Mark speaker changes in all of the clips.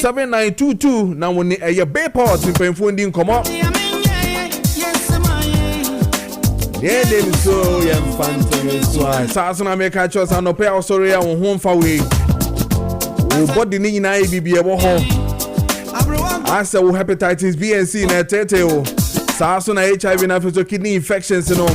Speaker 1: 7922 na woni eye Bayport mpemfo ndi nkomo dem so yem fanto so sa na make a choice and pay sorry ya wo ho fa we wo body ni nyina e bibie wo ho asa wo hepatitis B and C na tete o sa na HIV na feso kidney infections no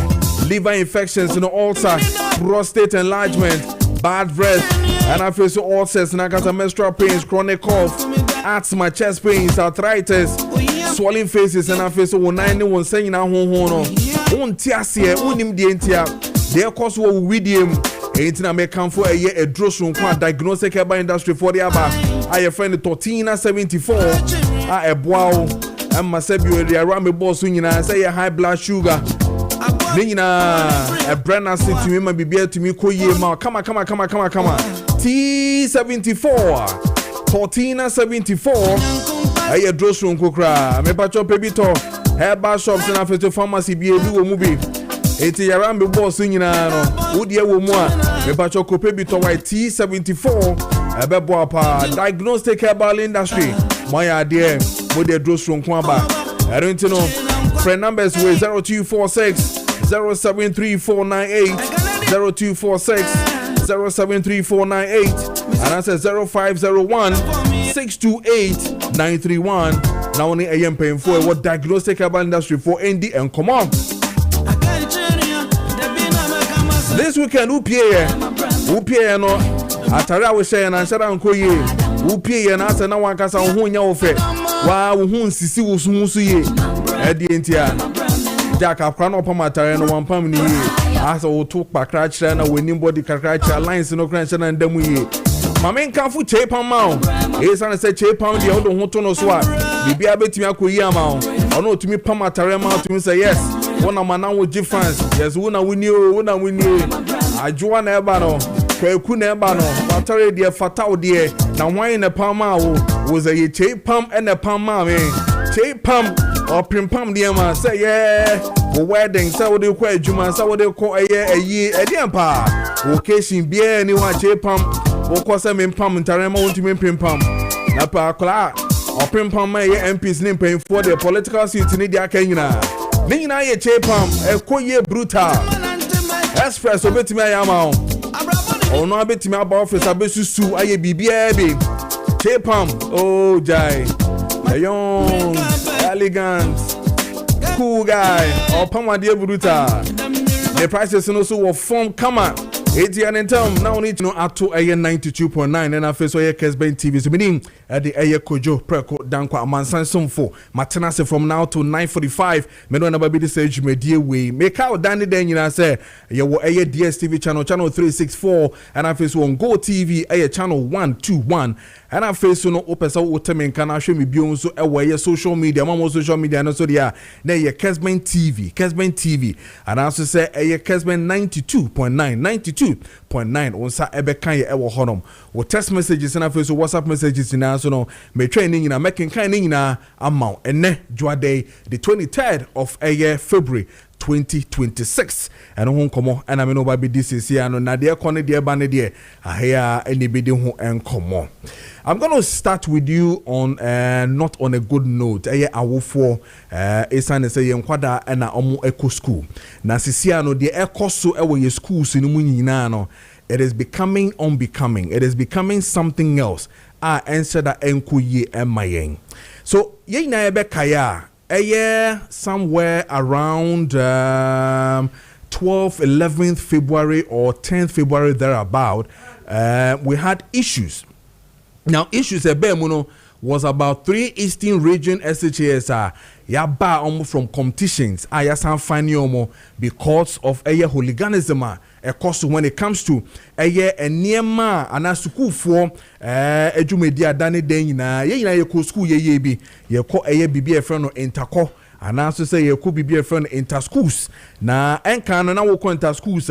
Speaker 1: liver infections no ulcer prostate enlargement bad breath and I feel so ulcers na kasa menstrual pains chronic cough asthma chest pains arthritis swelling faces and I feel so one saying na ho no unti ase unim die ntia de cause wo widium enti na make for a year a drosun kwa diagnostic by industry for the aba I friend 1374 a boao and masabi area around me boss nyina say high blood sugar Nina a brand asset to me ma bibia to me koye ma come T74 1474 aye drosun kokra me pacho pebito herbal shops na feto pharmacy bi ebi wo mu bi eti yara me boss nyina no wodi e wo mu a me pacho ko pebito T74 ebebo apa diagnostic herbal industry my idea mo de drosun ko aba erenti no friend numbers we 0246 073498 0246 073498 and I said 0501 628 931 now only AM paying for what diagnostic herbal industry for ND and come on this weekend upie no atare a we share na shara nkoye upie na asa na wankasa ho nya wo fe wa wo hu nsisi wo so ye edi entia Jaka kwana opamatare no wampam ni asa wo to pakra kire na wani body kakra kire lines no kran na ndamu ye mama nkanfu chepan ma o esa na se chepan de odo ho to no so a bibia betimi akoyi ama o ono otumi pamatare ma otumi say yes wona mana wo gi fans yes wona wini ajoa na eba no kwaku na eba no watare de fataw de na hwan na pam ma wo ze ye chepan ene pam ma me chepan or pimpam de ma say yeah wo wedding say wo de kwa adwuma say wo de ko ayi ediampa occasion bia ni wa chepan wo ko say mempam ntare ma wonti mempam na pa kla or pimpam ma ye MPs ni mpem for the political seat ni dia kan nyina ye chepan ekoye brutal express obetimi ayama ono abetimi aba office abesusu aye bibia be chepan oh jai young elegant cool guy or pamade brutal the prices no so will form come on 80 and time now need to know ato aye 92.9 and after so ye Kessben TV so meaning at the aye Kojo Preko Dankwah mansan somfo matenase from now to 9:45 me no na ba be this age medie we make out dan den nyina say ye wo aye DSTV channel 364 and after so on Go TV aye channel 121 and after so no opesa wo temen kana hwe me biom so e wo aye social media mamo social media no so dia na ye Kessben TV and also say aye Kessben 92.9 onsa ebe kan ye ewo honom wo text messages na face WhatsApp messages na so no me training na making kan na amount ene Juade the 23rd of February 2026 and won komo and me no ba be this year no na de kon de ba ne de ahia eni be de ho enkomo. I'm going to start with you on not on a good note. Awofo esan say yenkwada na omo eco school. Na sisia no de ekoso ewo ye schools no mu nyina no. It is becoming unbecoming. It is becoming something else. Answer that enkuye emayen. So ye na ebe kaya somewhere around 12th, 11th February or 10th February thereabout, we had issues. Now, issues was about 3 Eastern Region SHAS yaba almost from competitions. Ayasan fani because of hooliganism. Course when it comes to niema anasuku for ejumedia dane den na ye ko school ye bi ye ko bibi e friend no interco and also say ye ko bibi e friend inter schools na enka no na wo ko inter schools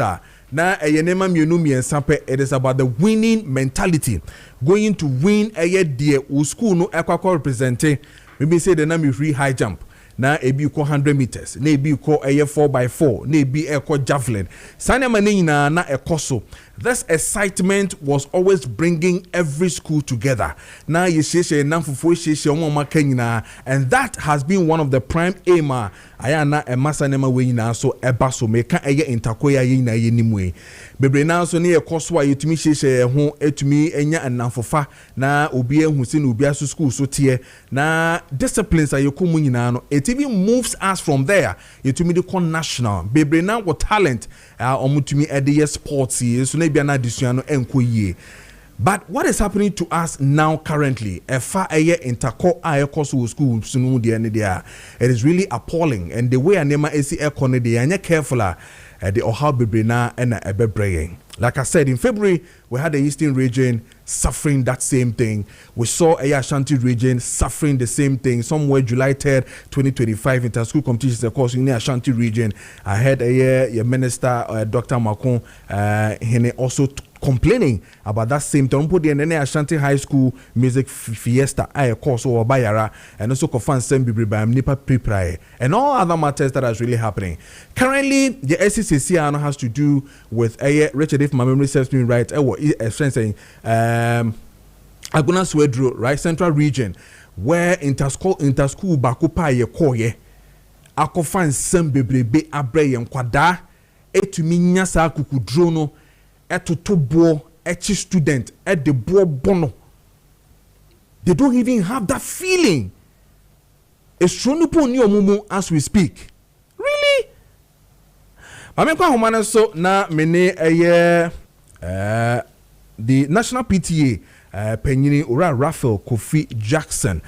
Speaker 1: na nema mienu miensa pe. It is about the winning mentality, going to win dear school no ekwa representing. Maybe say the name free high jump na ebi ko 100 meters na ebi ko 4x4 na ebi eko javelin sana manina na ekoso this excitement was always bringing every school together. Now and that has been one of the prime aim. Ayana e masanema we na so eba so meka eye intakoya ye na ye nimwe. Bebre na so ne ekoso a yetumi hyehye ho etumi enya anamfofa na obi ehu se na obi aso school so tie na disciplines ayekomu nyina no it even moves us from there yetumi de con national bebre na what talent omutumi ede sports so na bia na adesua no enko yie. But what is happening to us now currently? It is really appalling, and the way Anema is economy, and careful, the Ohio Bibrina and Ebebraying. Like I said, in February, we had the Eastern region suffering that same thing. We saw a Ashanti region suffering the same thing. Somewhere July 3rd, 2025, inter-school competitions, of course, in the Ashanti region. I had a minister, Dr. Macron, also complaining about that same time. Put the Ashanti High School Music Fiesta, I course over Bayara, and also Kofan Sembi by Nipa Prepray, and all other matters that are really happening. Currently, the SCCC has to do with Richard, if my memory serves me right, saying Aguna Swedro, right, Central Region, where interschool Bakupa ye koye, Akofan Sembi be Abre and Kwada, Etuminya sa kukudrono. To bo echi student at the bo bono. They don't even have that feeling. It's true mumu as we speak. Really? Mamekwa homana so na mene the National PTA Penyini Ora Raphael Kofi Jackson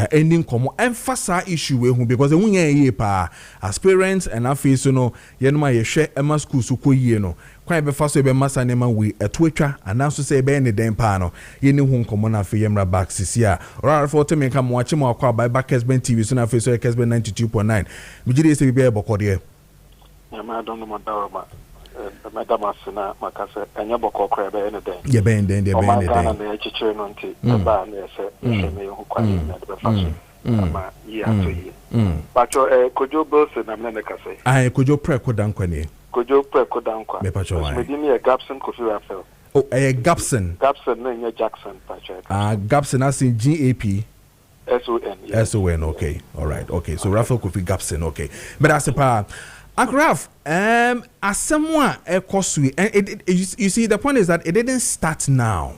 Speaker 1: ending komo emphasize issue we because the wunya ye pa as parents and afei so no yenoma ye hwe ema school so koyie no kwan be fa so be masa nema we etwetwa ananso say be ne den pa no ye ne hu komo na afei yemra back sisia Ora Raphael to me kam wache ma akwa by Kessben TV so na afei so Kessben 92.9 migire se be bokode
Speaker 2: ma don no ma Madam Asina, Macassa, and Yaboko crab anything.
Speaker 1: Yeah, bend and
Speaker 2: the chicken on tea, the barn, yes, who quite the fashion. But Kojo Burson, I'm not a say. I Kojo Preko Dankwah. Kojo Preko Dankwah. Maybe a Gabson Kofi Raphael.
Speaker 1: Oh, a Gabson.
Speaker 2: Gabson, name Jackson, Patrick.
Speaker 1: Gabson, as in GAP.
Speaker 2: SON,
Speaker 1: okay. All right, okay. So Raphael Kofi Gabson, okay. But as a power. Agraf, as someone costly, and you see, the point is that it didn't start now.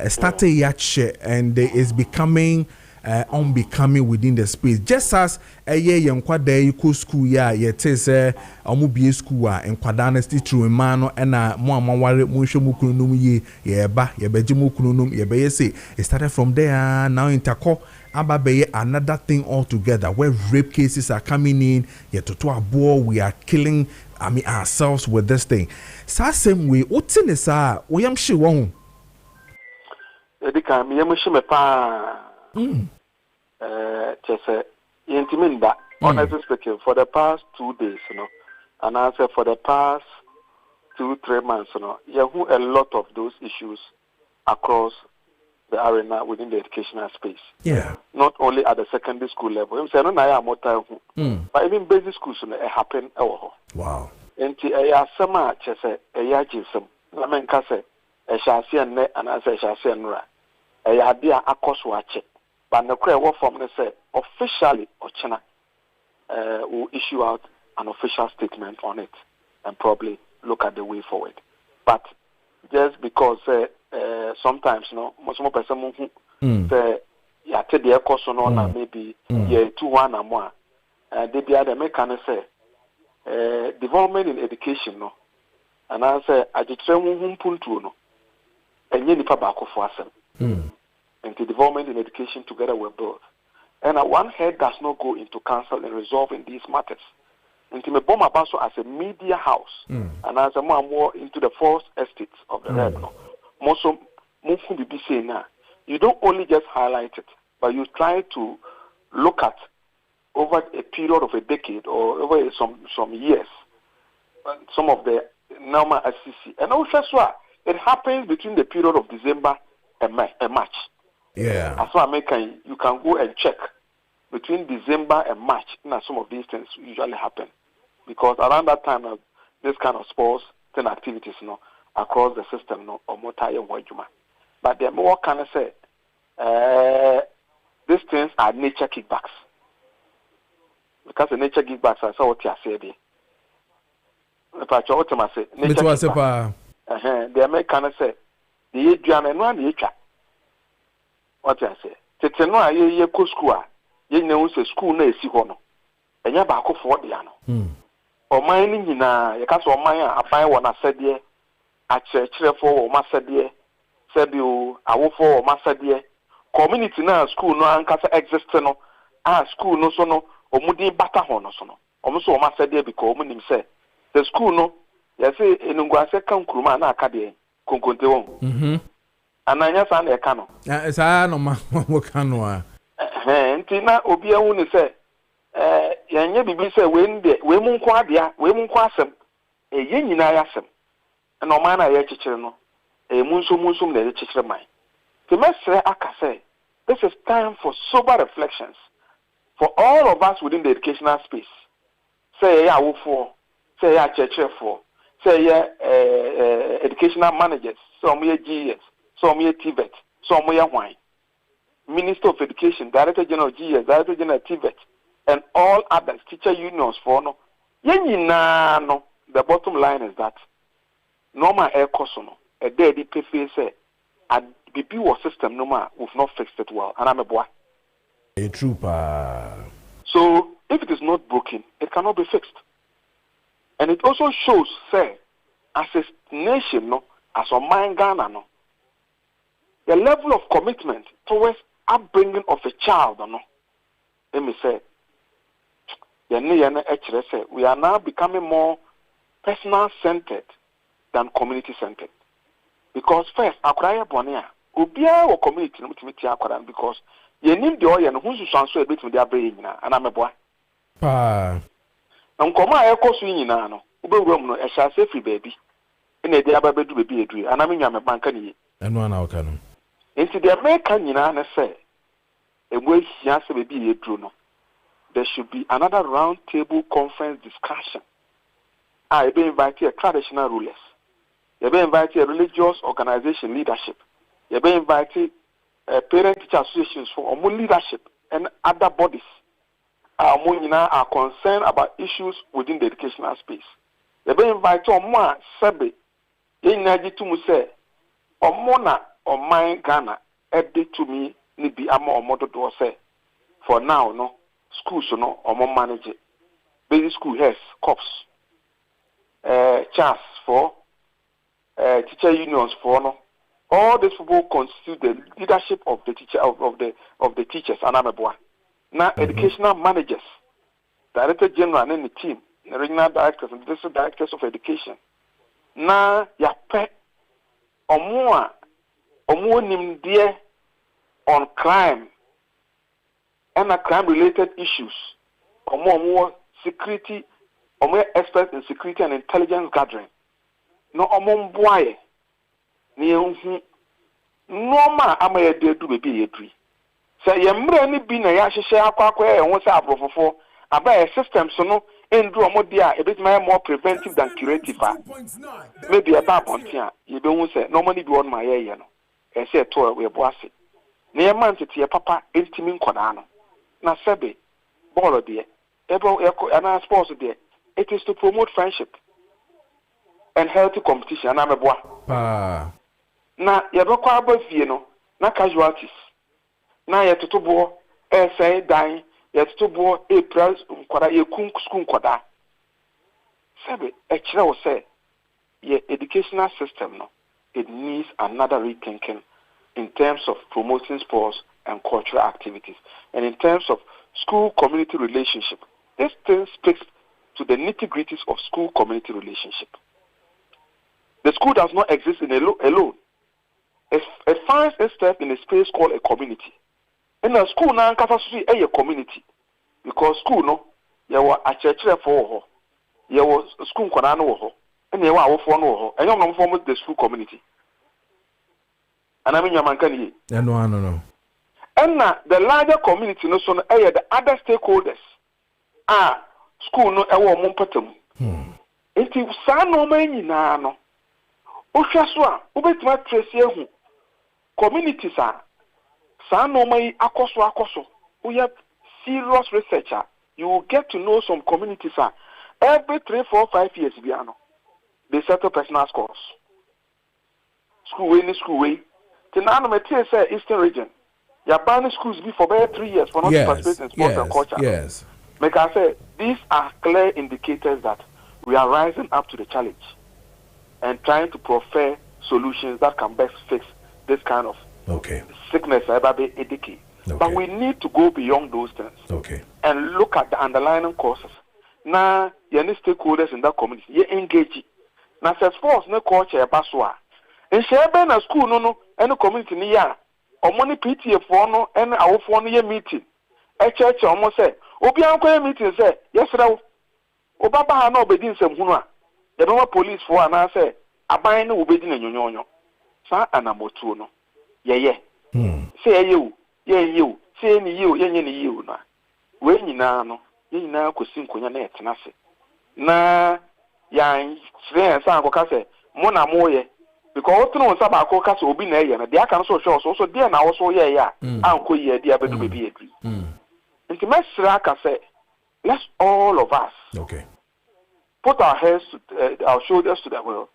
Speaker 1: Started yache, and it is becoming unbecoming within the space. Just as a year young quade you could school ya yet is a mobile school and quadanesti through mano and Mama Wari Mushomukunum ye yeba yebejimukunum yebe say it started from there now in Tako. Ababe another thing altogether where rape cases are coming in yet to a boy we are killing ourselves with this thing. Sa same way what's in this we am sure won
Speaker 2: edika me yamshi me pa chese intiminda honestly speaking for the past 2 days and I say for the past 2-3 months you have a lot of those issues across the arena within the educational space.
Speaker 1: Yeah.
Speaker 2: Not only at the secondary school level. But even basic schools it happen.
Speaker 1: Wow.
Speaker 2: And sama chese jism. Lamen kase shasian ne and I say shasian ra. Dia akoswache. But no clear what form they say officially Ochina will issue out an official statement on it and probably look at the way forward. But just because sometimes most more person say ya te de ekoso no na maybe ye 2-1 and 1 they be the mechanic say development in education and I say ajitre mu puntu no enye nipa ba akofo asem and the development in education together with both and one head does not go into council in resolving these matters. Into me bomb about as a media house and as a more into the first estates of the revenue. Most of be saying now, you don't only just highlight it, but you try to look at over a period of a decade or over some years, some of the normal SCC. And also, it happens between the period of December and March.
Speaker 1: Yeah.
Speaker 2: As far as you can go and check between December and March. Some of these things usually happen because around that time, this kind of sports and activities, across the system no omo tie ho adwuma. But the more can say these things are nature kickbacks. Because the nature kickbacks are so what you say there. But what I say nature kickbacks. The American say the Adrian and one nature. What I say. Tete no a ye ko school a ye nyawo se school na esi ho no. Enya ba ko fo de ano. Oman ni nyina ye ka so oman a aban wo na sede a chirechirefo wo ma sede sebi o awofo wo ma sede community na school no ankasa exist no a school no so no omudi bata ho no so no omo so wo ma sede because omo nim say the school no ye say enungwa se kan kuruma na aka de konkonte won ananya sa na e ka no
Speaker 1: sa no ma mo ka no a
Speaker 2: nti na obi ehu ni say yenye bibi say we mu nko adea we mu nko asem ye nyina ya asem na o man na ye chichire no munsum na ye chichire man to mesre aka say this is time for sober reflections for all of us within the educational space. Say ya awofo, say ya churchfo, say ya educational managers, some ya GS, some ya TVET, some ya wine. Minister of Education, Director General GS, Director General TVET, and all others, teacher unions for no. No. The bottom line is that normal air cost no. A day the PFA say a BP was system normal we've not fixed it well, and I'm a boy.
Speaker 1: A trooper.
Speaker 2: So if it is not broken, it cannot be fixed. And it also shows, say, as a nation, no, as a man Ghana, no, the level of commitment towards upbringing of a child, no. Let me say, we are now becoming more personal-centered than community-centered. Because first, akwara bonia, ubia or community no mutimi akwara because ye nim de oye no hunsu sanso ebetimi de abre nyina ana meboa.
Speaker 1: Pa.
Speaker 2: Na nkoma ekoso nyina no, ubewuram no e sha free baby. Ina de aba bedu baby edu ana menwa me banka ne ye.
Speaker 1: Eno ana oka no.
Speaker 2: Enti de America nyina na say egbo hia se baby edu no. There should be another round table conference discussion. I be invited traditional rulers. You be invited religious organization leadership. You be invited parent-teacher associations for leadership and other bodies are concerned about issues within the educational space. You be invited more sebe. You need to say, "Omona or my Ghana edit to me ni be amo omodo do say." For now, no schools no omo manage it. Basic school has cops, chance for. Teacher unions for no, all these people constitute the leadership of the teacher of the teachers and ameboa. Now educational managers, director general and the team, the regional directors and district directors of education. Now ya pe omo nim there on crime and crime related issues. Omo security, omo experts in security and intelligence gathering. No omomboaye ni ehun normal amaye de du be bi edui say ye mra ni bi na ya hihye akwakwa ehun say abrofofo aba systems no endu omode a ebetima more preventive than curative maybe aba pontia ye be hu say normally bi won ma ye no e say to we bo ase na ye man tete papa entimi nkoda no na sebe ball de ebo ana sports de it is to promote friendship and healthy competition and ameboa. Na yebekwa abafie no na casualties. Na yetotobo say dying, yetotobo April nkwada yekun school nkwada. Sabe e kire wo say your educational system no it needs another rethinking in terms of promoting sports and cultural activities and in terms of school community relationship. This thing speaks to the nitty-gritties of school community relationship. The school does not exist in alone. It finds itself in a space called a community. In a school now, a community because school no, you were a church for you were school konano and you were for no, and you form the school community. And I mean your man can
Speaker 1: no.
Speaker 2: And now the larger community no so the other stakeholders school no ewo mumpetum. It is no many no. Oshaswa, Ubetma Tracy, communities are. Sanomai akoso. We have serious researcher. You will get to know some communities are. Every 3, 4, 5 years, they settle personal scores. School way. Tinano Metia say Eastern region. Your banning schools be for about 3 years for not to participate in sports and culture.
Speaker 1: Yes.
Speaker 2: Make I say these are clear indicators that we are rising up to the challenge and trying to prefer solutions that can best fix this kind of sickness. Okay. But we need to go beyond those things and look at the underlying causes. Now, you need stakeholders in that community. You engage. Now, says sports no culture baswa. In Kessben a school no any community ni ya. Or money PTA for no any our for no meeting. A church almost say, Obi anko meeting say, yes raw. Obaba ha no obedi nsem hunu a. The normal police for an say, aban no obedi na nyonyo. Sa anamotu no. Ye. Say you. You. Say ni you, ni you na. We nyina no. Ye nyina kosi nkonya na etena se. Na ya sire sa anko ka say, mo na mo ye. Because no one saba ko kasa obi na ye na dia kan so so dia na wo so ye ya anko ye dia bedu bebi edri. Nti mesra ka say let's all of us put our heads our shoulders to the wheel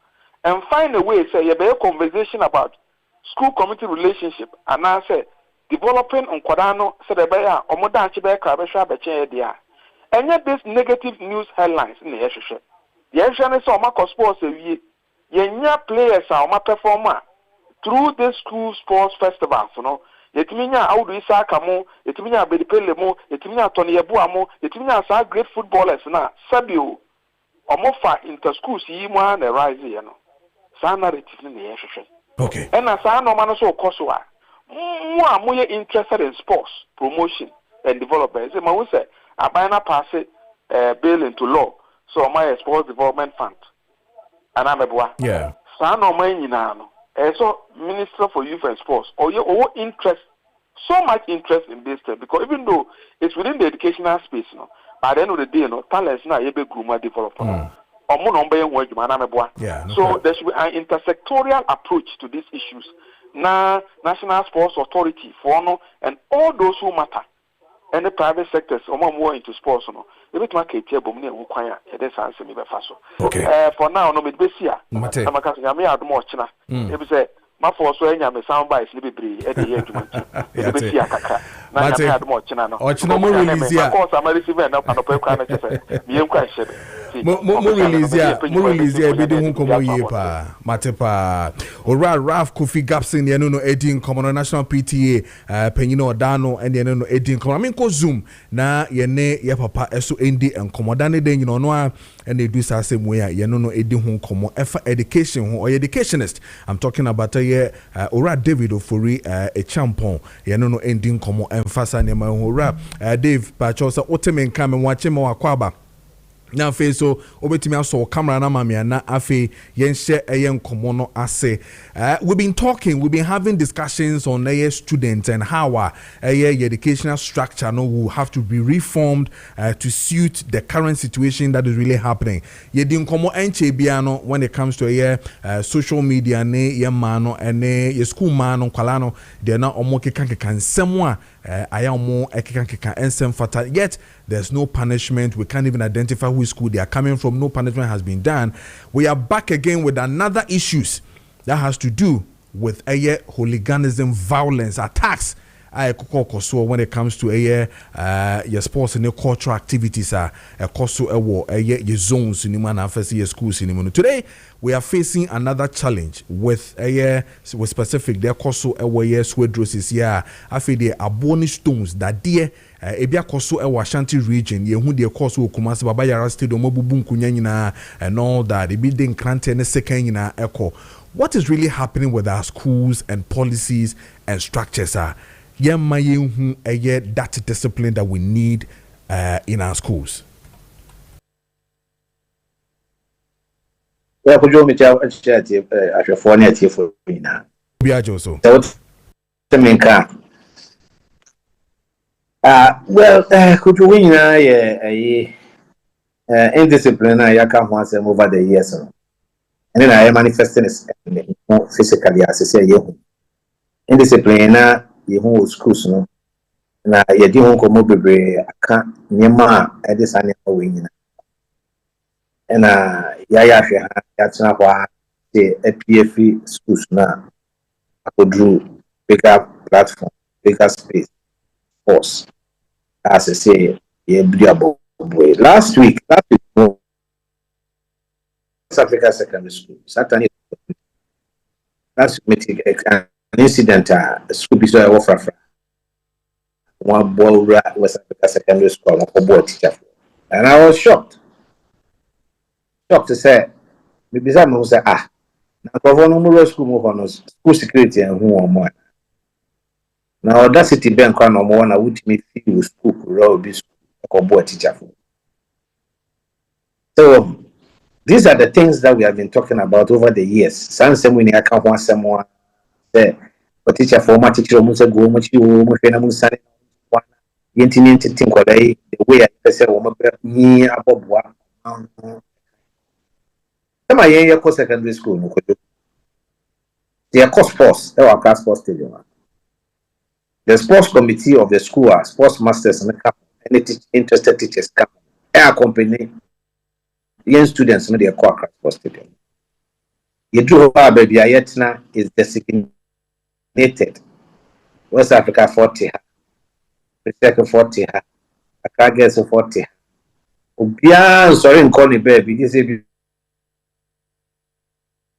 Speaker 2: and find a way say you be a conversation about school community relationship and I say developing on kwadano say the be ya omoda achi be kra be hwa be chen dia. Enye this negative news headlines na ye hwehwe. Ye hwehwe ne so ma sports ewie yenya players are ma performer through the school sports festivals, you know. Yetiminya Audu Isaka mo, yetiminya Bedipele mo, yetiminya Tony Ebuamo, yetiminya sa great footballers na Sabio omofa inter schools yi mo na rise you know. Sa narrative ni yehwehwe.
Speaker 1: Okay.
Speaker 2: And as I no man so koso a mo amoye interested in sports promotion and development. Say ma we say abana pass bill into law. So my sports development fund.
Speaker 1: Yeah.
Speaker 2: So Minister for Youth and Sports, or your interest, so much interest in this thing, because even though it's within the educational space, no, by the end of the day, no, talents now you be groomer developer.
Speaker 1: Yeah.
Speaker 2: So there should be an intersectorial approach to these issues. Now, National Sports Authority, for and all those who matter, and the private sectors, more into sports, no. Okay. For now, no me besia. I'm a more china. If say my force when you sound by sleepy at the end of besia kaka. Now I had more china.
Speaker 1: Or china more release here.
Speaker 2: Of course, I'm receiving up on a program. You question.
Speaker 1: More release here. Be doing come here pa. Matepa. Ora Ralph Kofi Gapson. You know Edin Common National PTA. Penino Dano and you know Edin Common. I mean ko Zoom na yene ye papa eso endi and commodane den you know no and they do same way you know Edin hon komo efa education or educationist. I'm talking about Ora David Ofori a champon. You know ending komo emphasize nema Ora Dave Pachosa otemen come and watch him or akwaba. Now, so obetimi aso camera na mamia na afe yenhye eyen komono ase. We've been having discussions on students and how educational structure will have to be reformed to suit the current situation that is really happening. Yedin komo enche biano when it comes to social media ne ye mano ene ye school mano kwalano de na omo kekan semwa aya omo kekan ensem fata, yet there's no punishment. We can't even identify which school they are coming from. No punishment has been done. We are back again with another issues that has to do with hooliganism, violence, attacks. When it comes to your sports and your cultural activities, your zones in your schools. Today we are facing another challenge with specific their koso swedrosis here. I feel the aboni stones that dear ebia koso Ashanti region ye hu de koso Kumasi Baba Yara Stadium mabubu nkunya nyina and all that e be den krante ne second nyina eko. What is really happening with our schools and policies and structures are that discipline that we need in our schools?
Speaker 3: Well, Kojo me tell I for net here for me now.
Speaker 1: Biajo so.
Speaker 3: Well, Kojo we na indiscipline na yaka once over the years. And then I am manifesting physically as I say you. Indiscipline na you schools no. Na ye di ho komo bebre aka nyema e de sane awe nyina. Na ya hwe ha ya tena kwa the APF schools na akodru bigger platform, bigger space, force. As I say, last week, South Africa Secondary School, Saturday, last week, an incident, school be so offer one boy West Africa Secondary School, one boy teacher. And I was shocked to say, maybe someone say, now government school security and who are more. Now audacity bank on one, I would meet you school, row be school, boy teacher. So these are the things that we have been talking about over the years. Some say we need account one someone say, but teacher former teacher almost go much you almost one think the way I say me above one. Some are here secondary school no kojo. They are course sports, they are class sports stadium. The sports committee of the school are sports masters and any interested teachers come accompany young students in their core class sports stadium. You do baby ayetna is designated West Africa 40 Africa 40 Akages 40 Obia sorry nkoni baby this is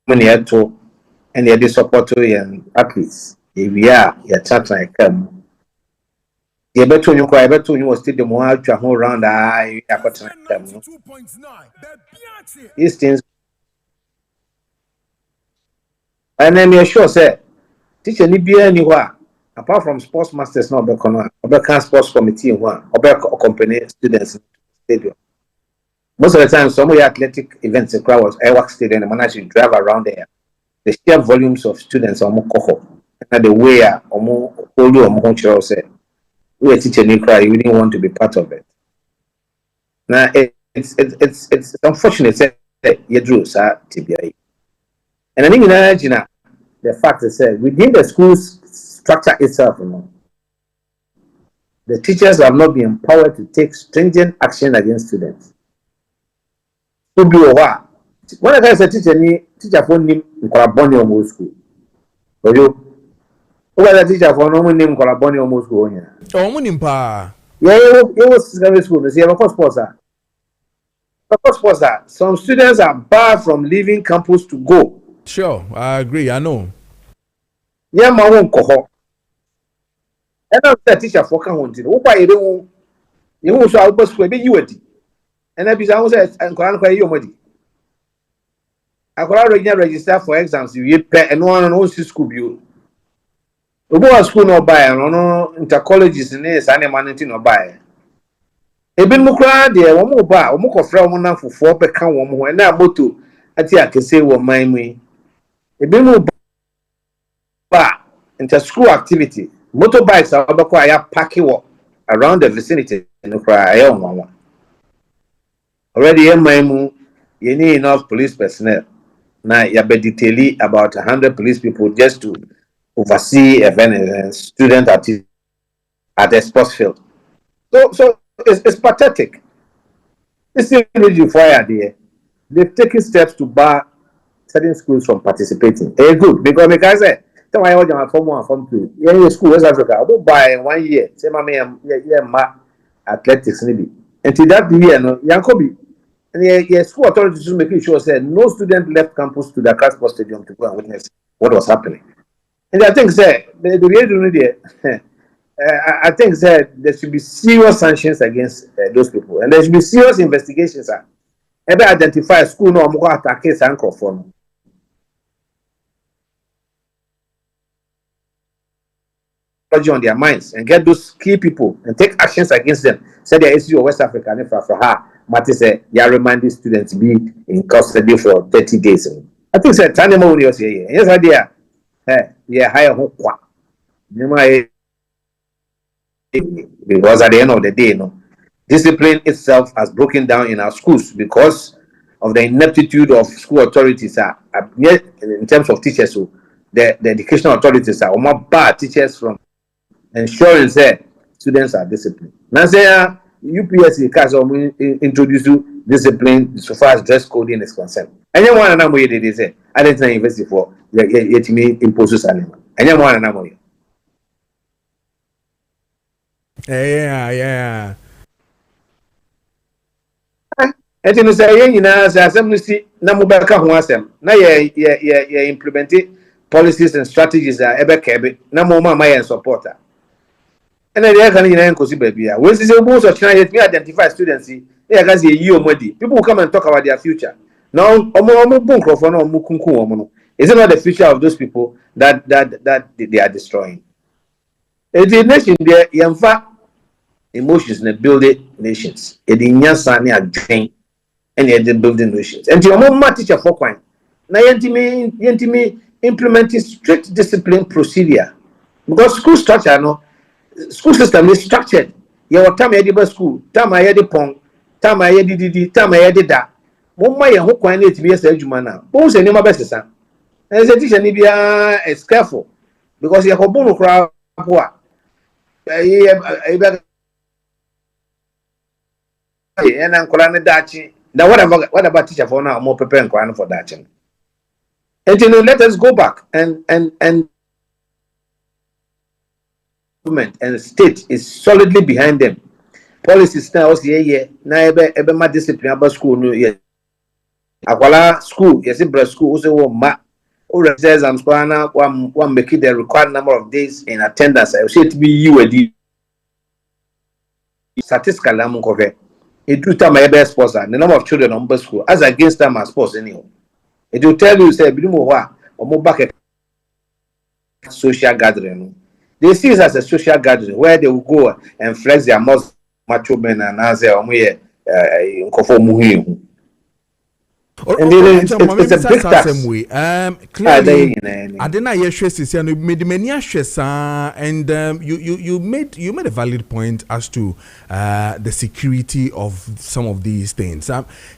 Speaker 3: money to and they support and athletes if we are your chat like come you better you cry better you stadium one to hold round I these things and then you're sure say teacher ni be anywhere apart from sports masters no be kono obe sports committee one obe accompany students in the stadium. Most of the time some of the athletic events the crowd was airwork stadium and manage to drive around there. The sheer volumes of students are more coho and the way or more chiro say we teacher ni cry you didn't want to be part of it. Now it's unfortunate say you drew sir TBI. And I think in the fact is that within the school's structure itself, the teachers have not been empowered to take stringent action against students. To be over. When I say teacher phone name Nkolaboni Omo School. For you, who are the teacher for no name Nkolaboni Omo School?
Speaker 1: Oh, munimpa.
Speaker 3: Yeah, you was secondary school. You have a course sponsor. Some students are barred from leaving campus to go.
Speaker 1: Sure, I agree. I know.
Speaker 3: Yeah, my own cohort. And I'm the teacher for count. Why you don't you so I'll school be you and I be said and you money. I could already register for exams you pay and one on school view. The boy school no buy and no inter colleges in this animal no buy. A bit more crowd there, one more bar, or more from one for 4 per count one more and now moto at the I can say what my me. A bit more bar inter school activity. Motorbikes are required parking around the vicinity and cry one. Already in my you need enough police personnel. Now you be detailing about 100 police people just to oversee event student at the sports field. So it's pathetic. This is really fire there. They've taken steps to bar certain schools from participating. Good because like I said. So I order my form 1 and form 2. Yeah, school West Africa. I don't buy 1 year. Say my man, yeah, athletics maybe. Until that year, no, Yankobi. And yeah, school authorities to making sure said no student left campus to the Kessben stadium to go and witness what was happening. And I think say the really I think said there should be serious sanctions against those people, and there should be serious investigations. Ever identify school no more attack case and conform. On their minds and get those key people and take actions against them. Say the issue of West Africa and for her, Matty said, you remind these students be in custody for 30 days. I think said Tanimo when you say, yes, idea. Yeah, higher hope. Because at the end of the day, discipline itself has broken down in our schools because of the ineptitude of school authorities are in terms of teachers. So the educational authorities are bad teachers from ensuring that students are disciplined. Now say UPSC has introduced discipline so far as dress coding is concerned. Anyone and I'm they say I didn't university for yet me impose salary. Anyone and I'm
Speaker 1: yeah.
Speaker 3: And you say, you know, as assembly see, Namubaka Huasem. Now, implementing policies and strategies are ever cabin, Namoma, my supporter. And then can you know, baby. When this is most of China, me identify students, they are going you modi. People will come and talk about their future. Now, is it not the future of those people that they are destroying? It's a nation there, in fact, emotions in building nations. It is Yansani again. And yet the building nations. And your mom teacher for quine. Now yentimi implementing strict discipline procedure. Because school structure, no school system is structured. Your time at school, time I had the pong, time I had the time I had da. Mumma ya who quine it be a jumana. Bones and your best son. As a teacher, Nibia is careful. Because you have a bono crowd. And I'm calling dachi. Now, what about teacher for now? More preparing for that. And you know, let us go back and government and state is solidly behind them. Policies now, yeah. Now, ebe discipline about school, no, yeah. Akwala school, yes, in school, also ma. Or exams, one make it the required number of days in attendance. I say to be you a statistical number. It do time my best sports the number of children on bus school as against them as sports anyhow. It will tell you say or more back a social gathering. They see it as a social gathering where they will go and flex their most macho men and answer
Speaker 1: it's a big task. Clearly, I didn't hear Shwesi and made many and you made a valid point as to the security of some of these things.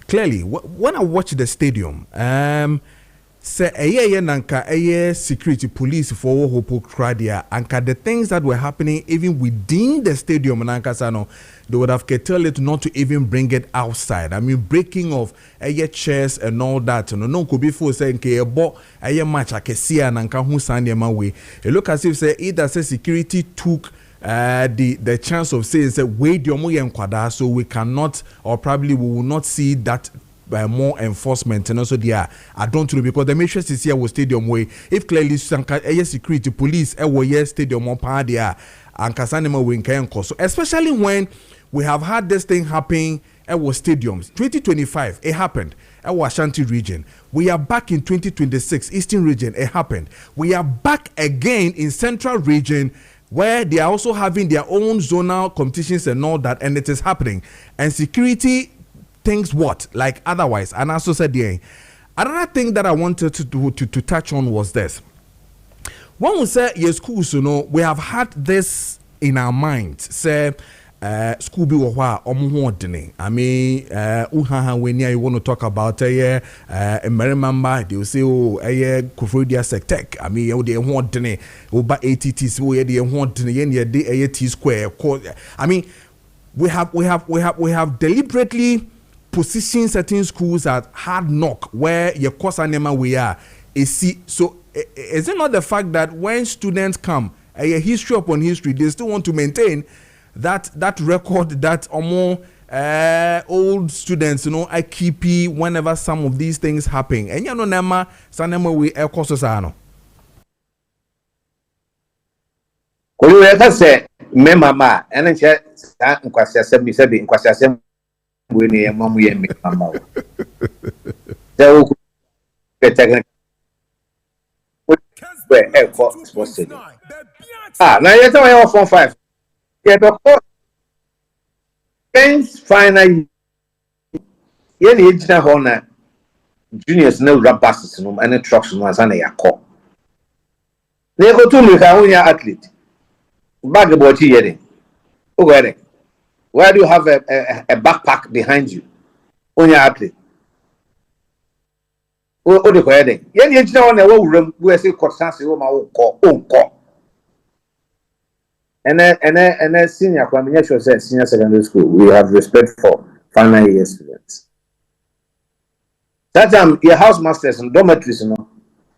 Speaker 1: Clearly, when I watch the stadium, say nanka security police for hopo kradia anka the things that were happening even within the stadium nanka sano they would have curtailed it not to even bring it outside. I mean breaking of chairs and all that no could be for saying ke ebo match akesia nanka hu sandema way. It look as if say either say security took the chance of saying say wait your so we cannot or probably we will not see that more enforcement and also I don't know because the matrix is here with stadium way if clearly security police stadium on par there and kasanema winka so especially when we have had this thing happening at stadiums 2025 it happened at Ashanti region. We are back in 2026 Eastern region. It happened. We are back again in Central region where they are also having their own zonal competitions and all that, and it is happening. And security thinks what? Like otherwise. And also said, yeah. Another thing that I wanted to touch on was this. When we say, yes, schools, we have had this in our minds. Say, school be wahwa omuhodene. I mean, when you want to talk about remember they will say Kufrodia Sectec. I mean, they hodene over ATTs, we the hodene T square. I mean, we have deliberately positioned certain schools at hard knock where your course anema we are. So is it not the fact that when students come, a history upon history, they still want to maintain that record that old students, I keep whenever some of these things happen. And nema sanema we courses ano.
Speaker 3: Kulu ever say me mama and then that nkwasi assembly said nkwasi assembly we ni mamu ye me mama. There will be technical where sports now you tell me all 4-5. Yeah, but final yeah, the honor juniors no rap buses no and trucks no as an yako. They go to me athlete. Bag about here. Where do you have a backpack behind you on your athlete? o de koye den ye ne gina won na wo wuram wo say kwatsanse wo ma wo ko onko and senior kwame sure say senior secondary school we have respect for final year students. That time your house masters and dormitories,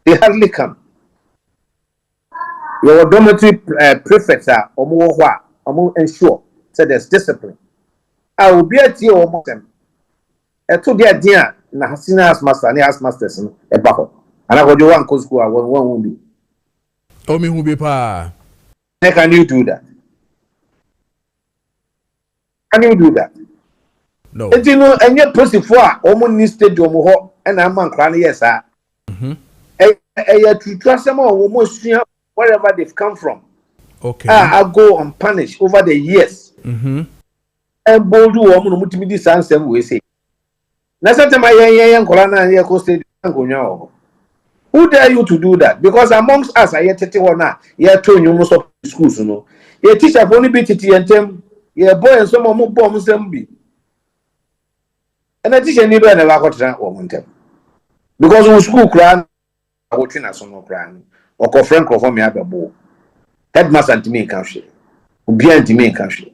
Speaker 3: they hardly come. Your dormitory prefects are almost ensure so there's discipline. I will be at you almost them. To the idea na senior house master and house masters a backup. And I go do one course school one will be.
Speaker 1: Omi who be pa.
Speaker 3: Can you do that? Can you do that?
Speaker 1: No.
Speaker 3: And you know, and yet, pussy for almost need stadium and I'm on cranny, yes, sir. To trust them almost wherever they've come from.
Speaker 1: Okay.
Speaker 3: I go unpunished over the years. And bold woman who me this answer we say. Next time I young Colana and Yako Stadium. Who dare you to do that? Because amongst us, I yet now, you're told you most of schools, Your teacher only be TT and them, your boy and some more bombs them be. And I teach anybody never got that woman. Because when school cry, watching us on no crying, or call friend for me, headmaster and me country, be anti me country.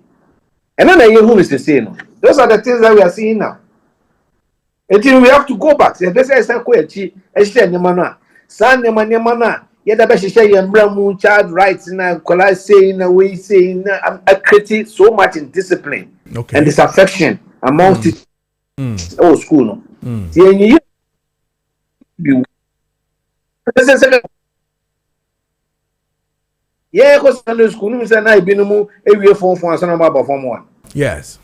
Speaker 3: And then I hear who is the same. Those are the things that we are seeing now. Until we have to go back. This is a question. I said, Yamana, son, Yamana, yet I bet she say, Yambramu, child rights, and I say in a way, saying, I critique so much in discipline and disaffection amongst old school. No, yeah, because Sunday school, Miss and I been every form for some about form one.
Speaker 1: Yes.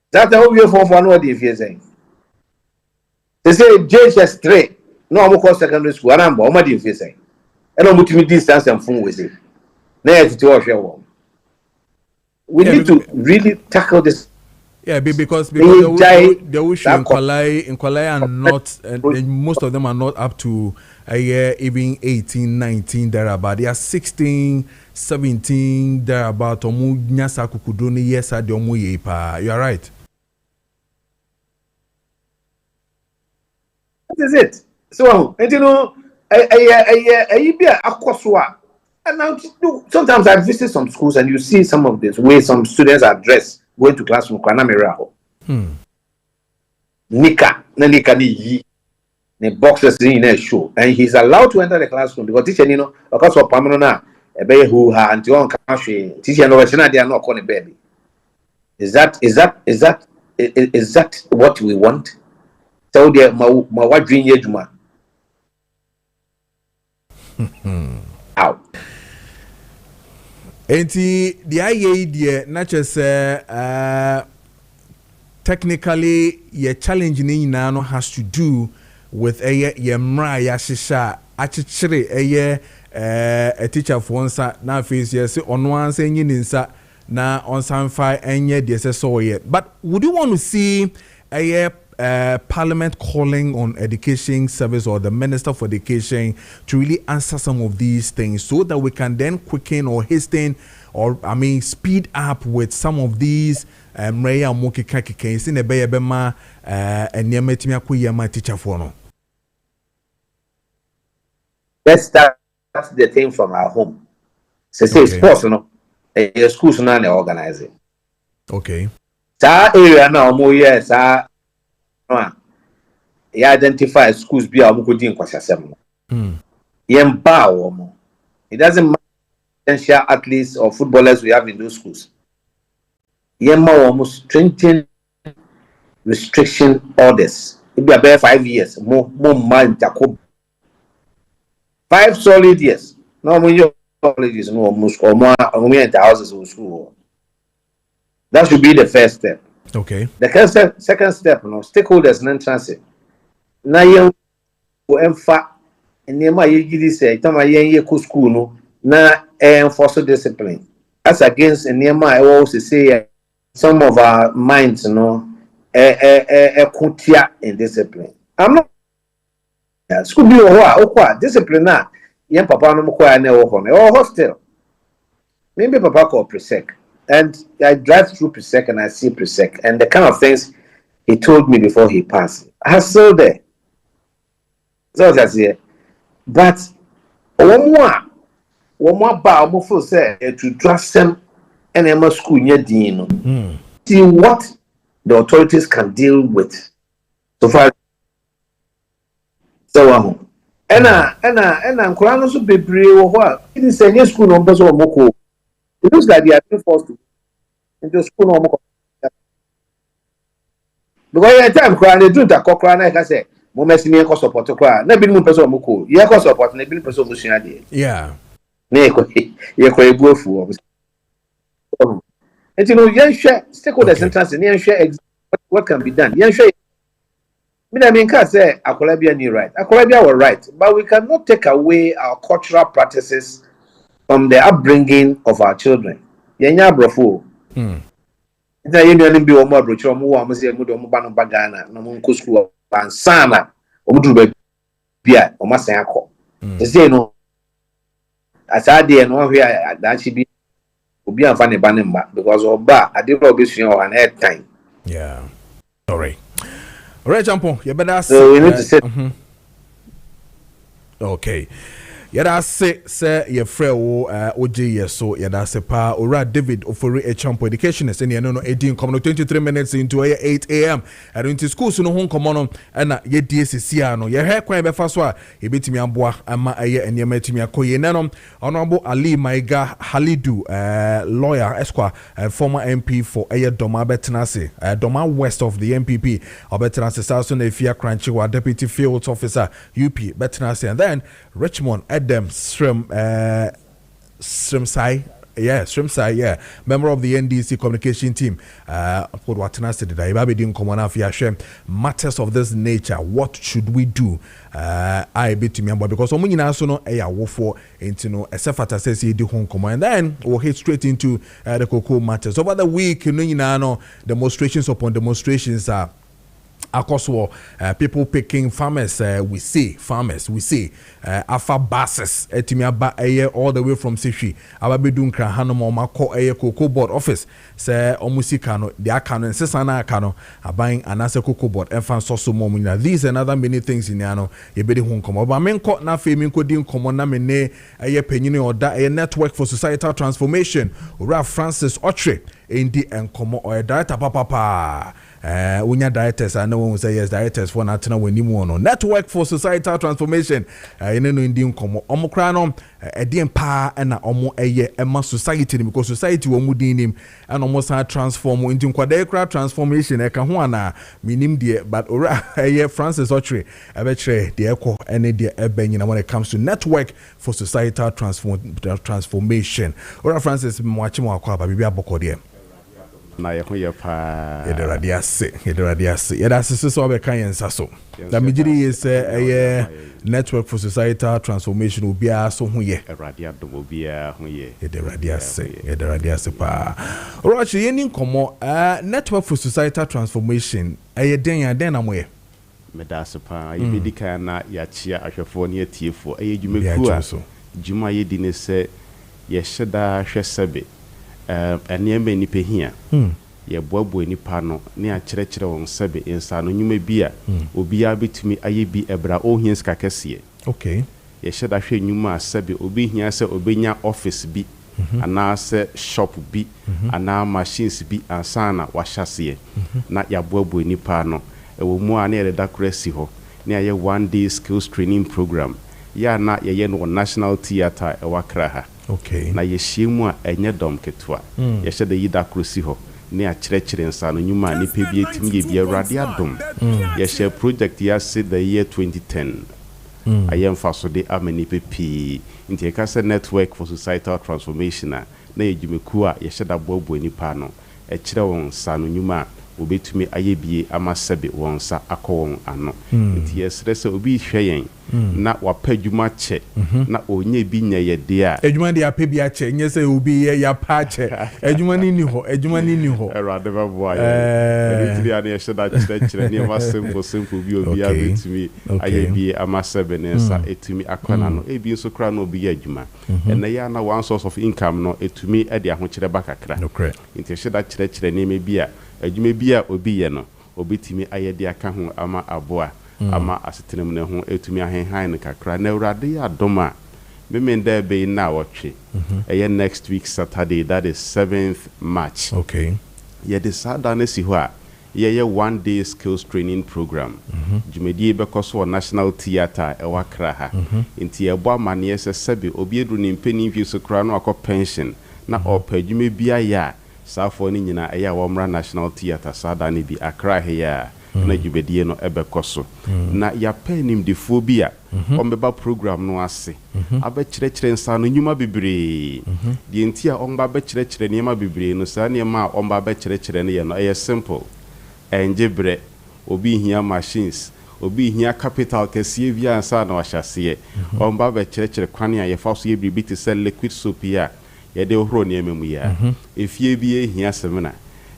Speaker 3: That's how we are for what if you're saying. They say JHS3, no, I'm called secondary school. I'm what if you're saying. I don't put me distance and phone with it. We need to really tackle this.
Speaker 1: Yeah, because the wish in Kwalai are not, and most of them are not up to a year, even 18, 19 thereabout. They are 16, 17 thereabout. Omu nyasa kukudoni yes adi omu yepa. You are right.
Speaker 3: That is it. So, and you know, and now sometimes I visit some schools and you see some of this way some students are dressed going to classroom. Nika ni yi, the boxers in a show, and he's allowed to enter the classroom because teacher, because of Pamela, a baby who had anti-on country, teacher, no, they are not calling baby. Is that what we want? So they my what dream yejuma. Out.
Speaker 1: Enti the idea not just technically your challenge no has to do with a mra ya shisha actually a teacher for once na face yes on one saying ninsa na on some fire enye the so yet. But would you want to see a Parliament calling on education service or the Minister for Education to really answer some of these things so that we can then quicken or hasten or speed up with some of these Mreya Moki Kaki in a Bayabema and Yametimia Kuyama teacher for no.
Speaker 3: Let's start the thing from our home. Say sports, a schools now they organize it.
Speaker 1: Okay.
Speaker 3: Sa area now more yes, you identify schools be able to do kwasiasem. It doesn't matter potential athletes or footballers we have in those schools. Almost stringent restriction orders. It be about 5 years. More man Jacob. 5 solid years. No when you colleges no almost or more the houses of school. That should be the first step.
Speaker 1: Okay.
Speaker 3: The second step, stakeholders and transit. Na young emfa nema yigidi say tama yen school no na enforce discipline. As against nema I also say some of our minds kutia in discipline. I'm not school be okwa discipline na yen papa no mko na or hostel. Maybe papa call presec. And I drive through Presec and I see Presec and the kind of things he told me before he passed. I still there. So that's here. But one more feel say to trust them and Emma school near Dino. See what the authorities can deal with. So far, so and Kurano so be brave or what? It is a school numbers or Moko. It looks like they are being forced to into school or Moko. Because at time Kurano do that Kokran, like I say, Momessi cost support to cry. Never been person Moko. You have support, and been person Mushina.
Speaker 1: Yeah.
Speaker 3: You're quite good for. And you know, young share stakeholders entrance and young share what can be done. Young share. I mean, can't say Akolabia ni right. Akolabia were right, but we cannot take away our cultural practices from the upbringing of our children. Yenya brofo. Ita yenu bi omo abrochi omo wa amse mu do omo ba no bagana no mo school ansana omo duru bia omo san akọ. Say no. Asade no hwe adachi bi obi anfa ne ba ne mba because oba adebra obesua o an air time.
Speaker 1: Yeah. Sorry. All right, Jampo, you better say.
Speaker 3: So we need to say.
Speaker 1: Okay. Yada say your friend OJ so yada say pa ora David Ofori Champo educationist and no 18 come 23 minutes into 8 a.m. and into school so no hon come on and ye DSC ano ye hair kwan be fa so a e betimi aboa ama aye ene matimi akoye nanom honorable Ali Maiga Halidu lawyer esqua former MP for aye Doma Betenase Doma West of the MPP Betenase South na Efia Cranchi wa deputy field officer UP Betenase and then Richmond Adam Strimsai, member of the NDC communication team. Matters of this nature. What should we do? I bit to me because we know for into no SFATA says he do home command, and then we'll hit straight into the cocoa matters. Over the week, demonstrations upon demonstrations are. Akoswo people picking farmers we see afa buses etimiaba all the way from Sishi ababedun kra hanom mako cocoa board office say omusika no they aka no nsesa na aka no aban anase cocoa board enfan so mom na these and other many things in ano ye be de ho nkomo ba menko na fe menko di nkomo na me ne panyini oda network for societal transformation ora Francis Otre endi enkomo o director papa unya directors I know when say yes directors for na tena wani mu no network for societal transformation ene no ndi nkomo omokra no edien pa na omo ema society because society wo mu dinim and omo sa transform into nkwada kra transformation e ka ho ana minim de but ora Francis Otre ebekre de ekọ ene de ebenyina when it comes to network for societal transformation ora Francis mwachi mu akọ aba bibia bokode
Speaker 4: na ye ho ye pa
Speaker 1: yeda se so be kan yensa so da mejiri ye se network for societal transformation obia so ho ye
Speaker 4: erade adom obia ho ye
Speaker 1: yeda pa orochi ye ni nkomo network for societal transformation den na moye
Speaker 4: medase pa ye bidika na ya chia ahwefo ne atiefo dwumeku a dwuma ye di ne se ye hyeda hwesebe enieme ni pehia ye boabo ni pa no ne a kyerɛkyerɛ won sebe insa no nyuma bia obi a betumi aye bi ebra ohia ska kɛse
Speaker 1: okay
Speaker 4: ye hyeda hwɛ nyuma sebe obi hia sɛ obenya office bi ana sɛ shop bi ana machines bi ansana wahyase na ya boabo ni pa no ewo mu a ne yɛ da kurasi ho ne aye 1 day skills training program ya na ye no national theater ewakra ha
Speaker 1: okay
Speaker 4: na ye hyiemu a enye dom ketwa ye hyeda yida krosi ho ne a kyerɛkyerɛ nsa no nyuma ne pe bi etimi ye bi awrade adom ye hye project ya se the year 2010 ayem faso de amani pepi nti ka se network for societal transformation na ye dwumeku a ye hyeda boabo nipa no e kyerɛ won sa no nyuma obetumi ayebie amasebe won sa akɔ ano nti yesre se obi hwɛ na wapadwuma kye na onye bi nya ye de a
Speaker 1: adwuma de apɛ akye nye se obi ye ya pa akye adwuma ni ni ho
Speaker 4: erade ba boa ye nti ya ne hyeda kyerɛ ne ma simple bi obi abetumi ayebie amasebe ne nsa etumi akɔna no ebi nso kra no obi ye adwuma na ya na one source of income no etumi de ahokyerɛ ba kakra nti hyeda kyerɛ ne me bi a adwuma bi a obi ye no obetimi ayede aka ho ama aboa ama asetenem ne ho etumi ahenhan ne kakra na urade ya doma me menda be na wotwe next week Saturday, that is 7th March.
Speaker 1: Okay.
Speaker 4: Ye decide na si ho a ye 1 day skills training program. Jumedi be koso National Theatre e wakra ha. Nti ye bo amane se sebe obi edru ni mpeni mfi so kra no akọ pension na opadwume bia ya safo ni nyina e ya womra National Theatre sada ne bi akra he ya na jubedie no ebe koso na ya penim de phobia ombeba program no ase aba kyerɛkyerɛ nsa no nyuma bebre die ntia omba ba kyerɛkyerɛ niema bebre no sa niema omba ba kyerɛkyerɛ ne ye no ɛyɛ simple enjebre obi hia machines obi hia capital kɛsie bia nsa na wahyase omba ba kyerɛkyerɛ kwane a ye fa so ye bibi te sɛ liquid soap ya ye de ohro niema mu ya efie bi hia semina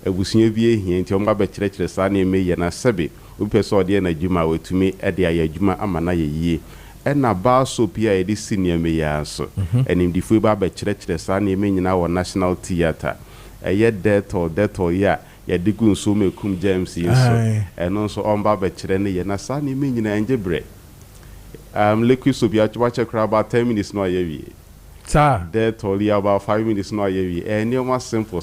Speaker 4: ebusuye bi ehia nti omba ba kyerɛkyerɛ sa na eme ye na sebe obi so de na dwuma wetumi de aye dwuma amana ye yie ena ba soap ya ye de senior me ya so enim di fu ba kyerɛkyerɛ sa na eme nyina wɔ National Theatre eye detol ya ye de gun so mekum James yeso eno so omba ba kyerɛ ne ye na sa na eme nyina enjebre liquid soap ya wa check about 10 minutes no aye wie detol ya about 5 minutes no aye wie enioma simple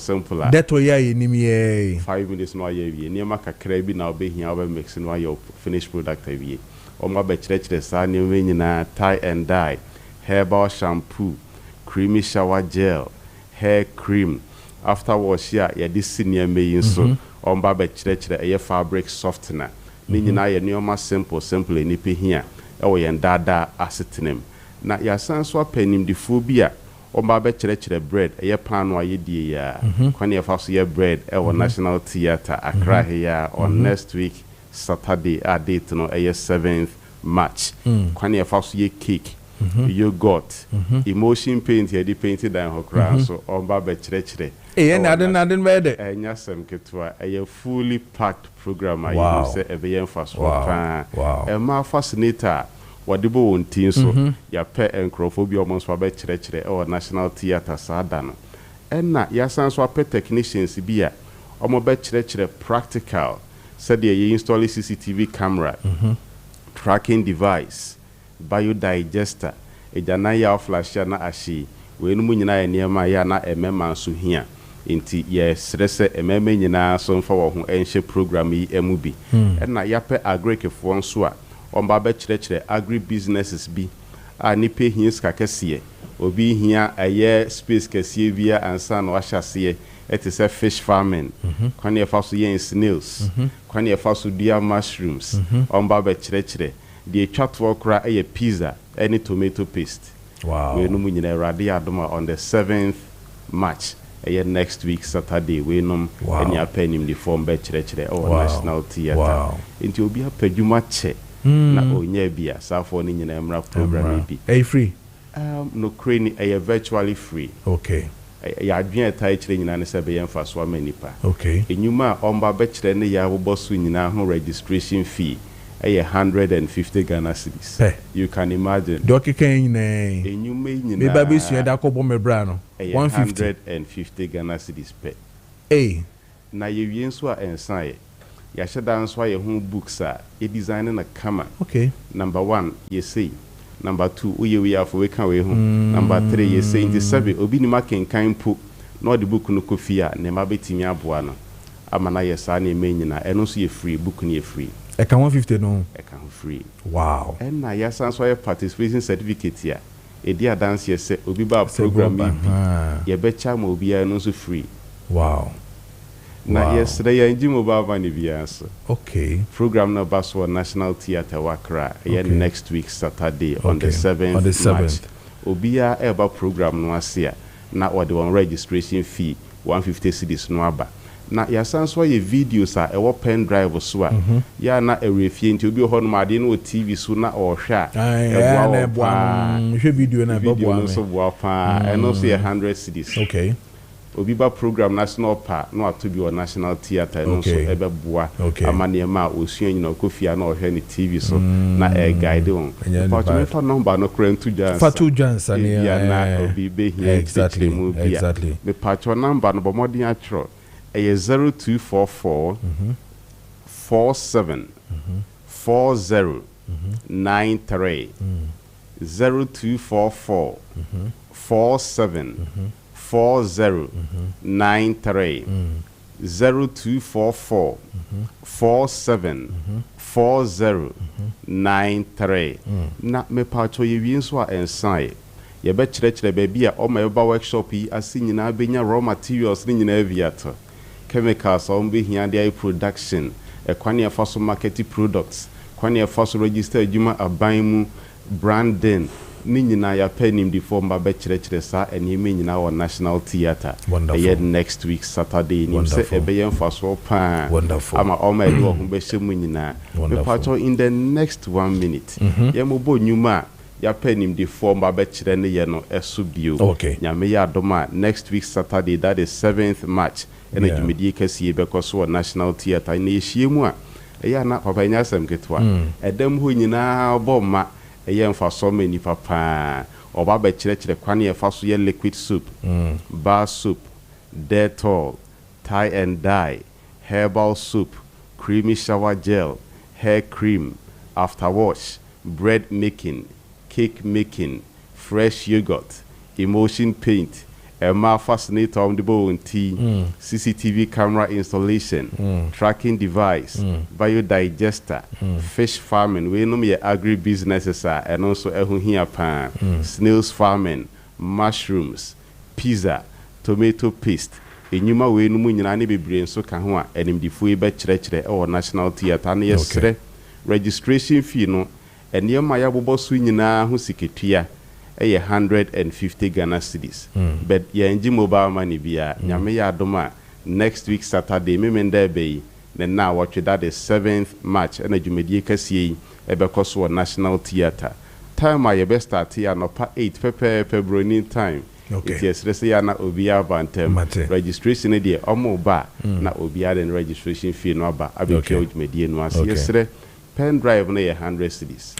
Speaker 1: detol ya enim ye
Speaker 4: 5 minutes no aye wie enioma kakra bi na obehia obe mix no aye finished product awie omba ba kyerɛkyerɛ sa na eme nyina tie and dye herbal shampoo creamy shower gel hair cream after wash ya de senior meyin so omba ba kyerɛkyerɛ eye fabric softener ni nyina ye nioma simple ni pe hia e wo yen dada asetenem na ya sanso apanim de phobia omba ba kyerɛkyerɛ bread eye pan no aye die ya kwane ye fa so ye bread e wo National Theatre Accra here on next week Saturday date no eye 7th March kwane ye fa so ye cake yogurt emotion paint ye di painted dan hokra so omba ba kyerɛkyerɛ
Speaker 1: naden mede
Speaker 4: enya sem ketwa a fully packed program ayi say ebe yen fast pa ma fascinator wadibo wontin so ya pe enkrofo bi omo so ba kyerɛkyerɛ e National Theatre sada no enna ya san so pe technicians bi a omo ba kyerɛkyerɛ practical said ye install CCTV camera tracking device biodigester ejana ya flash na ashi we no nyina ya niema ya na emema so hia inti stress ememe nyina so mfa wo ho enhye program yi emubi na yape agrikefo nso a omba ba kyerɛkyerɛ agri businesses bi a nipe hia ska kɛseɛ obi hia aye space kɛseɛ bia ansa na wahyase it is a fish farming kwane fa so yen snails kwane fa so dia mushrooms omba ba kyerɛkyerɛ the chatwo kra aye pizza any tomato paste we no mu nyina rade adoma on the 7th March next week Saturday we nom any apenim the form be kyerɛkyerɛ National Theatre inti obi apadwuma che na onya bia safo ni nyina emra program bi
Speaker 1: free
Speaker 4: no crane virtually free
Speaker 1: okay
Speaker 4: ya adwen tai kyerɛ nyina ne se be yemfa so amanipa
Speaker 1: okay
Speaker 4: enyuma omba be kyerɛ ne ya boboso nyina ho registration fee 150 Ghana cedis. You can imagine.
Speaker 1: Doki kene.
Speaker 4: Enyume nyina.
Speaker 1: Me baby su da ko bombe bra no.
Speaker 4: 150 Ghana cedis pe. Na ye wie nso a ensan ye. Ya hyeda nso a ye ho books a e design na kama.
Speaker 1: Okay.
Speaker 4: Number 1, ye say. Number 2, uye we afo we kan we ho. Number 3, ye say into 7 obi ni makenkan po. No the book no kofia ne ma betimi aboa no. Amana ye sa na eme nyina. Eno so ye free book ni ye free.
Speaker 1: I can 150 no.
Speaker 4: I can free.
Speaker 1: Wow.
Speaker 4: And na ya san so your participation certificate here. E dia dance ye say obi ba program bi. Ye be cha ma obi ya no so free.
Speaker 1: Wow.
Speaker 4: Na yesterday ya nji mobile van bi answer.
Speaker 1: Okay.
Speaker 4: Program na baso National Theatre Wakra next week Saturday on the 7th.
Speaker 1: On the 7th.
Speaker 4: Obi ya eba program no ase na what the one registration fee 150 cedis no aba. Na ya sanso ye videos a ewo pen drive so a ya na erefie nti obi ho no ma de no TV so na o hwa
Speaker 1: e bua hwe video na
Speaker 4: babo no so bua pa eno so ye 100 cedis
Speaker 1: okay
Speaker 4: obi ba program national pa no atobi o National Theatre no so ebe bua amane ma osua nyina okofia na o hwe ni TV so na e guide on but me fa number no kra ntu jansa
Speaker 1: fatu jansa ne
Speaker 4: ya na obi be here exactly me patch number no bomodin atro 0244 47 4093 0244 47 4093 0244 47 4093 na me pacho ye wi nso a ensan ye be kyerɛkyerɛ baabi a ɔma yɛba workshop yi ase nyinaa benya raw materials ni nyinaa aviator chemicals on be here their production kwane ya faso market products kwane ya faso register adwuma aban mu branding ni nyina ya penim di form ba be kyerɛkyerɛ sa enime nyina wɔ national theatre yet next week Saturday ni se ebe yɛn faso pa ama ɔma edu ho be hyɛ mu nyina me pacho in the next 1 minute ye mo bo nyuma ya penim di form ba be kyerɛ ne ye no ɛso bio nyame ya adoma next week Saturday, that is 7th March ene jumedi kɛsie bɛkɔ so wɔ national theatre ne yɛhyie mu a ɛyɛ na papa nya asɛm ketwa ɛdam ho nyinaa bɔ ma ɛyɛ mfa so mani papa ɔba bɛ kyerɛkyerɛ kwane yɛfa so yɛ liquid soup bar soup Dettol tie and dye herbal soup creamy shower gel hair cream after wash bread making cake making fresh yogurt emotion paint Emma fascinator on the bone CCTV camera installation, tracking device, biodigester, fish farming, we know me agri businesses and also here pan, snails farming, mushrooms, pizza, tomato paste. Enyuma we no munyina ne bebre so ka ho a enim di fu e be kyerɛkyerɛ or national theatre na yesre registration fee no ene ma ya bobɔ so nyina ho siketua 150 Ghana cedis. But yenji mobile money bia nyame ya adoma next week Saturday me menda be na watch that is 7th March na jumedie kasie ebekɔ so national theatre. Time I be start here no pa 8 February time. It is say na obia bantem registration e de omo ba na obia den registration fee no ba abekɛ jumedie no ase yesre pen drive na 100 cedis.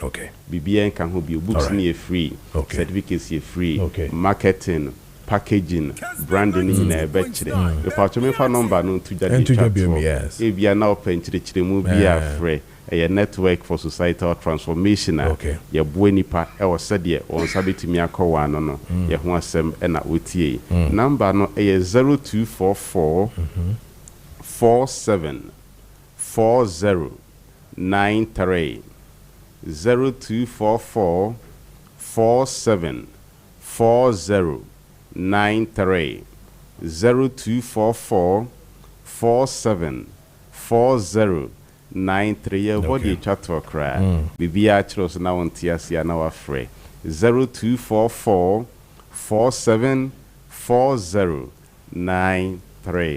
Speaker 4: BBN can ho be books near free, certificates here free, marketing, packaging, branding in a betchere. The Pachomefa number no to Jabi. Yes. If you are now penchre movie free a network for societal transformation. Your buenipa or said ye on sabiti miako one no ye wasem ena utie. Number no a 0244 47 40 93 0244 47 40 93 0244 47 40 93 body chat to cry bibia chros na wontiasia na wafre 0244 47 40 93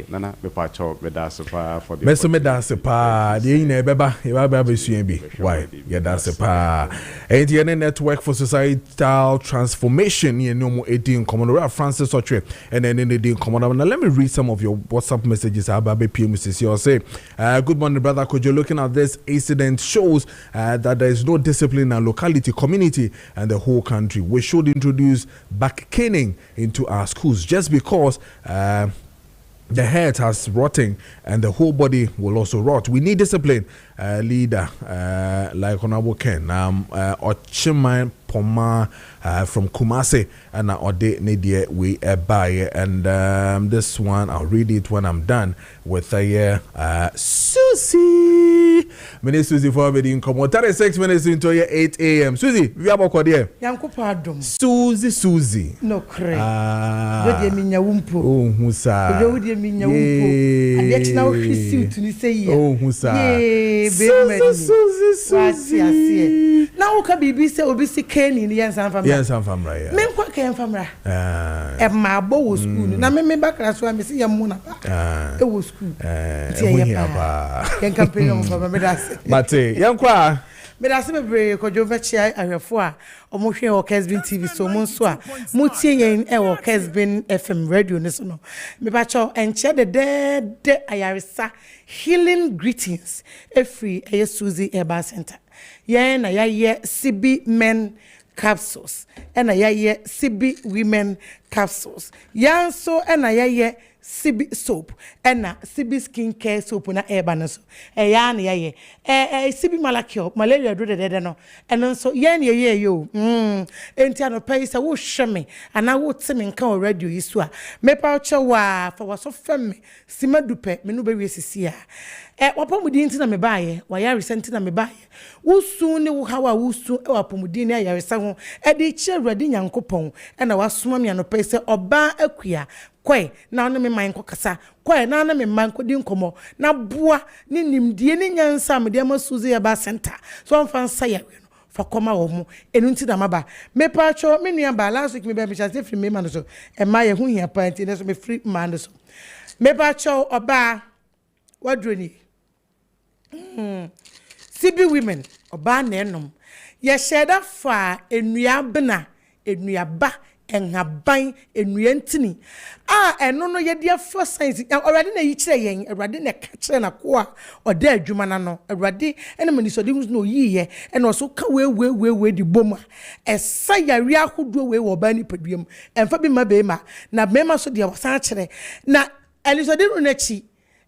Speaker 4: nana me pacho me da sepa for the
Speaker 1: me da sepa de yin ebeba e ba besuen bi why ye da sepa enti network for societal transformation ye no mo edin commander Francis Otwe and then in the commander. Now let me read some of your WhatsApp messages about PM you say good morning brother Kojo, looking at this incident shows that there is no discipline in locality, community and the whole country. We should introduce back caning into our schools just because the head has rotting and the whole body will also rot. We need discipline. Leader like Honorable Ken Ochimai Poma from Kumasi and Ode Nidia we buy and this one I'll read it when I'm done with Susie. Minute Susie for being come 36 minutes into 8 a.m. Susie, we have a cordial. Susie. No cray. Oh, Musa. And yet now she's suit to say, oh, Musa. Susie. Now, Kabi say, Obisi Ken in the answer from yes, I'm from right. Men what came from right. At my bow school. Now, me back as well, I see your moon. It was school. Can campaign for my Mate, young qua. But I say, Kojo Preko Dankwah, or Maakye or Kessben TV, so Monswa, Maakye or Kessben FM radio, no. Me bacho and share the dead ayarisa healing greetings. Free a Susie Eba Center. Yen a ye CB men capsules, and a ye CB women capsules. Yan so and a ye
Speaker 5: CB soap ena CB skin care soap na eba no so ya na ye CB Maakye malaria do de no eno so ye na ye yo enti anopai se wo hweme ana wo teme nka o radio yi so a mepa che wa fa waso fem simadupe me no be wiesisi a wapomudi nti na me baaye wa ya recent na me baaye wusu ne wo hawa wusu wapomudi ne ya resa ho de chi awrade nyankopon na wasoma me anopai se oba akua kwai na ono me man kokasa kwai na ono me man kodi nkomo na boa ni nimdie ni nyansa me de masuze ya ba center so mfa nsa ya we no fa koma wo mu enu nti na maba me pa cho me nua ba last week me be me chase free me man so e ma ye hu hia pa nti na so me free man so me pa cho oba wadroni CB women oba na enom ye sheda fa enua bena enua ba enhaban enua ntini eno no ye dia for science already na yi kire yen already na ka kire na ko a oda adwuma na no already ene manisode hu no yiye ene so ka we di boma esa yare ahodo we wo ba ni paduam emfa bi ma be ma na be ma so dia wasan kire na elisode ru na chi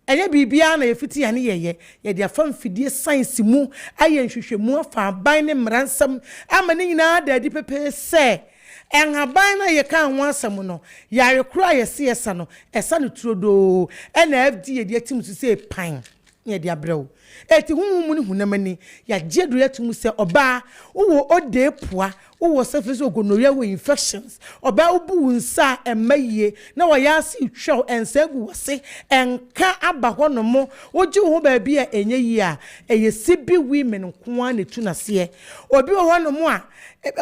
Speaker 5: enye bibia na efiti ya ne yeye ye dia fa mfidie science mu aye nhwehwemu afa ban ne mransam ama ne nyina da di pepe se enhaban na ye kan ho asam no yare kura ye se esa no esa no turodo na FDA de atim su se pan ye de abrew eti humu ni hunamani ya jedu atum se oba wo ode poa wo surface gonorrhea we infections oba ubu nsa emaye na wa ya si twa ensegu wose enka aba hono mo woji ho ba bi a enye yi a eye CB women nko an etu na se obi wo hono mo a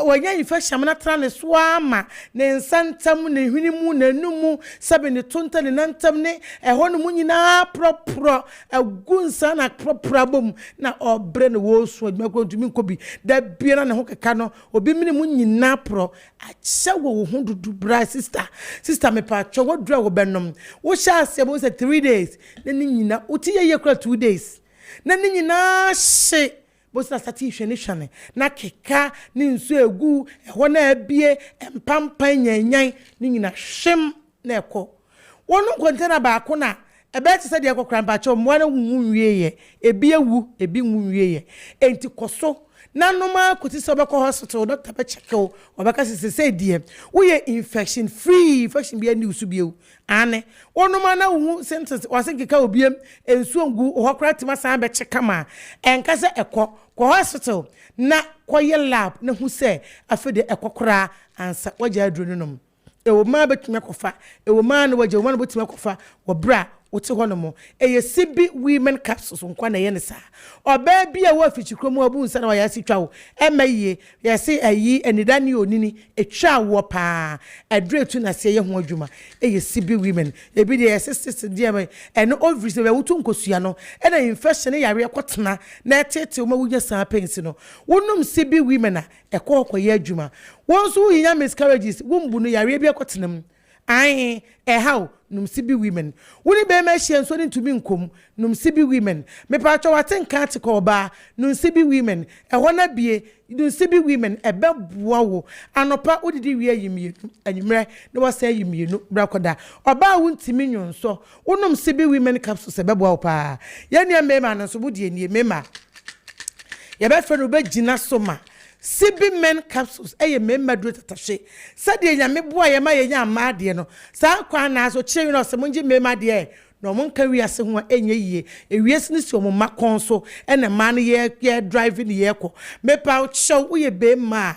Speaker 5: wanya infection na tra ne so ama ne nsantam ne hwinimu na numu sabe ne tonta ne nantam ne hono mu nyina propro agunsa na propra bom na obre ne wo so aduma ko ntumi nkobi da bia na ho keka no obi mini mu nyina pro ache wo ho dudu bra sister me pa cho wo dra wo benom wo sha ase mo say 3 days na ni nyina uti ye kura 2 days na ni nyina she bo sa satisfaction na keka ni nsu egu ho na abie empampan nyanyan ni nyina hwem na ekọ wonu container ba ko na ebe ti se de ekokran ba cho mo na nwunwie ye ebi ewu ebi nwunwie ye enti koso na normal kuti so be ko hospital doctor be check o obaka se die wo ye infection free infection bia ni usu bia ane onoma na wu sentence wasenkeka obiem ensu ngu hokra tima san be check ma enka se ekọ ko hospital na ko ye lab na hu se afede ekokora ansa waja aduro nom ewo ma betumi kofa ewo ma na waja wo ma na betumi kofa wo bra wote hono mo eye CB women capsules nkwa na ye ne sa oba bia wo afichikro mu abu nsa na ya si twa wo emaye ye se ayi enidani onini etwa wo pa adretu na se ye ho adwuma eye CB women e bi de assist de me eno ovaries we wotu nkosua no e na infection yare ekotena na etete ma wunya sa pensi no wonum CB women a ekọ adwuma wonso yinya miscarriages wumbu no yare bi ekotena mu ai how num CB women woni be ma hie nso ni ntumi nkom num CB women me pa cho watenka article ba num CB women hona bie num CB women ebe boa wo anopa odidi wi ayimienu anyimre ne wasa ayimienu brakoda oba wo ntimi nyonso wonum CB women capsules ebe boa wo pa ye ne mema no so budie nie mema ye be fe no be gina soma CB men capsules eye memma duro tatashe sade nyame boa ye ma ye nya amaade no sa kwa na so chiri no se munji memma de no mon ka wiase ho enye yie ewiase ni si o ma konso ene ma no ye driving ye ko me pa show wo ye be ma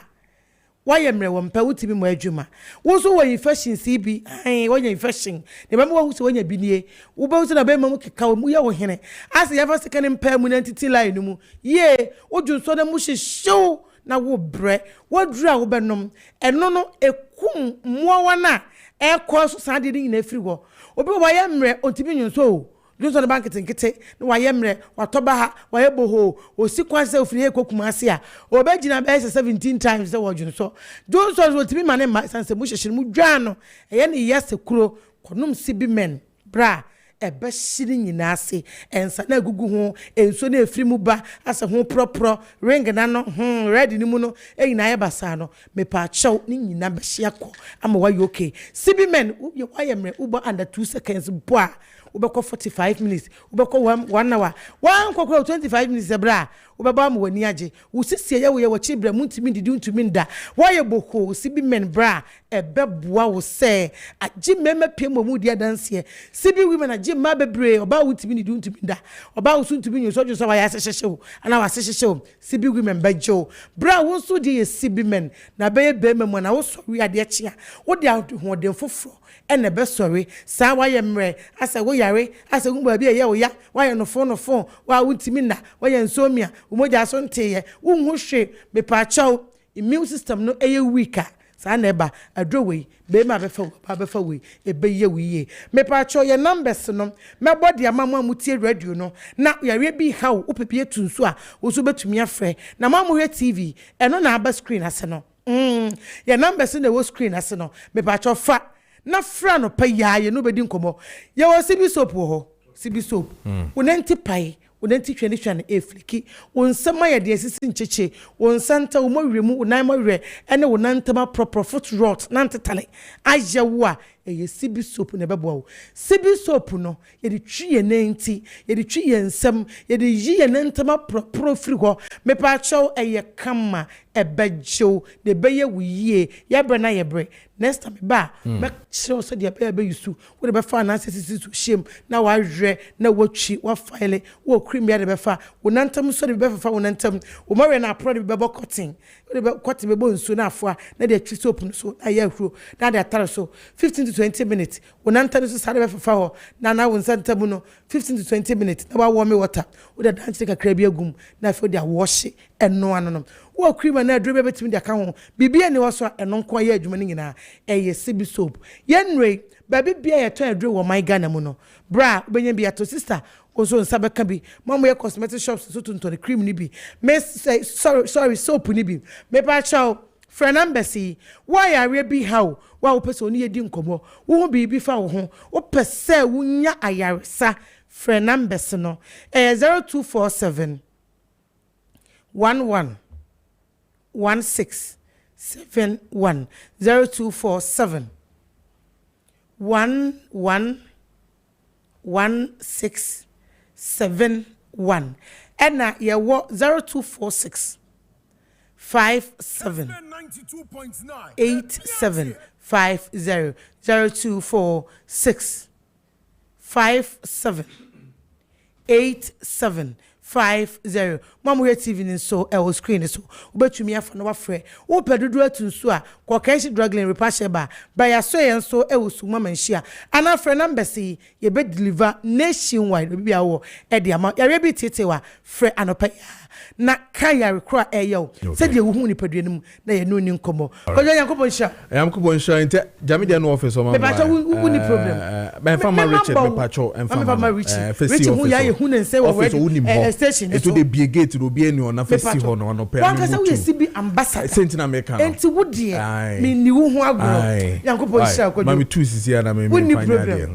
Speaker 5: wa ye mre wo mpa wutimi mo adwuma wo so wo infection CB wo nya infection ne ba mo wo so wo nya binie wo ba so na be ma mo keka wo ye wo hene ase ye fa second mpa mu na titi line mu ye wo dwunso na mu hyehyw na wo bre wo dura wo benom eno no ekum muwa na ekọ so sade ni na firi wo obi wo ye mre ontimi nyunso dwunso na bank tinkete na wa ye mre watoba ha wa ye boho osi kwanse ofiri ekokuma ase a obegina be 17 times the wo dwunso ontimi mane ma sanse mu hyehye mu dwa no eye ne yese kuro konum CB men bra ebe shiri nyina ase ensa na gugu ho enso na efiri mu ba ase ho propro ring na no red ni mu no eyina ye basa no me pa chew ni nyina be hia ko ama wa you okay sibi men wo ye mre ubo under 2 seconds boa ubeko 45 minutes ubeko 1 hour wan kokoro 25 minutes ebra ubeba mu wani age usisi ye wo ye wachi bra muntimi didi untumi nda wa ye boko sibi men bra ebeboa wo se agi mema piem mu dia dance sibi women agi ma bebre oba untimi didi untumi nda oba usuntumi nyoso so wa ya sehyehe ana wa sehyehe sibi women bejo bra wo so die sibi men na be ye be memo na wo so wi ade chia wo de ahoden foforo ene be sorry sa wa ye mre asa wo yare asa hu ba bi ye wo ya wa ye no fon wa untimi na wa ye nsomia umoja so nteye unhu hwe be pa chaw immune system no eye weaker sa na eba adrowe be ma be fa we ebe ye wiye me pa chaw ye numbers no me body amamu amutie radio no na yare bi ha wo pepie tunso a wo so betumi afre na mamu hwe tv eno na aba screen ase no ye numbers na wo screen ase no me pa chaw fa na fra no pa yaye no bedi nkomo ye wo sibi soap ho sibi soap wonanti pai wonanti hwane efliki wonsama ye de asisi ncheche wonsanta wo mawremu wonan mawre ene wonantama proper foot rot nantetale ayewo a eye sibi soap ne bebo wo sibi soap no ye de twi ye nanti ye de twi ye nsam ye de yi ye nantama proper free ho me pa chow eye kama ebejo de beye wiye ye bre na ye bre next time ba me show so de be yusu wo de be fa na sisi to shem na wa hwe na watwi wa file wo cream ya de be fa wonantam so de be fa wonantam wo mare na pro de be cotton wo de be cotton be bo nsu na afa na de twi soap no so aye huro na de atare so 15 to 20 minutes wonantam so sare be fa ho na wonsantam no 15 to 20 minutes na wa warm water wo de dance kakra bi agum na fa de wash eno anonom wo cream na adro be betimi de ka ho bibia ne wo so eno nko aye adwuma ni nyina eye sibi soap yenre baby bia ye to adro wo my Ghana mu no bra obenya bia to sister also nsa beka bi mama ye cosmetic shops so to the cream ni bi me say sorry soap ni bi me pa chow friend embassy why are bi how wa wo pese oni yedi nkomo wo bi fa wo ho wo pese wunya ayaresa friend embassy no 0247 11 1671 0247 11 1671 and ye wo 0246 57 8750 0246 57 8750 mamu here TV ni so e screen so obetumi afa no wafre wo pedodo atunso a kokanshi drugging repair ba ya so yen so e wosu mama nhia ana frɛ number si ye be deliver nationwide obi bia wo e de ama yare bi tetewa frɛ anopa na kaya rekra eyo se de wo hu ni padua nim na ye no ni nkomo kojo yankopon hia
Speaker 1: yankopon hia inte jamide no office o mama
Speaker 5: me pacho wu ni problem
Speaker 1: ben fama Richard me pacho en fama
Speaker 5: Richard hu ya ye hu ne se wo station
Speaker 1: to the big gate do be any on na fesi ho no no pe
Speaker 5: wan ka se wo si bi ambassador
Speaker 1: sentina America
Speaker 5: enti wo de me ni wo hu agro yankopon hia kojo
Speaker 1: mami tu sisi ya na me fanya de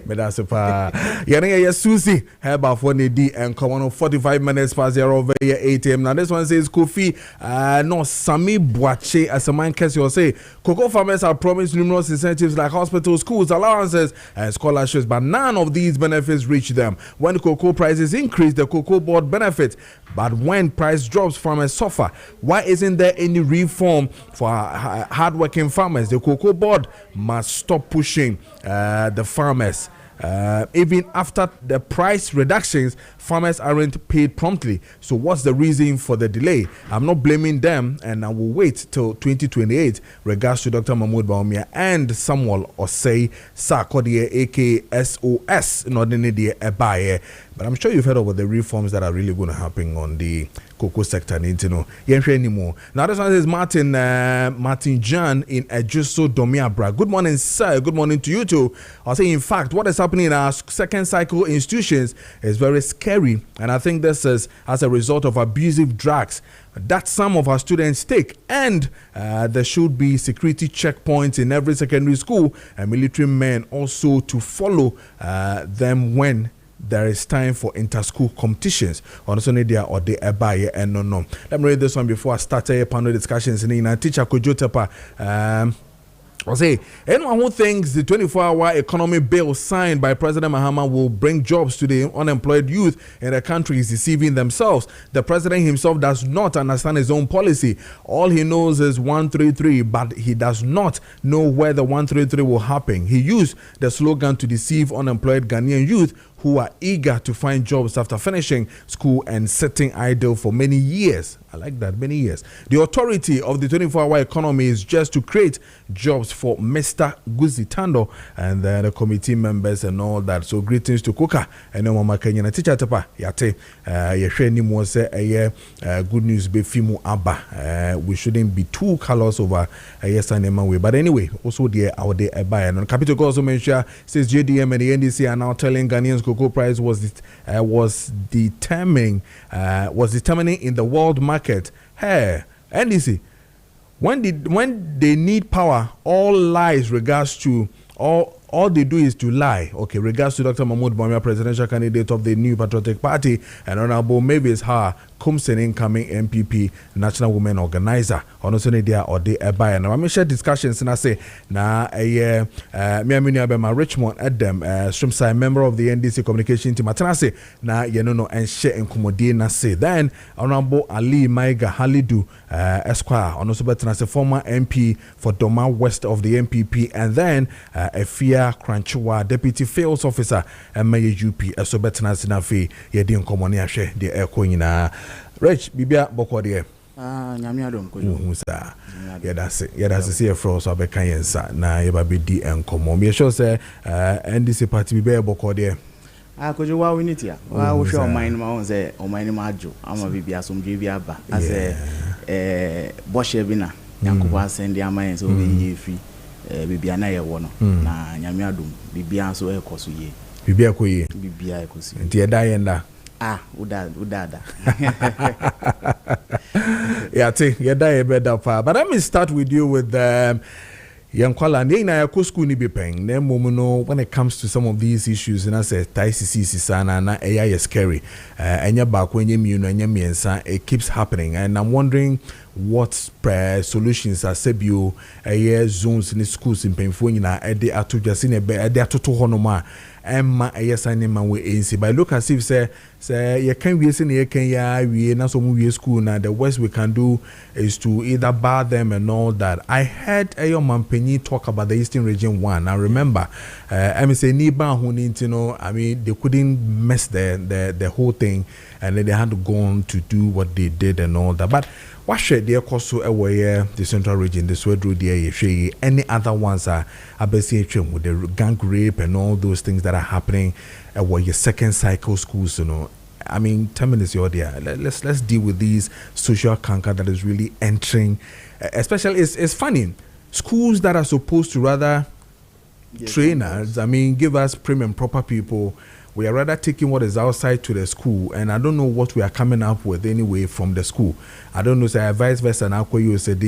Speaker 1: me da se pa ye na ye Susie heba for ne di en come 45 minutes past 0 over here 8 a.m. Now this one says Kofi no Sami Boache as a man Kessben say cocoa farmers are promised numerous incentives like hospitals, schools, allowances and scholarships, but none of these benefits reach them. When cocoa prices increase, the cocoa board benefits, but when price drops, farmers suffer. Why isn't there any reform for hardworking farmers? The cocoa board must stop pushing the farmers. Even after the price reductions, farmers aren't paid promptly. So what's the reason for the delay? I'm not blaming them, and I will wait till 2028. Regards to Dr. Mahmoud Baumia and Samuel Osei Sarkodie aka SOS Nordinidie Ebaye. But I'm sure you've heard about the reforms that are really going to happen on the cocoa sector. Anymore. Now this one is Martin John in Ejuso Domiabra. Good morning, sir. Good morning to you too. I'll say, in fact, what is happening in our second cycle institutions is very scary, and I think this is as a result of abusive drugs that some of our students take, and there should be security checkpoints in every secondary school and military men also to follow them when there is time for inter-school competitions. Also, Nadia or the Ebaye and no. Let me read this one before I start a panel discussions. In teacher Kojo Preko I'll say, anyone who thinks the 24-hour economy bill signed by President Mahama will bring jobs to the unemployed youth in the country is deceiving themselves. The president himself does not understand his own policy. All he knows is 133, but he does not know where the 133 will happen. He used the slogan to deceive unemployed Ghanaian youth who are eager to find jobs after finishing school and sitting idle for many years. I like that, many years. The authority of the 24-hour economy is just to create jobs for Mr. Guzi Tando and the committee members and all that. So greetings to Kuka and Mama Kenya na teacher Tapa Yate. Yeshwe ni mo se good news be fimu aba. We shouldn't be too callous over yes and way. But anyway, also there our day buy and Capital also mentioned says JDM and the NDC are now telling Ghanaians cocoa price was determining in the world market. Hey, NDC, when they need power, all lies regards to all they do is to lie. Okay, regards to Dr. Mahmoud Bawumia, presidential candidate of the New Patriotic Party, and Honorable Mavis Ha Kumsen, incoming MPP, National Women Organizer. Also, Nadia or the Ebaye. And I'm share discussions and I say, Miamuni Richmond Adam, Strimside, member of the NDC communication team. I say, and share and Kumodina say. Then, Honorable Ali Maiga Halidu, Esquire, also better as a former MP for Doma West of the MPP, and then Efia Kranchua, Deputy Fields Officer, and Mayor UP, so better as Nafi, Yedin Comonia share the echo in Rich Bibia Bokode.
Speaker 6: Nyamiadom
Speaker 1: Musa. Yeah, that's it. Yeah, that's a CFO, so I be kind of na yeba be D and come. Me sure say NDC party Bibia Bokode.
Speaker 6: Kojo wa winiti ya. Wa wo show mind ma won say o mind ma adwo. Ama bibia som dwe bi aba. As boshe bi na. Yankoba send am so be free. Bibia na ye wo no. Na nyamiadom bibia so e koso ye.
Speaker 1: Bibia ko ye.
Speaker 6: Bibia e koso.
Speaker 1: Nti e da yenda.
Speaker 6: Udada.
Speaker 1: Yeah, take your day better. But let me start with you with young Kwala. Na school ni be paying. Then when it comes to some of these issues, and I say TICC sana na AI is scary. And back when you it keeps happening. And I'm wondering what solutions are sebio zones in the schools in Penfoina ede atu jasine be ede atoto honoma emma yesanima we ensi. But look as if say you can we say you can ya we na so we school na the worst we can do is to either bar them and all that. I heard Ayo Mampenyi talk about the Eastern Region 1. I remember I say ni ba hu I mean they couldn't mess the whole thing, and then they had to go on to do what they did and all that. But what should they cost so away the Central Region, the Swedru, the any other ones are basically with the gang rape and all those things that are happening where your second cycle schools, I mean, 10 minutes you're there. Let's deal with these social canker that is really entering, especially it's funny. Schools that are supposed to rather train us, I mean, give us prim and proper people. We are rather taking what is outside to the school, and I don't know what we are coming up with anyway from the school. I don't know, say vice versa. Now, you said,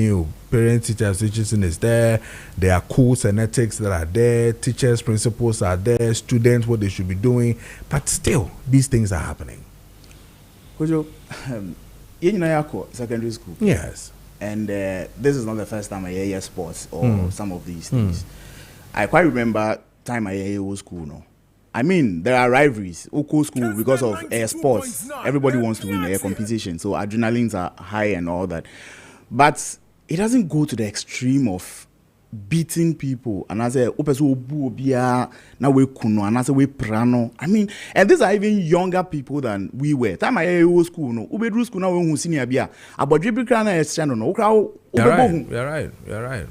Speaker 1: parents, teachers, teaching is there. There are codes and ethics that are there. Teachers, principals are there. Students, what they should be doing. But still, these things are happening.
Speaker 6: Kojo, in secondary school.
Speaker 1: Yes.
Speaker 6: And this is not the first time I hear sports or some of these things. I quite remember time I hear school, no. I mean, there are rivalries. Oko school because of sports. Everybody wants to win a competition, so adrenalines are high and all that. But it doesn't go to the extreme of beating people. And I say, now we kuno, and I say we prano. I mean, and these are even younger people than we were. Time I hear school, no, ubedru school now we senior bia. About dribble crana extra no.
Speaker 1: You're right.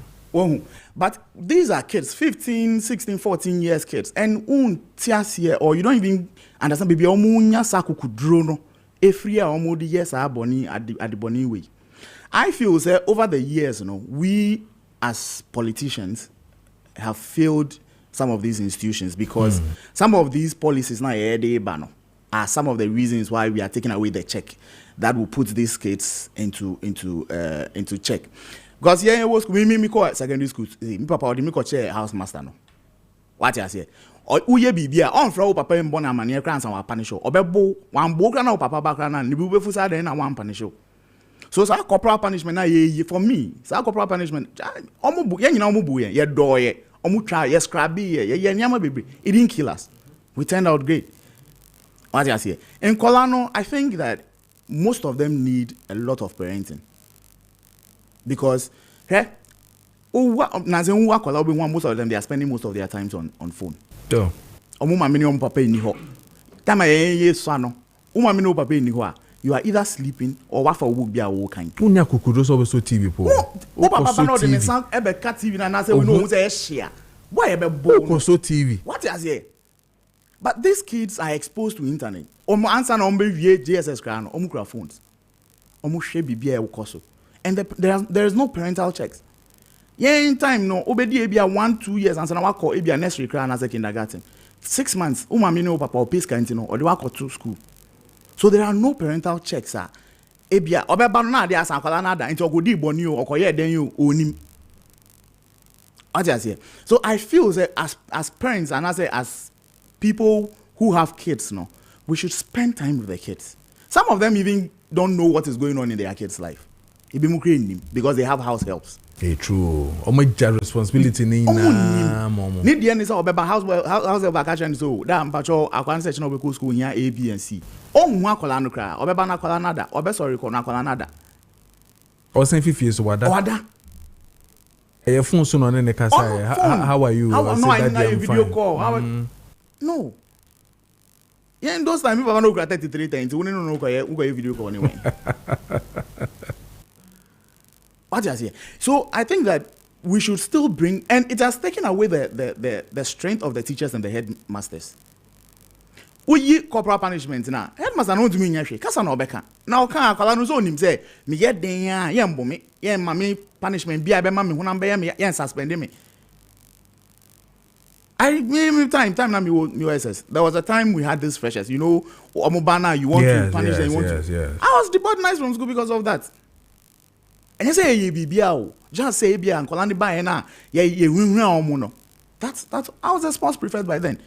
Speaker 6: But these are kids, 15, 16, 14 years kids. And or you don't even understand, baby, omunya saku kudrono. Every year, the years are boni at the boni way. I feel that over the years, we as politicians have failed some of these institutions because some of these policies now are some of the reasons why we are taking away the check that will put these kids into check. Because here was me call secondary school. Me papa me call chair house master no. What you say? Uye bibia on from papa mbon amane kran san wa punish obebo wan bo kran na papa bakran na ni bi be fusa den na wan punish. So sa corporal punishment na ye for me. Sa corporal punishment omo bu ye nyina omo bu ye doye omo try ye scrabby ye nyama bebre. It didn't kill us. We turned out great. What you say? In Kolano, I think that most of them need a lot of parenting. Because most of them they are spending most of their times on phone.
Speaker 1: Yeah.
Speaker 6: You are either sleeping or what for would be a walk kind.
Speaker 1: Unya kukudo also TV po. TV.
Speaker 6: What is here? But these kids are exposed to internet. Answer number GSS crown, phones. And there is no parental checks. Yeah, in time, no, obedi ebia 1-2 years, and so now call ebia nursery crown as a kindergarten. 6 months, no papa or peace canteen or the work or to school. So there are no parental checks, sir. Ebia, obeba dia sankwala into go di boni or koye den you onim. So I feel that as parents and as people who have kids, we should spend time with the kids. Some of them even don't know what is going on in their kids' life. Because they have house helps.
Speaker 1: Hey, true. Responsibility need the end is house
Speaker 6: help vacation so that patrol a section of school here A, B, and C. Wakola no cry, obeba kola nada, sorry kola nada.
Speaker 1: Or same 50 years wada. Your phone soon on the casa. How are you?
Speaker 6: I video call. No. Yeah, in those times, people don't 33 times. We don't know who video call anyway. What do you say? So I think that we should still bring, and it has taken away the strength of the teachers and the headmasters. We corporal punishment now. Headmaster don't do me nyashe. Kasa na obeka. Now kan akwala no so nim say me ye den ya ye mbome ye mame punishment bia be ma me hunam be ye ye suspend me. Time na me OSS. There was a time we had this freshers. Omobana, you want to punish them, you want to.
Speaker 1: Yes.
Speaker 6: I was deported from school because of that. And you say ye bibia just say bia and kolani ba na ye no. That's I was a sports prefect by then.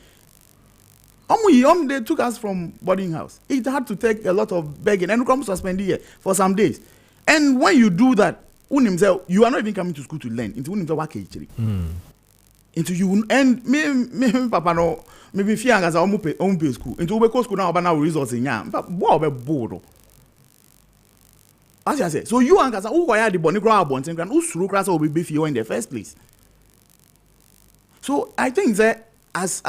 Speaker 6: They took us from boarding house. It had to take a lot of begging and come suspend here for some days. And when you do that, you are not even coming to school to learn. Into you and me papa no maybe fear as own pay school into we school now about now results in yam but be bored. As I say, so you and Kasa who the bonny grow bonting can who suru class will be fear in the first place. So I think that as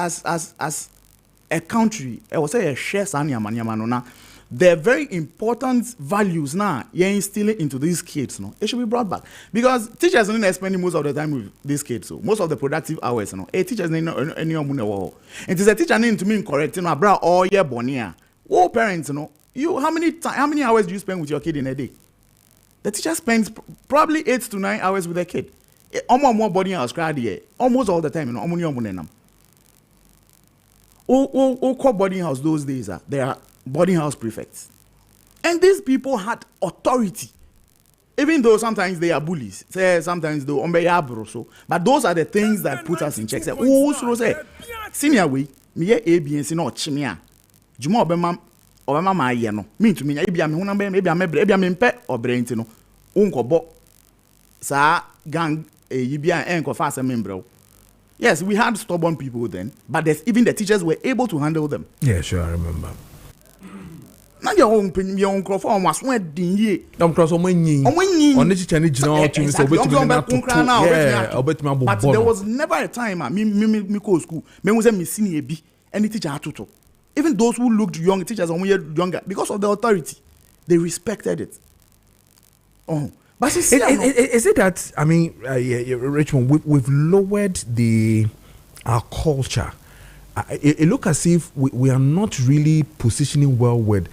Speaker 6: a country, I would say a share sanya the very important values now you're instilling into these kids, it should be brought back. Because teachers only spending most of the time with these kids, so most of the productive hours, teachers need any money. It is a teacher need to mean correct, bra all year bonia. Oh parents, you how many hours do you spend with your kid in a day? The teacher spends probably 8 to 9 hours with a kid. Almost more boarding house almost all the time, call boarding house those days they are boarding house prefects. And these people had authority. Even though sometimes they are bullies. Sometimes they are so. But those are the things that put us in check. Say, senior way, me A, B, and C, no, chimia. Juma obema ma ye no. Mean to me, maybe I'm pet or brain to no. Unko bo. Sa gang, yibia, enko fast a member. Yes, we had stubborn people then, but even the teachers were able to handle them.
Speaker 1: Yeah, sure, I remember.
Speaker 6: Now your own microphone was wedding ye.
Speaker 1: Don't cross on the teacher need
Speaker 6: but there was never a time me go school. Me was a senior B any teacher had to. Even those who looked young, teachers 1 year younger, because of the authority, they respected it. But But
Speaker 1: is it that, I mean, Richmond, we've lowered our culture. It looks as if we are not really positioning well with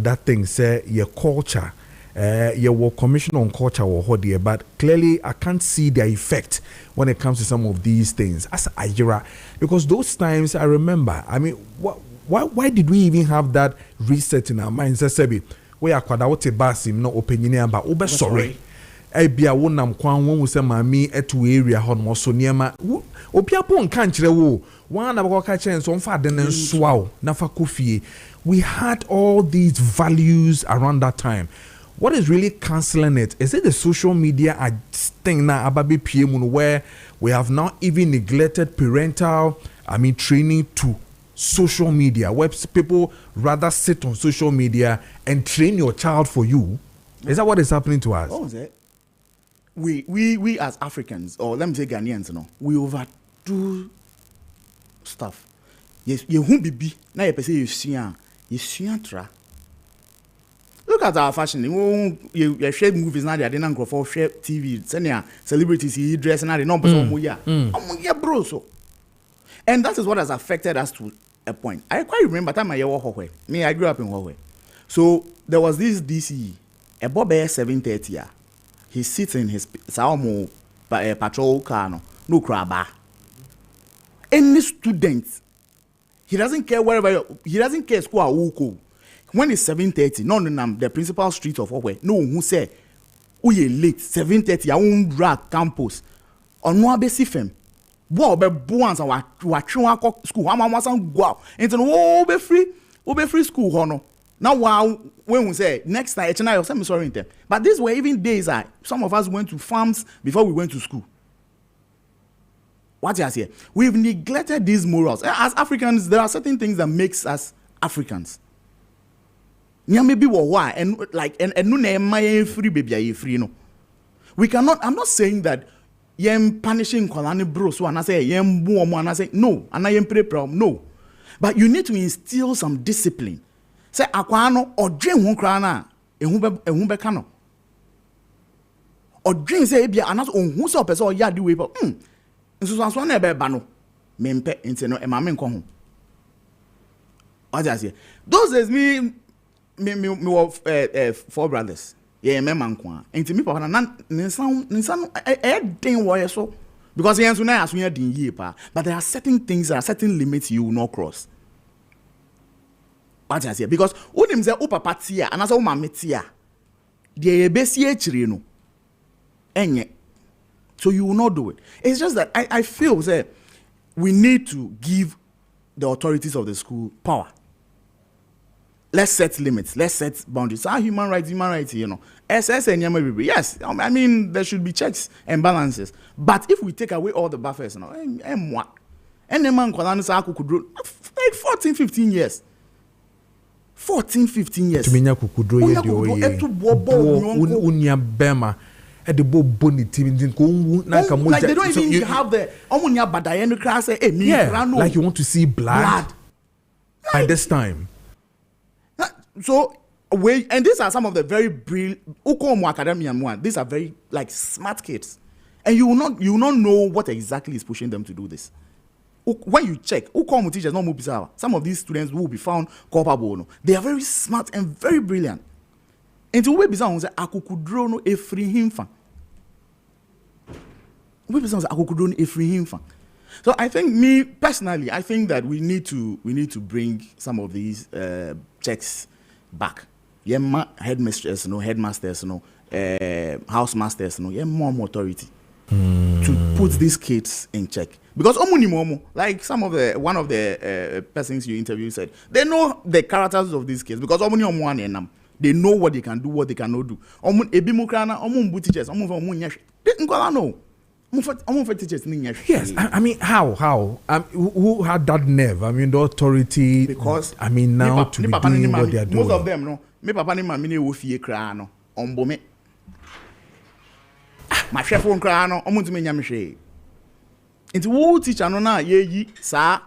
Speaker 1: that thing. Say your culture, your commission on culture or what there, but clearly I can't see the effect when it comes to some of these things. As Ayira, because those times I remember. I mean, why did we even have that reset in our minds? Sebi, we are quite out basim no opinion about obe sorry. Ebia wonam kwan won se mami eto area ho no so niema opiapo nka nkyere wo wan na bako ka chen so mfa de nso a na fa kofie. We had all these values around that time. What is really cancelling it? Is it the social media thing now ababe PM where we have now even neglected parental training to social media, where people rather sit on social media and train your child for you? Is that what is happening to us?
Speaker 6: What was it? We as Africans, or let me say Ghanaians, we overdo stuff. Yes, you won't be now. You see, tra. Look at our fashion. You share movies now. They didn't go for share TV. Senior celebrities he dress now. They not bro. So, and that is what has affected us to a point. I quite remember time I grew up in Hawaii. So there was this DC, a Bob 7:30. He sits in his patrol car, no crab. Any student, he doesn't care wherever, he doesn't care school or when it's 7:30, no, the principal street of Hawaii, no, who say, oh, you late, 7:30, I won't drag campus. On no basic fem. Wow, be boans and what school, how much go out. And then, be free school, hono. Now, wow, when we say next time, I'm sorry, but these were even days some of us went to farms before we went to school. What you say? We've neglected these morals. As Africans, there are certain things that makes us Africans. Maybe why and no name free baby free no. We cannot. I'm not saying that yem punishing Kolani bro so and I say yem boom and I say no and I am pre problem no, but you need to instill some discipline. Say akwano or dream won krana ehun be kano or dream say bia anas ohun so person o ya di we nso so na be ba no mempe nti no e ma me nko ho. What I say? Those days me four brothers. Yeah, me man nko a. Nti me papa na ninsan den wo so because he enso na aso ya din yie pa. But there are certain things, there are certain limits you will not cross. What I say? Because unim say o papa tia and as o mama tia. De ebesi echire no. Enye. So you will not do it. It's just that I feel that we need to give the authorities of the school power. Let's set limits. Let's set boundaries. Human rights, SS and Yamabibi. Yes, I mean, there should be checks and balances. But if we take away all the buffers, and the man could like 14, 15 years. 14, 15 years.
Speaker 1: Like they
Speaker 6: don't even have the
Speaker 1: like you want to see blood. By this time.
Speaker 6: So and these are some of the very brilliant academia. These are very smart kids, and you will not know what exactly is pushing them to do this. When you check, teachers not more some of these students will be found culpable. They are very smart and very brilliant. And to we bizarre say akukudro no efri himfa. We bizarre akukudro no efri himfa. So I think me personally, I think that we need to bring some of these checks back. Yeah, headmasters, housemasters, more authority to put these kids in check. Because like one of the persons you interviewed said, they know the characters of these kids because they know what they can do, what they cannot do. Teachers,
Speaker 1: yes, I mean, how? Who had that nerve? I mean, the authority.
Speaker 6: Because
Speaker 1: now to be doing what they are doing.
Speaker 6: Most of them, me papa ni mami ni wo fie kra no, ombome. Ma hwefo nkra no, omuntu me nyam hwe. Nti wo teacher no na ye yi sa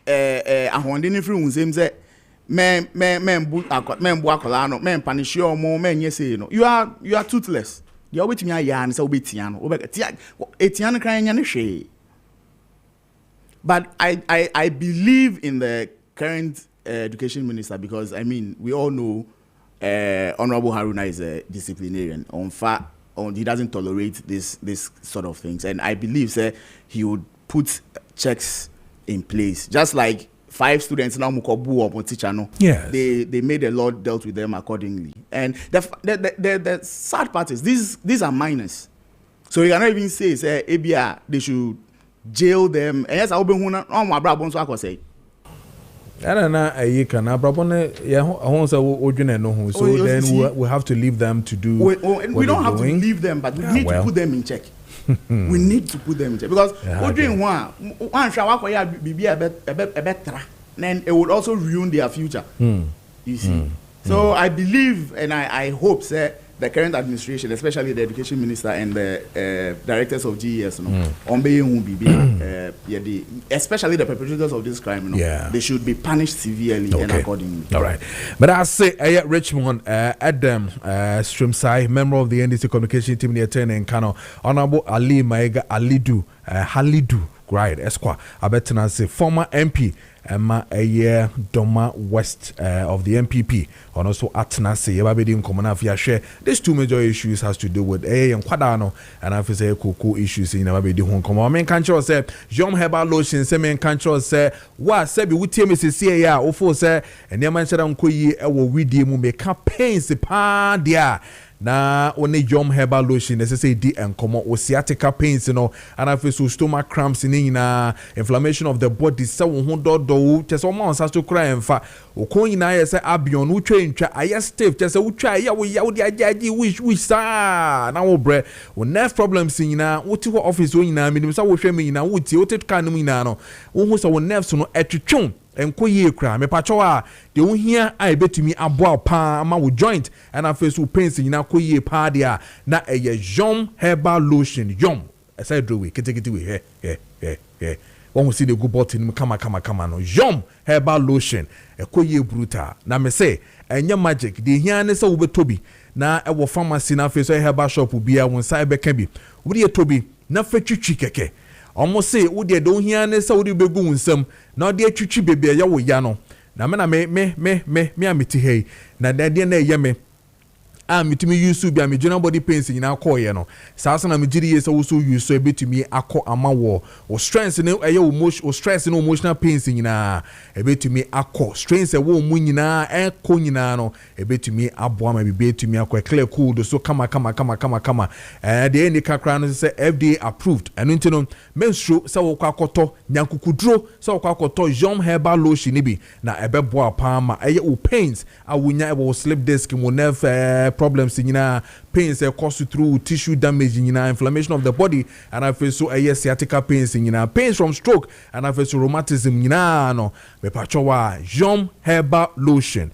Speaker 6: ahonde ni free unsem se men bu akola no, men punish omo, men nye say no. You are toothless. the obetimi ayan say obetia no obetia etia no kran nya ne hwe. But I believe in the current education minister because I mean we all know Honorable Haruna is a disciplinarian. He doesn't tolerate this sort of things, and I believe he would put checks in place, just like 5 students now mukobu or teacher no.
Speaker 1: Yes.
Speaker 6: They made a law, dealt with them accordingly. And the sad part is these are minors, so you cannot even say ABR they should jail them. And yes, I will be on my brother so I can say.
Speaker 1: You can so then we have to leave them to do.
Speaker 6: We don't have to leave them, but we need to put them in check. We need to put them in check because one shower be a better, then it would also ruin their future. You see. So I believe and I hope the current administration, especially the education minister and the directors of GES, especially the perpetrators of this crime, they should be punished severely and accordingly.
Speaker 1: All right. But I say, Richmond, Adam Strimsai, member of the NDC communication team near 10 and Kano, Honorable Ali Maiga Halidu, right, Esquire, I bet to say former MP. Emma a year Doma West of the MPP, and also Atenase, Yababedi Commonafia share. These 2 major issues has to do with and Quadano, and I feel say Kuku issues in Yababedi Hong Kong. I mean, Control say, Jom Heba Lotion, Semen Control say, what said we tell Mrs. CIA, or for say, and Yaman Koyi, our Widimu make campaigns the pandia. Na only Jom Herbal Lotion, as I say, D and come on, sciatica pains, and I feel so stomach cramps in inflammation of the body. So, just almost has to cry and fat. Okoin, I say, Abion, who train, I stiff, just a try, wish, sir. Now, bread, when nerve problems in what to office, when I mean, so me in a wood, what it can mean, almost our nerves no at your and Koye cry, me pachoa, the one here I bet to me a bow pa, ma will joint, and I feel so painting in a Koye padia, na a Jom Herbal Lotion, Jom, as I do, we can take it away, here. One will see the good bottle, come, no, Jom Herbal Lotion, a Koye bruta, na me say, and your magic, the here is over Toby, na a war pharmacy, na face a herbal shop will be a one cyber can be, would you Toby, na fetch chickeke. Almost say, would you don't hear any Saudi bagoon some, not dear chuchi baby, ya wo yano. Na me amiti hey, na dear ne yame. Me use to be a general body pains in our core, Sassan and Mijiri is also used so a bit to me a co amawo or strength in a emotion or stress and emotional pains in a bit to me a co strength a warm winina and coninano a bit to me a bomb maybe bait to me a clear cool so come and the end the cacran say FDA approved and into menstru so quacoto nyankukudro so quacoto Jom Herbal Lotion nibi na ebe boa palma a pains a winya will slip disc will never problems in pains cause through tissue damage in inflammation of the body and I feel so sciatica pains in pains from stroke and I feel so rheumatism no me pachowa Jom Herbal Lotion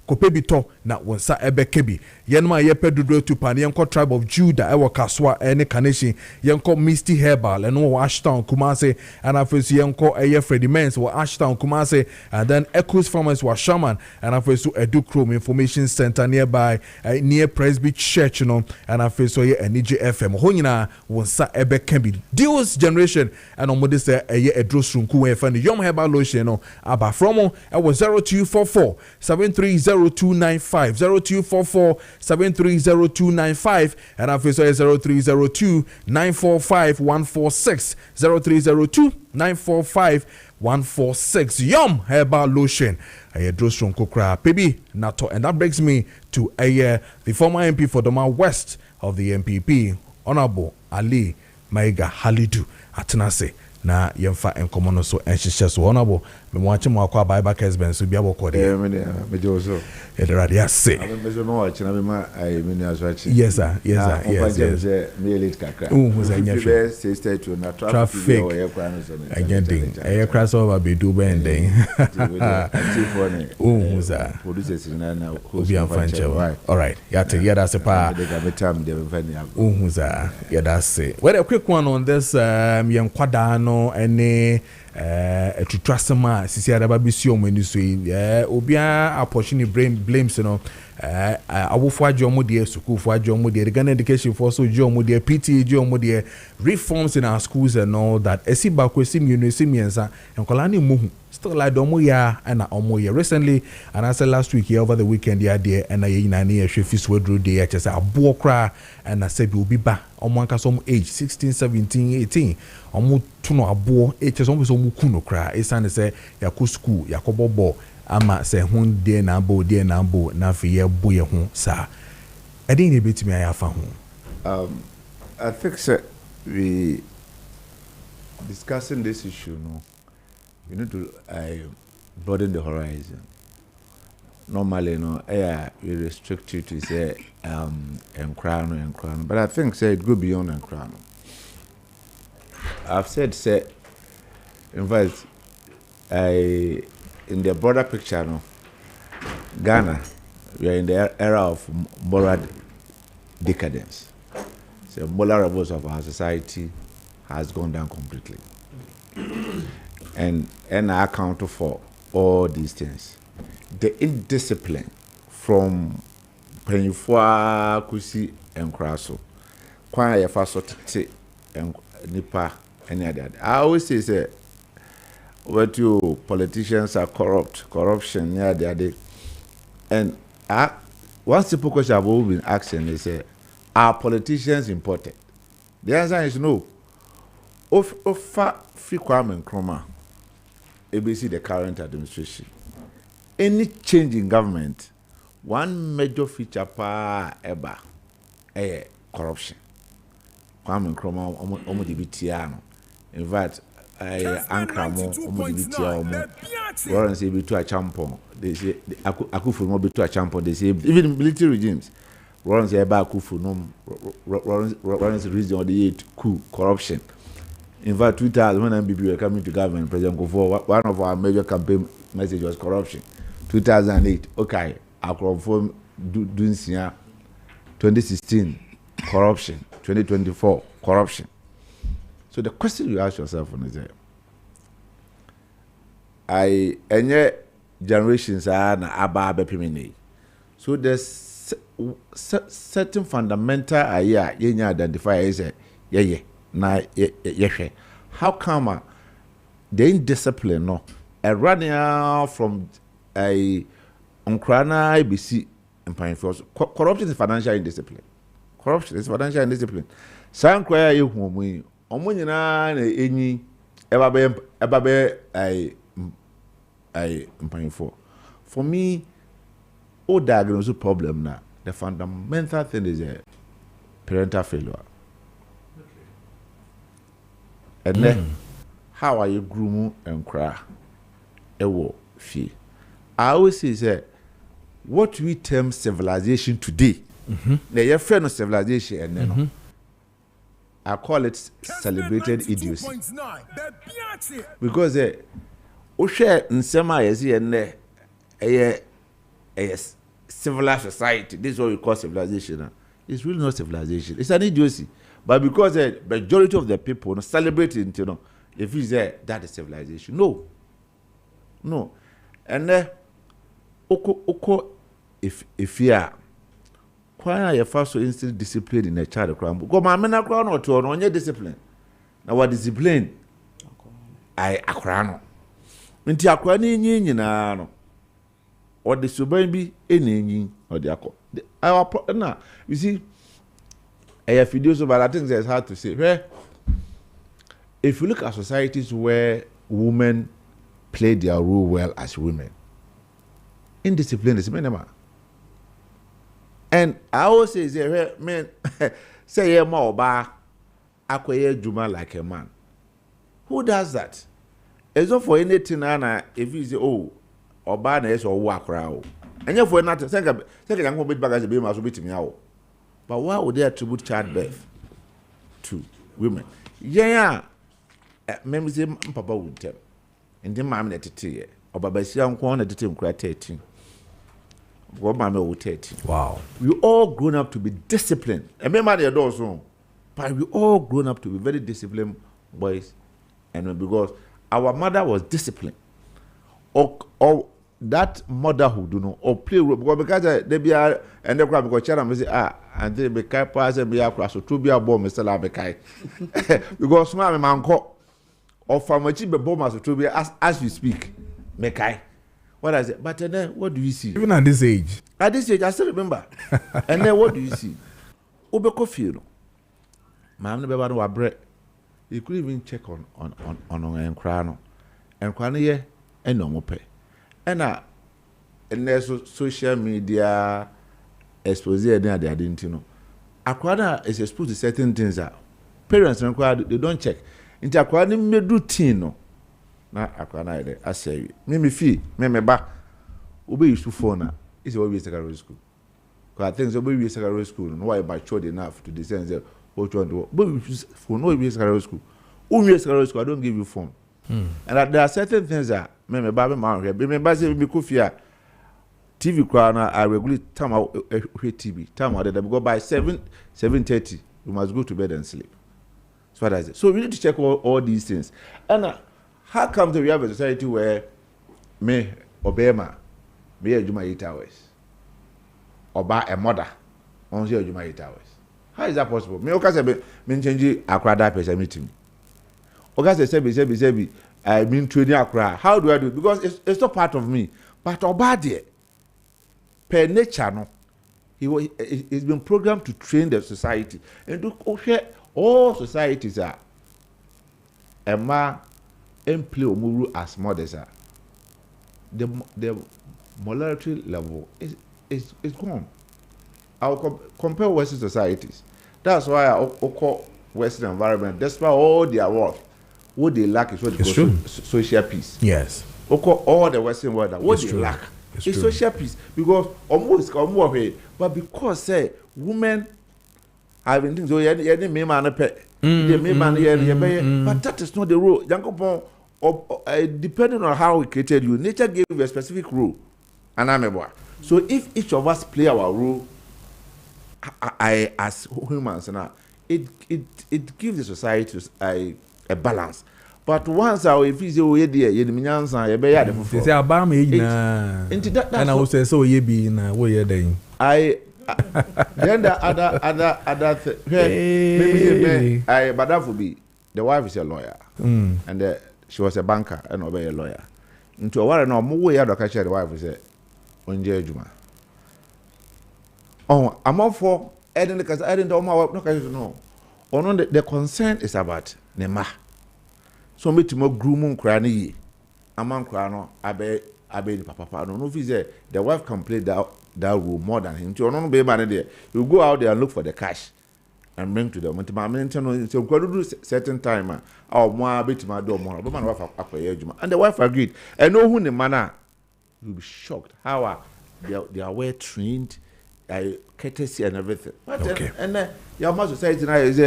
Speaker 1: kopebito na wonsa ebekebi yenma yepe dudro tupan yenko tribe of Judah ewo kaswa ene kaneshi yenko Misty Herbal and wo Ashtown Kumase and afesu yenko Freddie Mens wo Ashtown Kumase and then Echoes Farmers wo Shaman and afesu Educhrome Information Center nearby near Presby Church and afesu Enije FM honyina wonsa ebekebi Deals Generation and omode se edrosunku we fa Jom Herbal Lotion no aba from ewo 0244 730295 0244-730295 and our face is 0302-945-146 0302-945-146 Yom Herbal Lotion a draws from Kokra Baby Nato and that brings me to the former MP for Doma West of the MPP Honorable Ali Maiga Halidu Atenase na yemfa enkomono so enhyehyɛ so honorable me mo ache mo akwa bai ba Kessben so bia bokɔ de
Speaker 7: me jo so
Speaker 1: e de radio say
Speaker 7: me so mo ache na me ma ai me ni aso ache
Speaker 1: yes sir
Speaker 7: yes me elite kakra
Speaker 1: wo say nya hwɛ
Speaker 7: say stay to na
Speaker 1: traffic
Speaker 7: o ye kwa no so ne
Speaker 1: again e kra so ba be do ben den wo say
Speaker 7: producers na
Speaker 1: obi anfanche all right yate yada se pa wo say yada say well a quick one on this yenkwada no any tutrasema sisi adaba bisi omani so obia opportunity blames no awofo agye omode schoolfo agye omode Ghana education for so agye omode PTA agye omode reforms in our schools and all that esiba kwesi miensa enkola na muhu still like omo ya na omo ya recently and I said last week here over the weekend ya there and ye na na hwe fiswedro dey ya chese abo kra and I said bi obi ba omo anka some age 16 17 18 omo tuno abo chese omo so kuno kra esane say yakọ school yakobobo ama se hun de na abo na fe ye bo ye hu sa edin ne betimi ayafa hu.
Speaker 7: I think sir, we discussing this issue no, you need to broaden the horizon. Normally no we restrict you to say Nkrano, but I think say it go beyond Nkrano. I've said say in fact in the broader picture no, Ghana, we are in the era of moral decadence. The moral levels of our society has gone down completely. and I account for all these things. The indiscipline from Penifua, Kusi, and Kraso. Kwa ya faso tete nipa any other. I always say what you politicians are corruption yeah they and once the question have all been asking they say are politicians important? The answer is no. Of free Kwame Nkrumah, ABC the current administration. Any change in government, one major feature ever corruption. Kwame Nkrumah omo dibitiano. In fact, Ankramo omo dibitia omo. Lawrence ebitu a champion. They say Akufo no bitu a champion. They say even military regimes. Lawrence eba Akufo no Lawrence region of the 8 coup corruption. In fact, 2000 when MBB were coming to government, President Kojo, one of our major campaign message was corruption. 2008, okay, Akrofo doing 2016 corruption, 2024 corruption. So the question you ask yourself is any generations are na aba bepimini. So there's certain fundamental area you identify as na how come the indiscipline no running out from a Nkrana ABC and force corruption is financial indiscipline. Corruption is financial indiscipline. San kwaya ye hu mu omo nyina na enyi ebabe ai mpanfo. For me, all diagnose problem na the fundamental thing is a parental failure. And then, how are you groom and cry? Ewo fee. I always say, what we term civilization today, the friend of civilization, and then I call it celebrated idiocy. Because Oshe Nsema Yezi and a civilized society, this is what we call civilization. It's really not civilization, it's an idiocy. But because the majority of the people celebrate it, if you say that is civilization. No. And if you are why you first so instant discipline in a child crime? Because my men are crown or two on your discipline. Now what discipline? I acrano. Minti akrani nyi na or the subabi any or the akko. Our now you see. I have videos, but I think it's hard to say. Well, if you look at societies where women play their role well as women, indiscipline is minimal. And I always say, man, say more about acquire Juma like a man. Who does that? It's not for anything, Anna, if you say, oh, or badness or walk around. And you're for nothing. Second, I'm going to be back as a baby, I will be to me out. But why would they attribute childbirth to women? Yeah, maybe say Papa would tell. And then Mamma at it, or Baba Siam Kwan at the 13. What Mamma would 13.
Speaker 1: Wow.
Speaker 7: We all grown up to be disciplined. And remember the adults, but we all grown up to be very disciplined boys. And because our mother was disciplined. Or that motherhood, you know, or play role because they be and the crowd because China say and they be kai pass and be across so to be a bomb Mr. Labekai because my man call or from a cheap bomb as to be as we speak Mekai. What I say, but then what do you see?
Speaker 1: Even at this age,
Speaker 7: I still remember. And then what do you see? Obeko feel. Man, never know bread. You could even check on Enkrano. Enkrano ye and no more pay. And there's social media expose there they didn't know. Akrana is exposed to certain things that parents they don't check. Into Akrana me routine no. Na Akrana I say me fee me back. Obe used to phone is always secondary school. Because I think so we secondary school no why matured enough to descend there what you want to but we phone no we secondary school. Only secondary school I don't give you phone. And there are certain things that me baby man here. Me say me kufia TV crowd I regularly time I TV. Time I go by 7:30 you must go to bed and sleep. That's what I say. So we need to check all these things. And how come we have a society where me Obama me ejuma 8 hours? Oba a mother on ejuma 8 hours. How is that possible? Me okay say me change akrada person meeting. Okay say I mean training Accra. How do I do it? Because it's not part of me. But Obadiah, per nature, no, he's been programmed to train the society. And look, all societies are a man and play omuru as mothers are. The morality level is gone. I'll compare Western societies. That's why I call Western environment, despite all their work. What they lack is what they call social peace.
Speaker 1: Yes.
Speaker 7: All the Western world, what they lack is social peace. Because almost but because say women have been things so any man pet. But that is not the rule. Depending on how we created you, nature gave you a specific rule. And I'm a so if each of us play our role, I as humans now, it gives the society a balance. But once our if is we there you minyansa you be ya the
Speaker 1: say abam e na and I will say so ye be na wo ye den then the other maybe I Badafo be the wife is a lawyer and she was a banker and obey a lawyer into a while no mo we ya do ka share the wife say onje adwuma oh am for eden because I didn't no ka no on the concern is about nema so me to mo groom nkra na yi amman nkra no abe ni papa no fi say the wife can play that role more than him to no be man there you go out there and look for the cash and bring to them until my mention so do certain time or more bit my do more but man wife akoye adwuma and the wife agreed and no who the man you'll be shocked how they are well trained courtesy and everything. Okay. And your society now is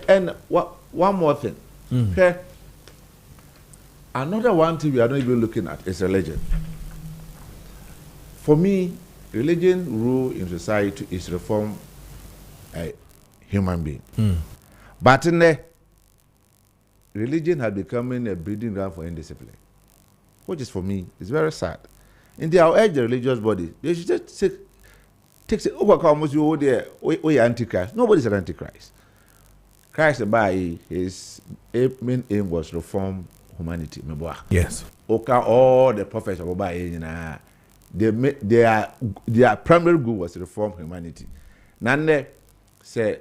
Speaker 1: and one more thing. Okay. Another one thing we are not even looking at is religion. For me, religion rule in society is reform a human being. But in the religion has become a breeding ground for indiscipline, which is for me is very sad. In the urge the religious body, they should just take it overcome you there we antichrist. Nobody's an antichrist. Christ by his main aim was to reform humanity. Yes.
Speaker 7: All the prophets of their primary goal was to reform humanity. None say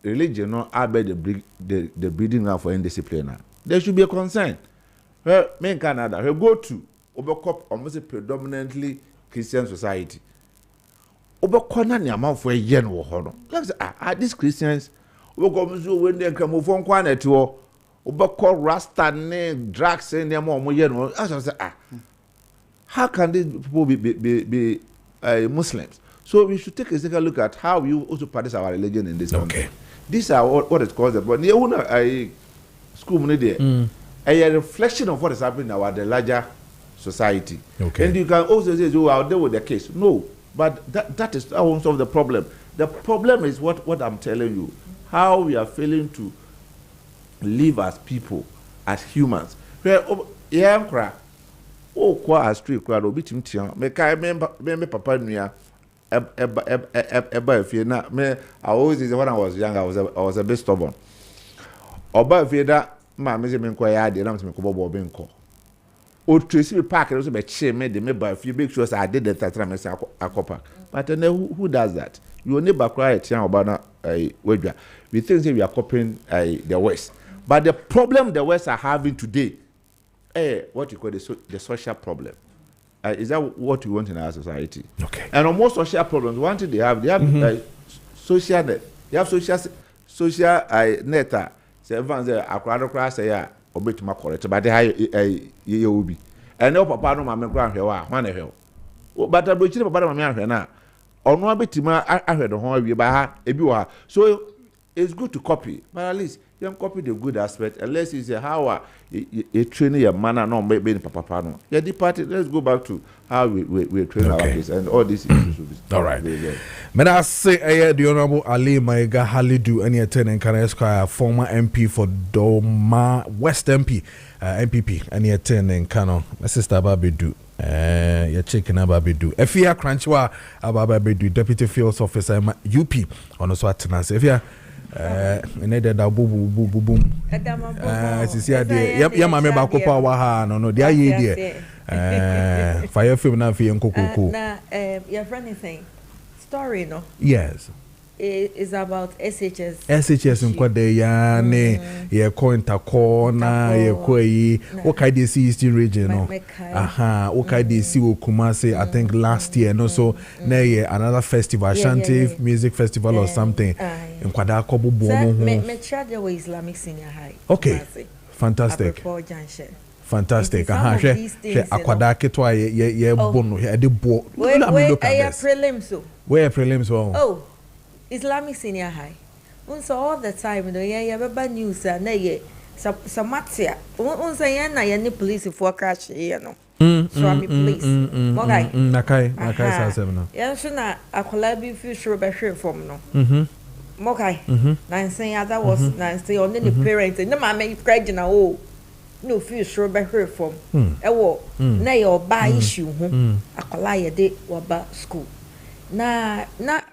Speaker 7: religion no abet the breeding ground for indiscipline. There should be a concern. Well, men Canada, we go to overcop almost a predominantly Christian society. Obekona ni amount for a yen wo ho no. Like say these Christians obekọ so when they come from kwana to obekọ rasta ne drugs and them omo yen no. I say how can these people be Muslims? So we should take a second look at how we also practice our religion in this country. These are what it calls but the owner school money there. A reflection of what is happening in our the larger society. Okay. And you can also say, oh, I'll deal with the case. No. But that is one of the problem. The problem is what I'm telling you, how we are failing to live as people, as humans. Yeah, cry. Oh, quite street crowd, obi timtian. Me kai me papa nua. Eba if you na me. I always say when I was young, I was a bit stubborn. Oba if you that ma me say me nko ya de na me ko bobo be nko. O tracy park and also be che me de me ba if you make sure I did that time me say akopa. But then who does that? You neighbor cry at young about wedra. We think say we are copying the West. But the problem the West are having today, what you call the social problem. Is that what we want in our society?
Speaker 1: Okay.
Speaker 7: And on most social problems, one thing they have social net. They have social net. Say everyone say akwado say ya obetuma correct, but they have ye obi. And no papa no mama kra hwe wa hwan hwe. But abrochire papa no mama hwe na ono abetima ahwe do ho awie ba ha ebi wa. So it's good to copy, but at least you can copy the good aspect. Unless you say how you train your manner, no, maybe papa no. Yeah, departed. Let's go back to how we train our kids and all these issues. Will be
Speaker 1: all right. May I say, the Honorable Ali Maiga Halidu, any attendant can Esquire, former MP for Doma West MP, MPP, any attendant Kano, my sister Babidu. You're checking about Babidu. Efia Cranchwa Ababidu, Deputy Field Officer UP, on the Swatana. Efia. Nede da boom. Sisi ade ya mame ba kopa wa ha no dia ye die. Fire film na fi nkokoko.
Speaker 8: Na your friend is saying story no.
Speaker 1: Yes.
Speaker 8: Is about SHS.
Speaker 1: SHS nkwade ya ne ye cointa corner ye koyi o kai dey see Eastern region no. Aha, o kai dey see Kumasi I think last year no so na ye another festival Ashanti music festival or something. Nkwada akobubu mo ho.
Speaker 8: Me try the Islamic Senior High.
Speaker 1: Okay. Fantastic. Fantastic. Aha, she akwada ketwa ye bono ye de bo.
Speaker 8: Where prelims so.
Speaker 1: Where prelims so.
Speaker 8: Oh. Islamic Senior High. So all the time, you have news and they Samatia. Say, na any police for crash here, no. So I'm police.
Speaker 1: Nakai, Sasemna.
Speaker 8: Yes, na a collabi future better from no. Mokai. Nine saying other was nine say only the parents and the mamma cried in a oh. No future better from. A war. Nay or by issue. A collide day or ba school. Na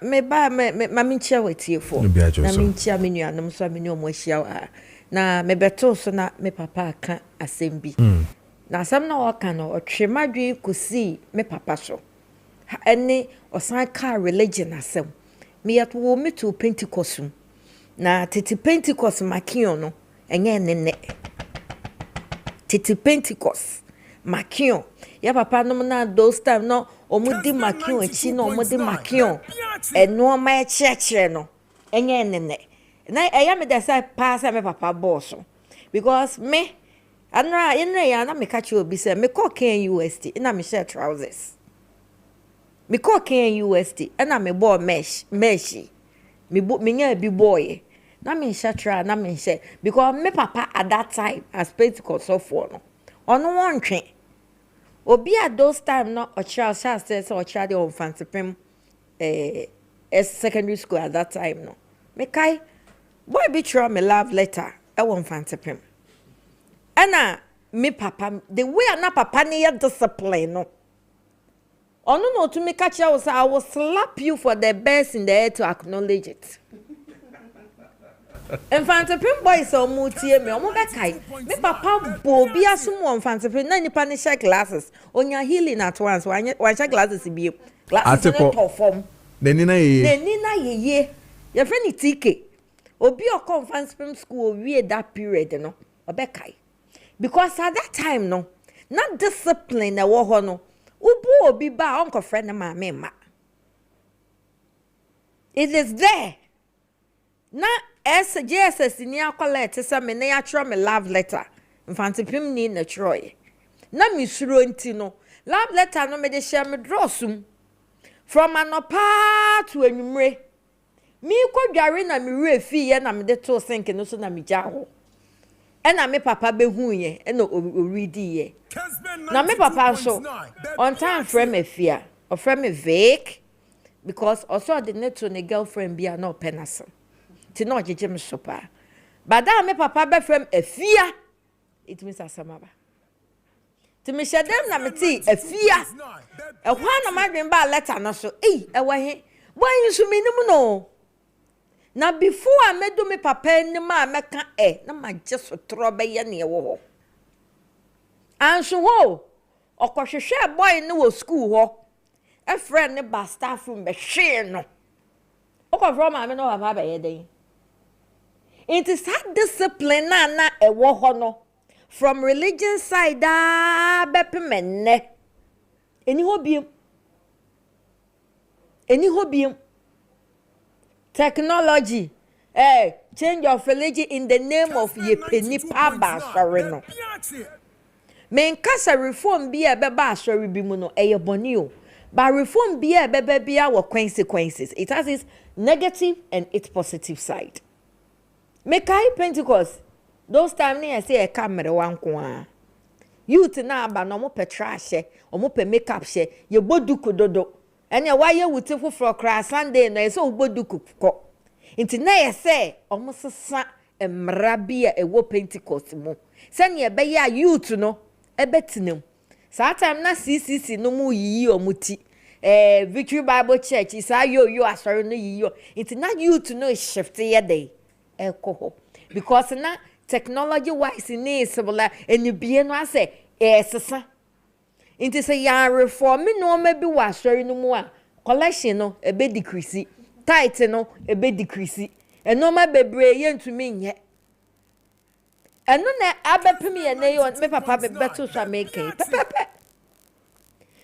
Speaker 8: me ba me minchia wetie fo na minchia menuanom so menyo mo hia na me beto so na me papa aka asem na asem na o ka no otwemadwe kosi me papa so ene osan ka religion asem me yet wo me to Pentecost na tete Pentecost makion no enye nene tete Pentecost makion ya papa no na those time no omudi makion echi no omudi makion eno ma echiechire no enye nene na eya me dey say pass me papa boss because me anra enre ya na me catch obi say me call KUST na me share trousers me call KUST na me boy mesh me nya bi boy na me share tra na me share because me papa at that time as Pentecost so for no ono won twen obi at those time no a child says or child on fancy pim secondary school at that time no me kai boy be try me love letter e won fancy pim ana me papa the way na papa ne discipline no ono no to me catch you say I will slap you for the best in the air to acknowledge it. Infantipin boys so mutie me omo be kai me papa bo bi asum won infantipin na nipa ne share glasses onya healing at once wan share glasses bi glasses no to form
Speaker 1: neni na
Speaker 8: ye your friend TK obi o infantipin school wie that period no obe kai because at that time no not discipline na wo ho no ubu obi ba uncle friend na ma me ma it is there na SJSS ni akolete se me na ya tro me love letter mfantipim ni na troye na mi suro nti no love letter no me de share me drosum from anopa to enumre mi kodware na mi refi ye na me de to sink no so na mi gya ho e na me papa behu ye e na oridi ye na me papa so on time frame afia o frame vague because also the net to ne girlfriend bia na openaso ti no jeje me sopa but that me papa be from afia it means asamaba ti me shedem na me ti afia e kwa na madwen ba letter no so e wa he boy nsu me nim no na before I medu me papa nim a meka na magye so tro be ye ne wo ho anso ho okohwehwe boy ne wo school ho a friend ne ba staff room be hwe no okofro ma me no papa be ye den it is that discipline na e wo ho no from religion side bepemenne eni hobiem technology change of religion in the name of ye penny pa sorry no men kasa reform bi e beba sorry bi mu no eye boni o but reform bi e beba bia wo consequences it has its negative and its positive side make Pentecost those time near say a camera one kwa youth na aba no mo petra hye o mo pe makeup hye ye boduku dodo ene why ye wuti foforo kra Sunday no so boduku ko nti na ye say o mo sesa emra bia e wo Pentecost mo se ne be ya youth no e betinem sa time na CCC no mu yiyi o muti Victory Bible Church isa yo asori no yiyi nti na youth no shift ye dey e ko ho because na technology wise ni sibula enibie no ase sesa inti say ya reform no maybe wa sorry no mu a collection no e be decrease tithe no e be decrease eno ma bebre ye ntumi nye eno na abepem ye na yo me papa be beto so make pepepe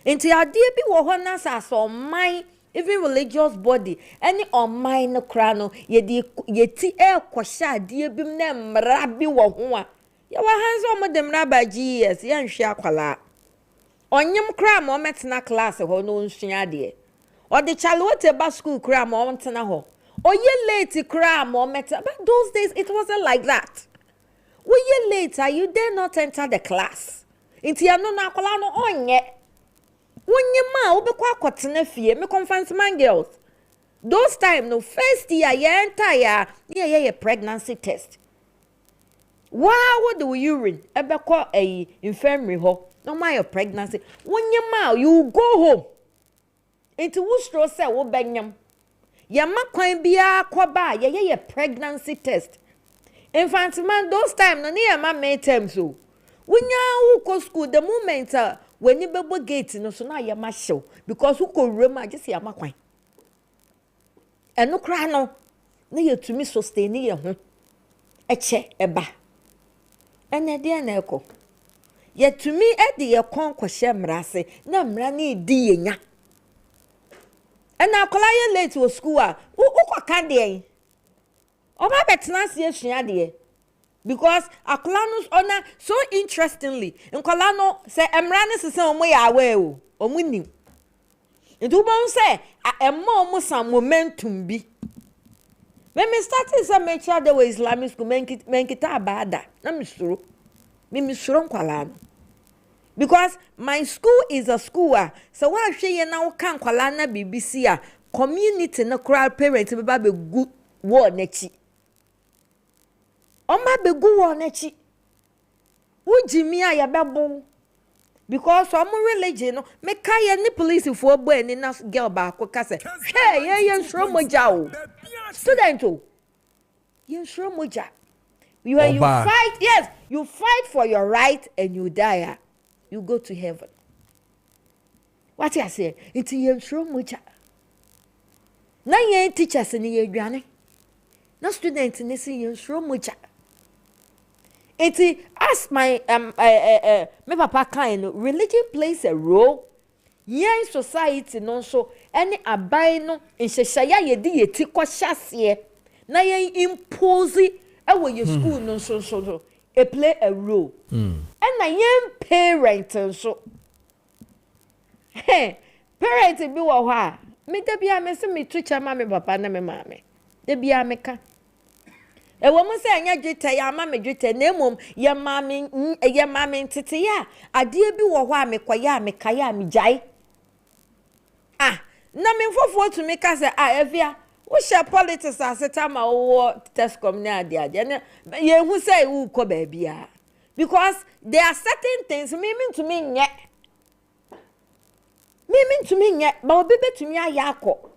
Speaker 8: inti adie bi wo ho na sa so man even religious body any on mine no kra no yeti kwosha die bim na mra bi wo ho a ye wa hanzo mo de mra ba gs ye nhwe akwala onyem kra mo metena class ho no nsua de o de chalote ba school kra mo metena ho o ye late kra mo meta but those days it wasn't like that we ye later you dare not enter the class inti ano na akwala no onye Wonyema obekwa kwatena fie me conference man girls those time no first year ye entire ye pregnancy test wow the urine ebekwa infirmary ho no my pregnancy wonyema you go home into wustro say wo benyam ye makwan bia kwaba ye pregnancy test infant man those time no near ma me terms so wonya wo ko school the moment when you bebo gate no so na ya ma show because who ko rema just ya makwan eno kra no na ye tumi sustain ye ho eche eba ene de na eko ye tumi e de ye kon kwhye mrase na mra na edi ye nya ena akola ye late to school a wo ka de oba betena se asua de because akola no ona so interestingly nkola no say emra ne sese omo ya awe o omo nim ndu bon say emma omo sam momentum bi when me started some mature the way Islamic school menkita abada na misuro nkwala no because my school is a school so wa hwe ye na wo kan kwala na BBC community na crowd parents be ba be gu wo na chi Oma begu wo nachi. Ujimi a ya bebo. Because some religion no me kaya ni police for boy ni na girl ba ko kase. Hey, ye nsro moja o. Student o. Ye nsro moja. You fight, yes, you fight for your right and you die. You go to heaven. What you say? It's ye nsro moja. Na ye teachers ni ye dwane. Na student ni si ye nsro moja. It as my me papa kind religion plays a role in society no so any abai no nhyehyaya ye di yeti kwhyase na ye impose e wo ye school no so it play a role and na ye parent so parent bi wo ho a me da bia me se me tucha ma me papa na me mama da bia me ka e wo mu se anya dwetɛ ya ma me dwetɛ na emom ye ma me ntete ya ade bi wo ho a me kwaya me kaya me jai na me fofo to me ka se evia wo share politics aseta ma wo test community ade na ye hu se wo kɔ ba bia because there are certain things meaning to me yet. Meaning to me yet, but baby to me ayako.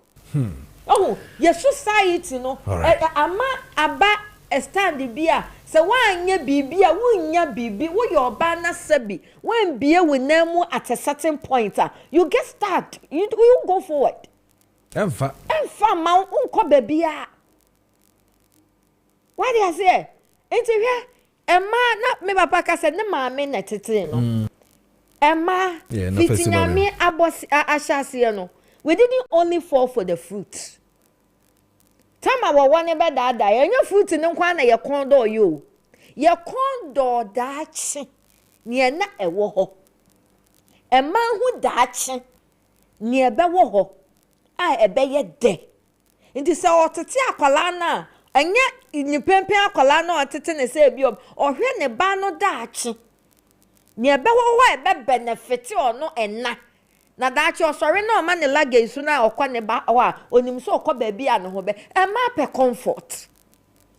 Speaker 8: Oh, your society no. Ama aba stand the beer. So one ye bibi a won ya bibi wo your banner sebi. When beer we name at a certain point, you get start. You go forward. Enfa ma unko baby a. Why do I say? Enti hwe Emma na me papa ka say ne maame na tete no. Emma fitinyame abos ashase no. We didn't only fall for the fruit. Time our one ebe da your fruit no kwa na ye kondo yo. Ye kondo daachi. Ni na ewo ho. Emma hu daachi. Ni ebe wo ho. A ebe ye de. Nti se otete akwala na anya ni pempen akwala na otete ne se bi ohwe ne ba no daachi. Ni ebe wo ho ebe benefit ono ena. Na dachi osori na ma ne lage su na okwa ne ba wa onim so okwa ba bia ne ho be e ma pe comfort.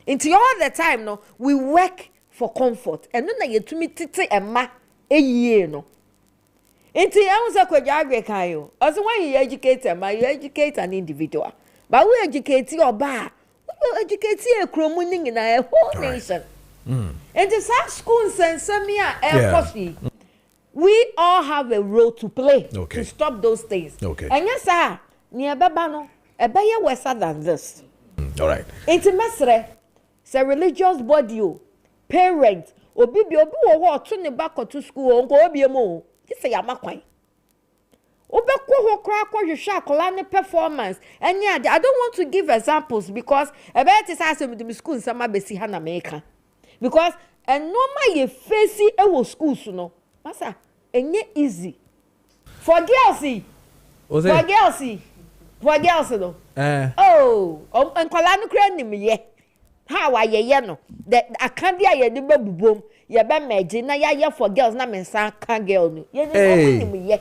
Speaker 8: Into all the time no we work for comfort. Eno na yetumi tete e ma eyie no. Into ehun se Kojo agre kan yo. Also when you educate a man, you educate an individual. But we educate oba, we educate a kromu in a whole nation. And the schools and semia e we all have a role to play to stop those things. And yes, sir, near Babano, a better worse than this.
Speaker 1: All right.
Speaker 8: It's a mesre, it's religious body, parents, or baby, or turn the back to school, or go be a mo. You say, I'm a quite. Obeko crack or you shall performance. And yeah, I don't want to give examples because a better is asking with the school in some basi hana maker. Because and no my face it school no. Masa, enye easy. For girls, no. Oh, nkwala no kra nim ye. How are ye no? The akandia ye de babubom, ye be meje na ya for girls na mensa kan girl no. Ye nim ye.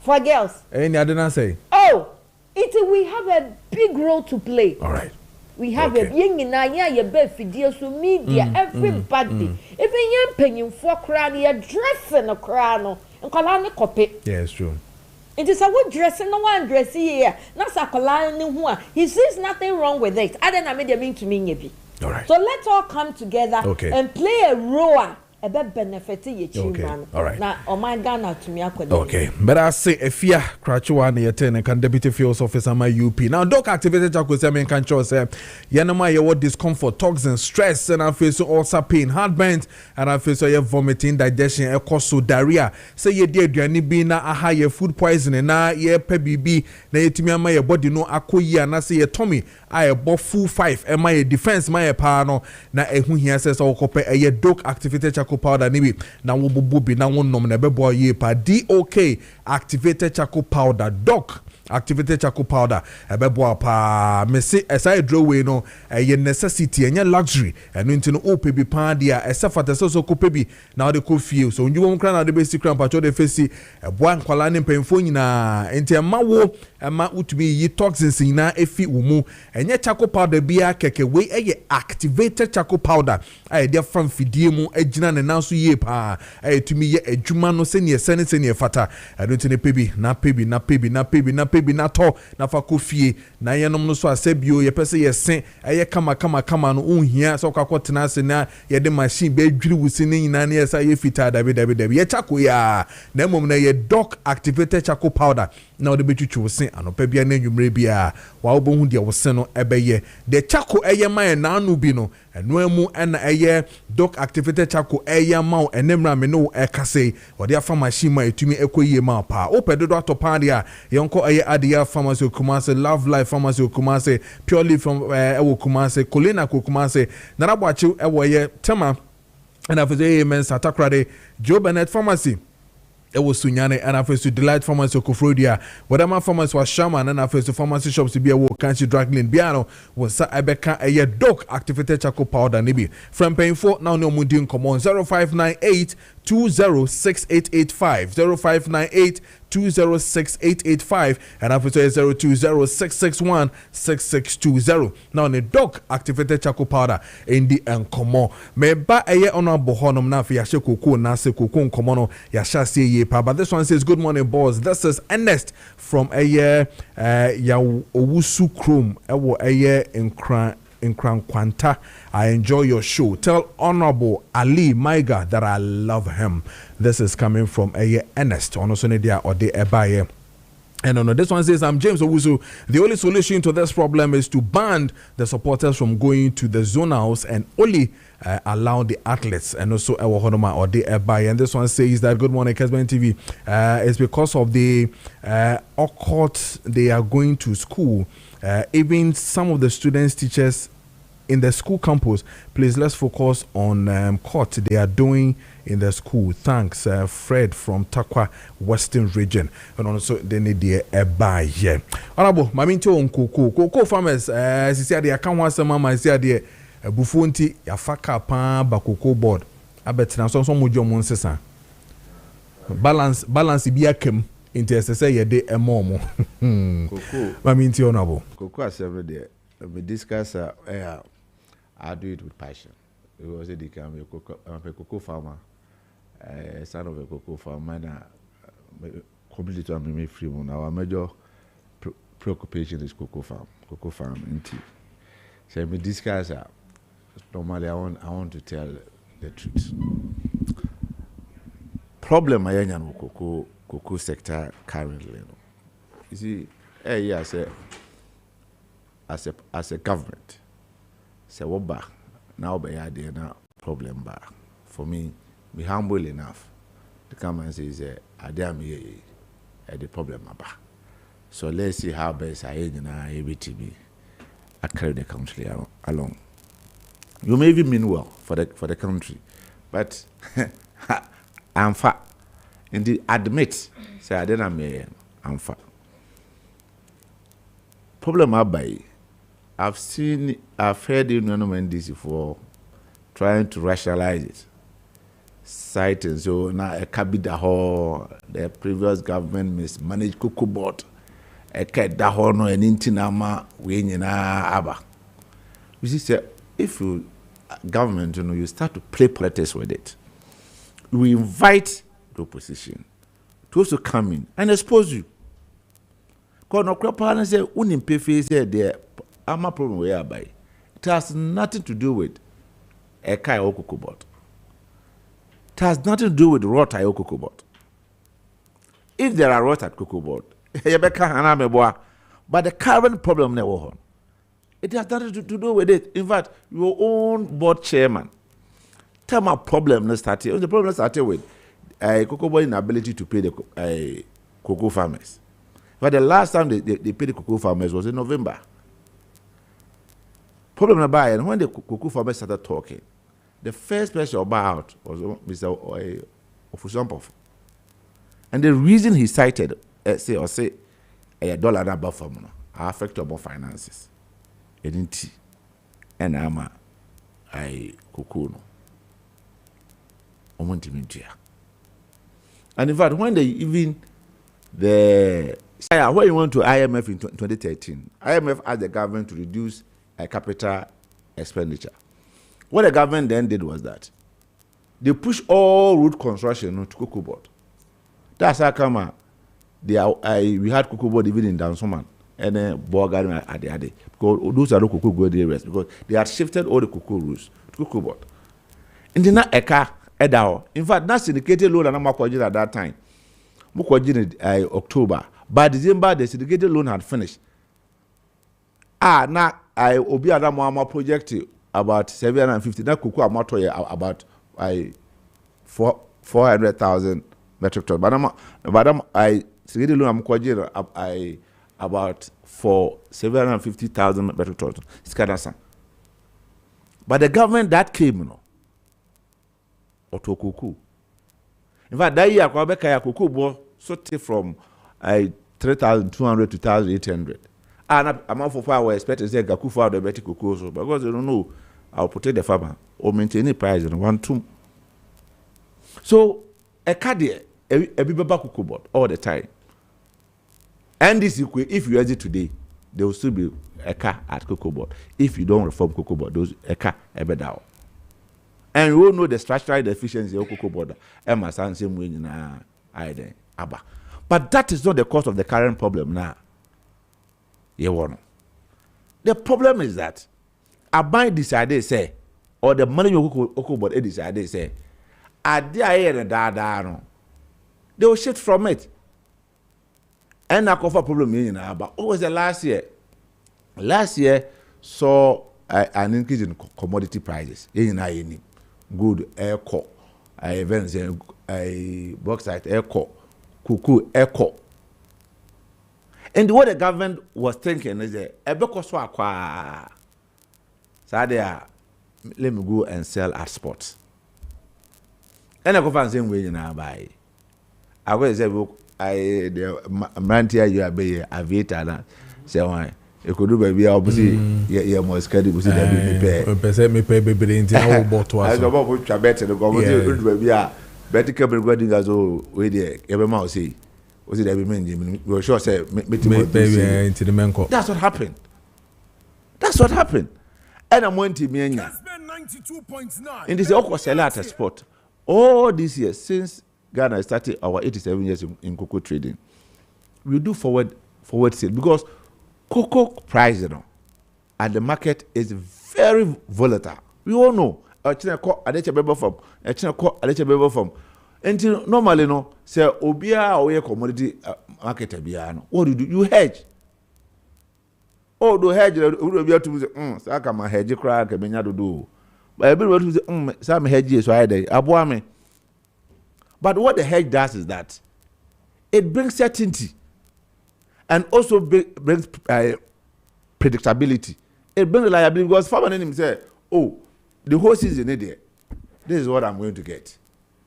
Speaker 8: For girls.
Speaker 1: Any I didn't say.
Speaker 8: Oh, we have a big role to play.
Speaker 1: All right.
Speaker 8: We have a young in a bed video so media everybody. If a young penny for crown, you're dressing a crown and colonic copy.
Speaker 1: Yeah, it's true.
Speaker 8: It is a wood dressing, no one dress here. Not a colonic one. He sees nothing wrong with it. I don't know, maybe mean to me.
Speaker 1: All right.
Speaker 8: So let's all come together and play a role. Benefit ye children.
Speaker 1: All right.
Speaker 8: Now, oh my Ghana to me.
Speaker 1: Okay. But I say if you Krachuwa near 10 and can deputy field officer my UP. Now, doc activated Jaco Semen can show say Yanama your discomfort, toxins, stress, and I feel so also pain, heartburn, and I feel so you vomiting, digestion, a cost diarrhea. Say ye dear Diani na aha ye food poisoning, na ye pebibi, na ye timia your body no akoya, and I say ye Tommy. I bought full 5 and my defense my pano na ehun here says all copy a ye doc activated charcoal powder nibi na wo bubi na wo nom na bebo ye pa DOK activated charcoal powder doc activated charcoal powder ebebo pa me say aside draw we no ye necessity enya luxury eno ntino ope bi pa dia esafata so kope bi na de ko fie so nju won kra na de be secret pa cho de fesi ebo ankwala ne mpemfo nyina enti ma wo ma utumi yi toxins nyina efi wo mu enye charcoal powder bia keke we eye activated charcoal powder ay dia from fidie mu agina ne nanso ye pa ay tumi ye adwuma no se ne se ne fata eno ntine pebi na to na fa kofie na yenom no so asebio ye pese ye sen eye kama no unhia so kwakotena ase na ye de machine be adwiri wusi ne nyina ne yesa ye fita dabe ye charcoal ya na mom na ye doc activated charcoal powder na o de betwitwu wusi anopa bia na nwumre bia wa obohu de wusi no ebeye de charcoal eye man na anu bi no eno emu na eye doc activated charcoal eye ma enemra me no ekase o de afa machine ma etumi ekoyie ma pa o pedodo atopa dia yonko eye adia pharmacy Kumase, Love Life Pharmacy Kumase, Purely from Ewo Kumase, Kolena Kumase, Narabachi Ewo ye Tema, and after the men Satakrade, Joe Bennett Pharmacy. It was Sunyane and after to Delight Pharmacy Kofrodia, whatever pharmacy was Shaman and after to pharmacy shops to be a walk country dragging piano was Sa Ibeka a year doc activated charcoal powder nibi. From paying for now no mudin come on 0598 206885 0598 206885 and after 02066616620. Now the dog activated charcoal powder in the encomo me ba eye honorable honum na fi yashe koko na se koko encomo no yasha se ye pa. But this one says good morning boss, this is Ernest from eye ya owusu chrome ewo eye in Kwanta. I enjoy your show. Tell Honorable Ali Maiga that I love him. This is coming from Ernest. And on this one says, I'm James Owusu. The only solution to this problem is to ban the supporters from going to the zonals and only allow the athletes. And also and this one says that good morning Kessben TV. It's because of the occult they are going to school. Even some of the students, teachers in the school campus, please let's focus on court they are doing in the school. Thanks, Fred from Takwa Western Region. And also they need the buy here. Honorable, Maminto on cocoa farmers. As you said, I can't want some mama. I said, Bufunti, Yafaka Pan, Bakoko board. I bet now some mujo monsesa. Balance be a kem. Into say day a momo. Maminti honorable.
Speaker 7: Cocoa as every day. We discuss I do it with passion. It was a cocoa farmer, son of a cocoa farmer, and completely to me free one. Our major preoccupation is cocoa farm and tea. So we discuss normally I want to tell the truth. Problem I have cocoa sector currently. You see, as a government, say what ba now be there na problem ba. For me, be humble enough to come and say the problem ba. So let's see how best I able to be carry the country along. You may even mean well for the country, but I'm fat. Indeed, admit say I didn't I'm fat. Problem by I've heard the Union DC for trying to rationalize it. Citing so now a cabida hall, the previous government mismanaged cocoa board, a cat da hall no an intinama winning aba. You see, if you government, you start to play politics with it. We invite the opposition to also come in and expose you. Because no crop say unim pay face there. I'm a problem whereby it has nothing to do with a kai or cocoa board. It has nothing to do with rot or cocoa board. If there are rot at cocoa board, but the current problem never it has nothing to do with it. In fact, your own board chairman tell my problem not started. The problem started with cocoa board inability to pay the cocoa farmers. But the last time they paid the cocoa farmers was in November. Problem about and when the cocoa farmers started talking, the first person about was Mr. Ofusampov. And the reason he cited say $1 above formula affect our finances. And I'm cocoa no. And in fact, when they even when you went to IMF in 2013, IMF asked the government to reduce capital expenditure. What the government then did was that they pushed all road construction to cocoa board. That's how come we had cocoa board even in Dansoman and then Bogarden at the Ade. Because those are the cocoa board areas because they had shifted all the cocoa routes to cocoa board. And then in fact, that's syndicated loan and I'm at that time. October. By December, the syndicated loan had finished. Now I obi Adamo project about 750. That cocoa amato about 400,000 metric tons. But I syndicated loan I about for 750,000 metric tons. It's Kadasa. But the government that came, Otokuku. In fact, that year Kwabeka Kuku sorted from 3,200 to 2,800. And I'm for far away expecting to say Gakufa the better cocoa because they don't know I'll protect the farmer or maintain the price in 1 2. So a card there, a bibaba cocoa board all the time. And this if you exit today, there will still be a car at cocoa board. If you don't reform cocoa board, those a car ever down. And we all know the structural deficiency of cocoa board. Emma San same way in Abba. But that is not the cause of the current problem now. You want. The problem is that Abai decided say, or the money you cocoa board decided say, I dare no. They will shift from it. And I cover problem in Abba. What was the last year? Last year saw an increase in commodity prices. In good air core, events, bauxite air core, cocoa air core. And what the government was thinking is that let me go and sell at spots. And I go find same way in our buy. I go say the man here you are be aviator say why. You could do baby obviously yeah more scaredy go see that
Speaker 1: me pay baby into our bottle.
Speaker 7: I go about to bet the government baby a better cable wedding as we there every man say was it that we were sure say
Speaker 1: baby into the menko.
Speaker 7: That's what happened. And I'm going to me
Speaker 9: Kessben 92.9
Speaker 7: in this awkward sell at a spot all these years since Ghana started our 87 years in cocoa trading. We do forward sale because cocoa price, at the market is very volatile. We all know. And normally, no, say obia or commodity market what do you do? You hedge. Oh, do hedge? Would be able to say, so I can my hedge crack and do. But everybody say, some hedge so I day. Abuame. But what the hedge does is that it brings certainty. And also brings predictability. It brings reliability because farmer name say, "Oh, the whole season is there. This is what I'm going to get,"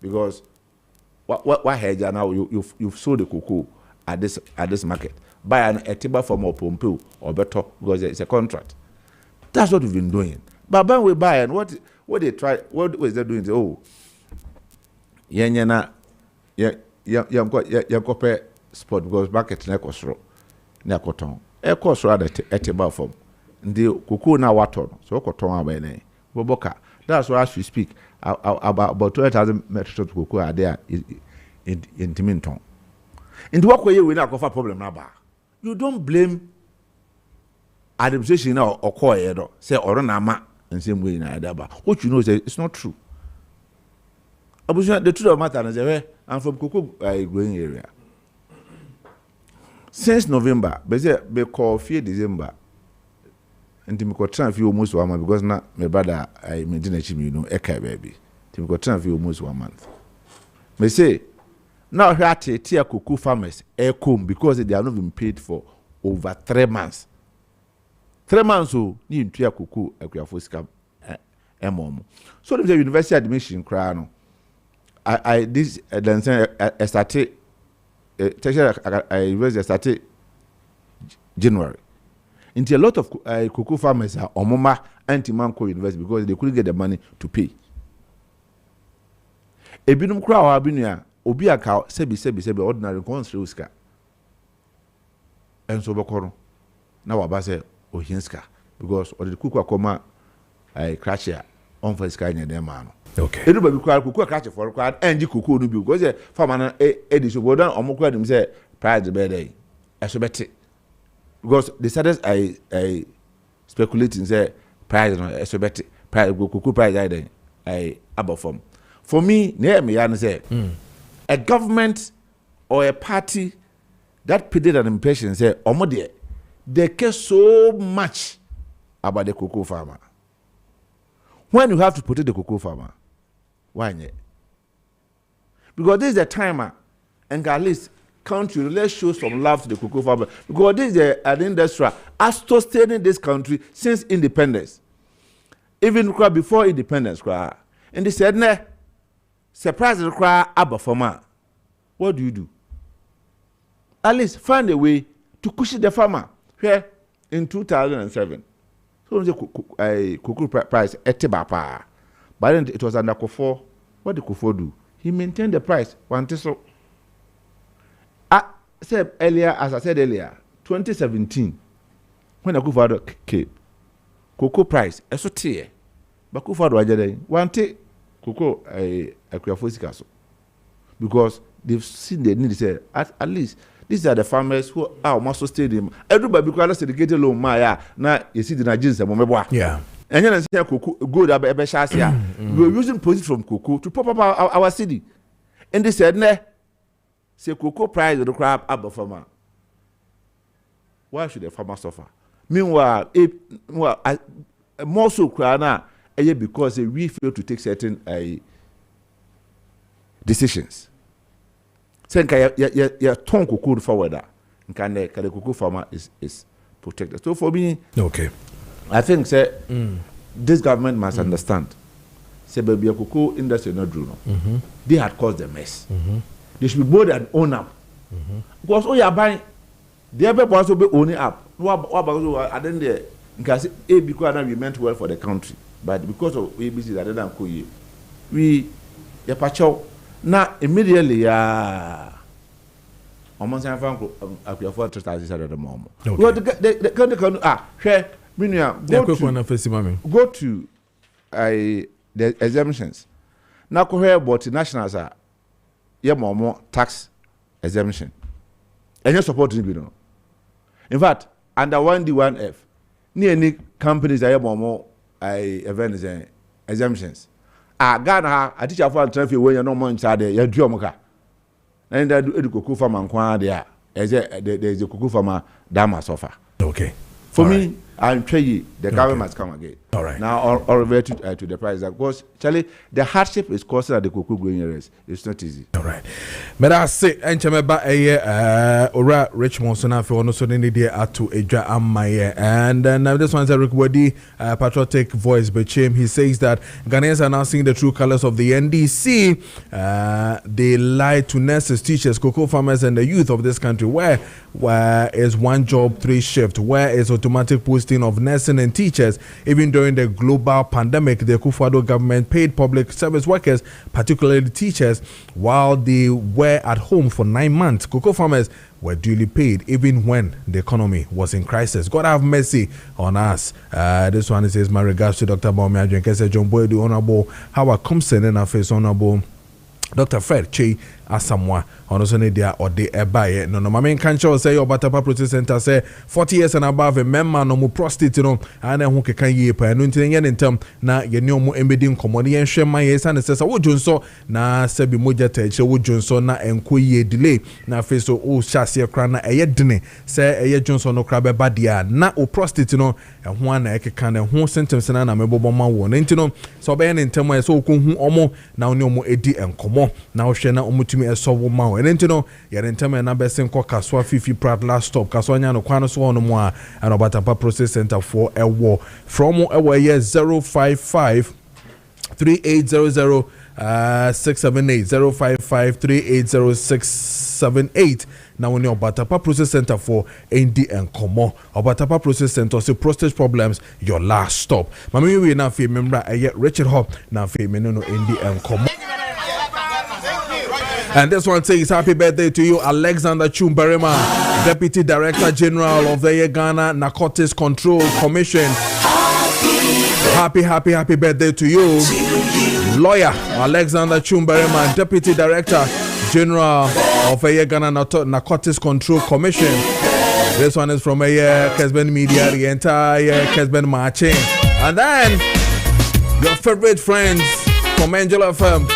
Speaker 7: because what hedge now you've sold the cocoa at this market buy an etiba from or pompe or better because it's a contract. That's what we've been doing. But when we buy and what they try, what was they doing? Oh, yeah, spot because market na kosro na koton e kosro at etiba from the cocoa na water so koton abene boboka. That's why as we speak about 12,000 metric tons cocoa are there in Timinton. In the work where we now cover problem now, you don't blame administration or core say or nama and same way in Adaba. What you know is it's not true. The truth of the matter is I'm from cocoa growing area. Since November, be call fear December. And me got try almost 1 month because now my brother I maintain a chimney, baby. Me got try almost 1 month. Me say now here tier cocoa farmers come because they are not being paid for over 3 months. 3 months so need tier cocoa scam so the university admission cry no. I this then say I started I started January. Into a lot of cocoa farmers are omoma anti-manco university because they couldn't get the money to pay. Ebinum kura wa binia obi aka sebi ordinary constable ska. And so bokoro na wa ba say ohinska because or the cocoa akoma crash here on for ska nya dem ma no.
Speaker 1: Okay.
Speaker 7: Everybody cocoa crash for crowd and cocoa no bi because farmer na edition go down omokura dem say price be there. Eso beti because they started I speculating say price no so better price cocoa price I above form. For me, near me and say a government or a party that paid an impression say omode they care so much about the cocoa farmer. When you have to protect the cocoa farmer, why not? Because this is the timer and at least country, let's show some love to the cocoa farmer because this is an industry has sustained this country since independence. Even before independence, and they said, "Ne, surprise the cry abba farmer." What do you do? At least find a way to cushion the farmer. Here in 2007, so the cocoa price etibapa, but then it was under Kofo. What did Kofo do? he maintained the price. So, I said earlier, as I said earlier, 2017, when Akufo-Addo came, cocoa price, a so tier, but Akufo-Addo ajade, one take cocoa a Kriafosika, because they've seen the need. Say at least these are the farmers who are almost stadium. Everybody because dedicated loan Maya now you see the Nigerians and Momeboa. Yeah. And then I say cocoa good we were using proceeds from cocoa to pop up our city. And they said, "Ne, say cocoa price of the crab up farmer. Why should the farmer suffer? Meanwhile, more so now, because we fail to take certain decisions. Say ya ton cocoa forward. Can the cocoa farmer is protected. So for me, okay, I think say this government must understand. Say baby cocoa industry not true. They had caused the mess. They should be bold and own up. Because all you are buying, the other also be owning up. What about I didn't there? Because because we meant well for the country, but because of ABC that didn't go we pacho now immediately almost I found Akufo-Addo 3,000 at the moment. Well, the go to the exemptions. Now go here about the nationals are more tax exemption. And you support it, in fact, under 1D1F, near any companies that have more events exemptions. Ghana, I teach you for traffic when you're no more inside there, you're Jomoka. And I do cocoa farmer and there. There's a cocoa farmer Dama suffer. Okay. For me, I'm telling the government must come again. All right. Now, I'll revert to the price. Because, Charlie, the hardship is caused at the cocoa growing areas. It's not easy. All right.
Speaker 1: But I say, and Chameba, Ora Richmond, so now for so any day to Eja Amaye. And now this one's Eric Wadi, patriotic voice, but he says that Ghanaians are now seeing the true colors of the NDC. They lie to nurses, teachers, cocoa farmers, and the youth of this country. Where is one job, 3 shift? Where is automatic posting of nursing and teachers? Even during the global pandemic, the Akufo-Addo government paid public service workers, particularly teachers, while they were at home for 9 months. Cocoa farmers were duly paid even when the economy was in crisis. God have mercy on us. This one says, my regards to Dr. Baumia Kessben, John Boy, the Honorable Howard Compson, and our face Honorable Dr. Fred Che Asamoah on also need there or the buy no mama can't say your Batapa Process Center say 40 years and above a member no more prostate no and who can ye pa no ntin in term na ye no mo embedding commodity and share my yes and says wo jonso na sebi moja teche wo jonso na enko ye delay na face so o chase kra na eye dene say eye jonso no kra be badia na o prostate no ho na ekeka na ho symptoms na mebobo ma wo ntino so be en ntem so ko hu omo na oni omo edi enkomo na o hwe na omutumi eso wo ma and you know, you're in time and number Senko Kaswa Fifi Prat last stop. Kaswanya no Quano so no more and Obatapa Process Center for a war from our year 055 3800 678 055 3800 678. Now when your Obatapa Process Center for ND and Komo Obatapa Process Center so prostate problems your last stop. Mami we na fe member Richard Hop na fe meneno ND and Komo. And this one says happy birthday to you, Alexander Chumbarema, Deputy Director General of the Ghana Narcotics Control Commission. Happy birthday to you, Lawyer Alexander Chumbarema, Deputy Director General of the Ghana Narcotics Control Commission. This one is from Kessben Media, the entire Kessben Maakye. And then your favorite friends from Angela FM.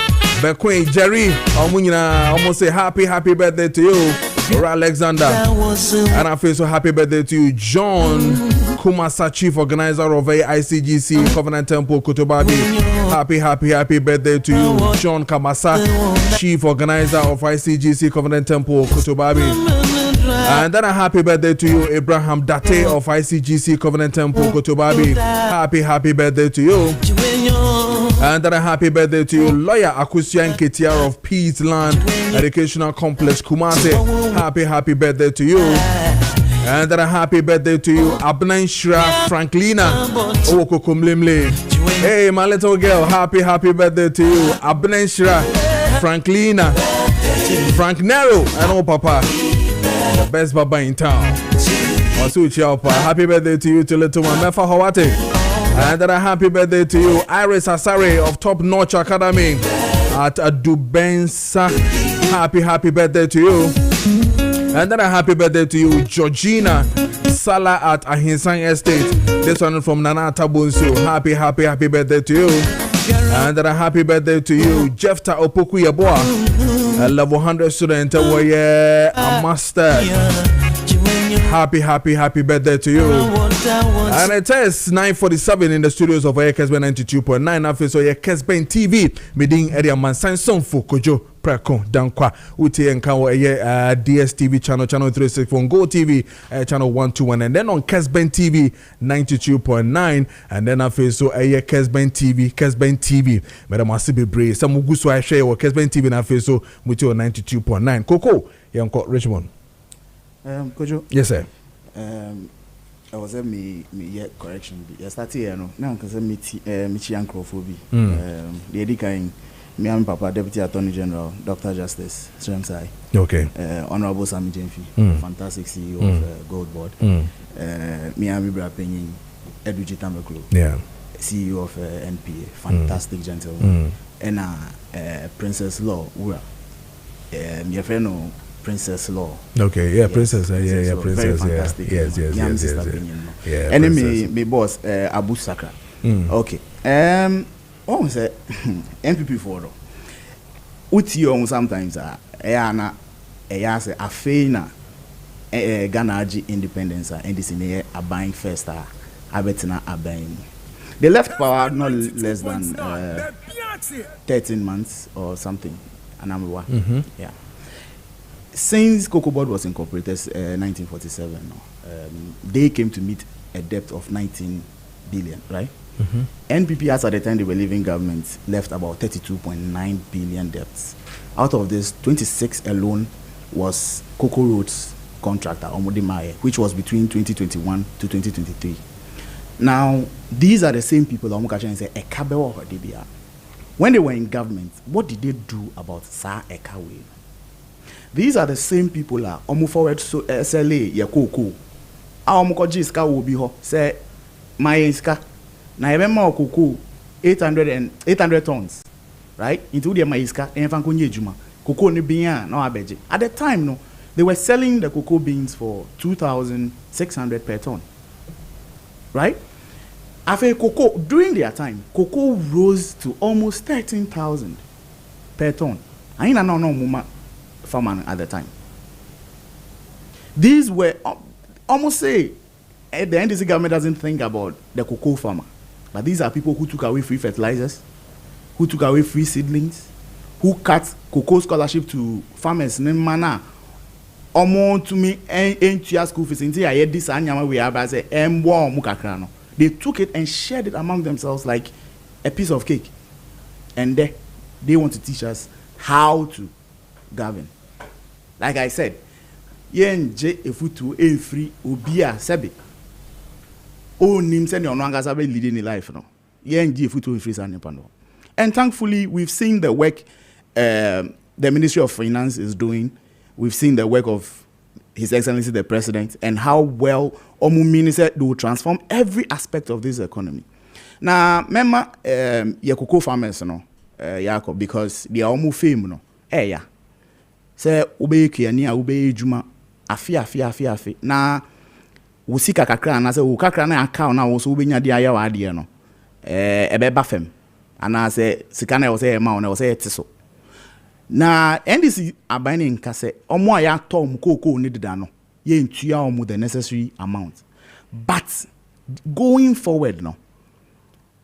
Speaker 1: Queen Jerry, almost say happy birthday to you, Alexander. And I feel so happy birthday to you, John Kumasa, Chief Organizer of ICGC Covenant Temple Kotobabi. Happy birthday to you, John Kamasa, Chief Organizer of ICGC Covenant Temple Kotobabi. And then a happy birthday to you, Abraham Date of ICGC Covenant Temple Kotobabi. Happy birthday to you. And then a happy birthday to you, Lawyer Akusian Ketiar of Peace Land Educational Complex Kumasi. Happy birthday to you. And then a happy birthday to you, Abnan Shra Franklina Okokumlimle. Hey, my little girl, happy birthday to you, Abnan Shra Franklina, Frank Nero, and oh papa, the best baba in town. Happy birthday to you, to little one Mefa Hawate. And then a happy birthday to you, Iris Asare of Top Notch Academy at Adubensa. Happy birthday to you. And then a happy birthday to you, Georgina Sala at Ahinsan Estate. This one from Nana Tabunsu. Happy birthday to you. And then a happy birthday to you, Jefta Opoku Yaboa, a level 100 student, a master. Happy birthday to you. And it is 9:47 in the studios of Kessben 92.9. After so Kessben TV, meeting area Mansan Song for Kojo Preko Dankwah. Uti and Kawa DSTV channel 364, Go TV channel 121, and then on Kessben TV 92.9, and then after so Kessben TV. Madam Asibi Bray, some Mugusu I share or Kessben TV na after so muti on 92.9. Coco, Yanko Richmond.
Speaker 6: Kojo.
Speaker 1: Yes, sir.
Speaker 6: I was at me correction. I started here, no. Now, because I'm Michi Ankrophobia. The Edikain, me and Papa, Deputy Attorney General, Dr. Justice Sremsai.
Speaker 1: Okay.
Speaker 6: Honorable Sammy Jenfi, fantastic CEO of Gold Board. Me and Bibra Penny, Edwige Tambaklo. Yeah. CEO of NPA, fantastic gentleman. And Princess Law, your friend. Princess Law. Okay, yeah, yes, Princess, yeah, Princess, very fantastic. Yes. And me boss, Abu Sakra. Okay. What was it? MPP for Uti sometimes Ayana Ayase Afena Ghana independence and this in a buying first Abetina Abain. They left power not less than 13 months or something. And I'm yeah. Since Cocoa Board was incorporated 1947, they came to meet a debt of 19 billion, right? NPP as at the time they were leaving government left about 32.9 billion debts. Out of this, 26 alone was Cocoa Road's contractor, Omode Maakye, which was between 2021 to 2023. Now, these are the same people that Omukacha and say, Ekabewa Hodibia. When they were in government, what did they do about Sa Ekawe? These are the same people that omu forward so SLA ya koko. Omu koji ska will be ho say my iska. Na yema koko 800 tons, right? Into the my iska enfan konye juma. Koko ni biya na abeje. At the time no, they were selling the cocoa beans for 2,600 per ton. Right? After cocoa during their time, cocoa rose to almost 13,000 per ton. I ain't no muma farmer at the time. These were almost say at the NDC government doesn't think about the cocoa farmer, but these are people who took away free fertilizers, who took away free seedlings, who cut cocoa scholarship to farmers. Mana almost to me ain't school fees until I heard this anyama we have as a mukakrano. They took it and shared it among themselves like a piece of cake, and they want to teach us how to govern. Like I said, yenje efutu e free obia sebe. O nim send your nanga sabe leading in life no. Yenje efutu e free sanipano. And thankfully we've seen the work the Ministry of Finance is doing. We've seen the work of His Excellency the President and how well Omu Minister will transform every aspect of this economy. Now, remember your cocoa farmers no Yako, because they are Omu fame no. Yeah. Say ube kiania ube juma afi na usika kakra na say ukakra na account na wo so ube nya dia ya wa ade no ebe ba fam ana say sika na wo say ma na wo say tiso na NDC abane nka say omo ya tom koko ni deda no ye ntua omo the necessary amount, but going forward no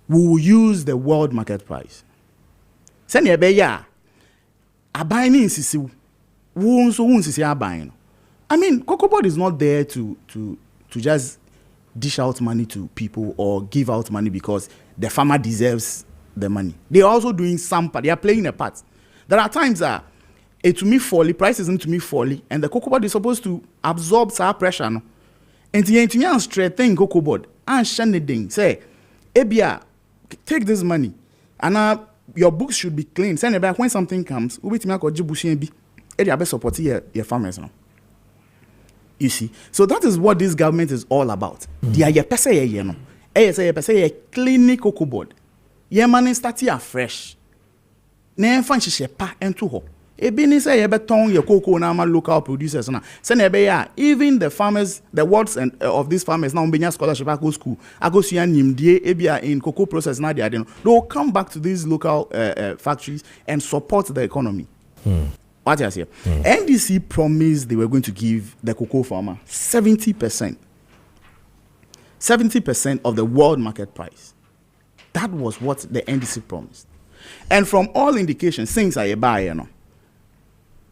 Speaker 6: we will use the world market price. Say ne be ya abane insisi I mean, Cocoa Board is not there to just dish out money to people or give out money because the farmer deserves the money. They are also doing some part. They are playing a part. There are times that to me folly, price isn't to me folly, and the Cocoa Board is supposed to absorb some pressure. No? And to straight thing Cocoa Board and shaneding say, Ebia, take this money and your books should be clean. Send it back when something comes. We will be support your farmers. No? You see, so that is what this government is all about. They are a clean cocoa board. Your money start here fresh. Ne fancy shepa and to ho. Ebini say beton your cocoa na local producers na. Even the farmers, the wards and of these farmers now being scholarship I go school. I go see nimdie ebia in cocoa process na they will come back to these local factories and support the economy. What I say? NDC promised they were going to give the cocoa farmer 70%. 70% of the world market price. That was what the NDC promised. And from all indications, since I buy,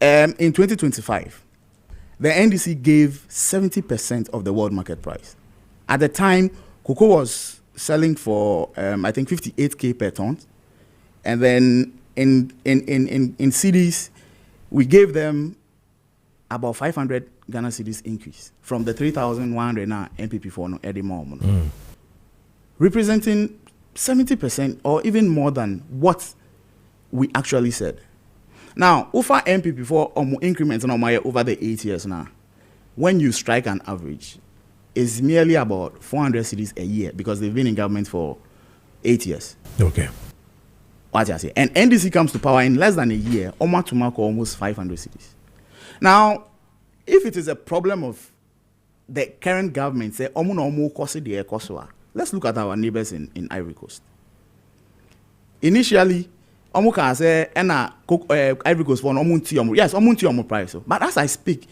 Speaker 6: in 2025, the NDC gave 70% of the world market price. At the time, cocoa was selling for, I think, 58K per ton. And then in cedis, we gave them about 500 Ghana cedis increase from the 3,100 now MPP4 no every moment, representing 70% or even more than what we actually said. Now, over MPP4 increments over the 8 years now, when you strike an average, is merely about 400 cedis a year because they've been in government for 8 years.
Speaker 1: Okay.
Speaker 6: What I say, and NDC comes to power in less than a year, almost 500 cities. Now, if it is a problem of the current government, say, let's look at our neighbors in Ivory Coast. Initially, say, Ivory Coast for yes, price. But as I speak,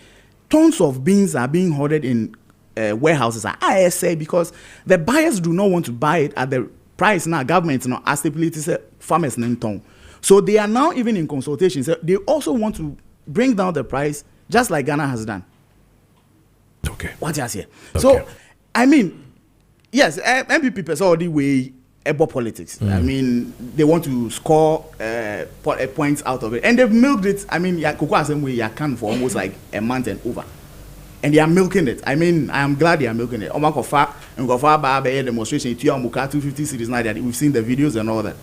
Speaker 6: tons of beans are being hoarded in warehouses at ISA because the buyers do not want to buy it at the price now government as stipulated farmers in town. So they are now even in consultations. They also want to bring down the price just like Ghana has done.
Speaker 1: Okay.
Speaker 6: What I say?
Speaker 1: Okay.
Speaker 6: So I mean, yes, MPP is already way about politics. I mean, they want to score points out of it, and they've milked it. I mean, cocoa same way you can for almost like a month and over. And they are milking it. I mean, I am glad they are milking it. Omakofa and Gofa Babe demonstration, 250 cities now that we've seen the videos and all that.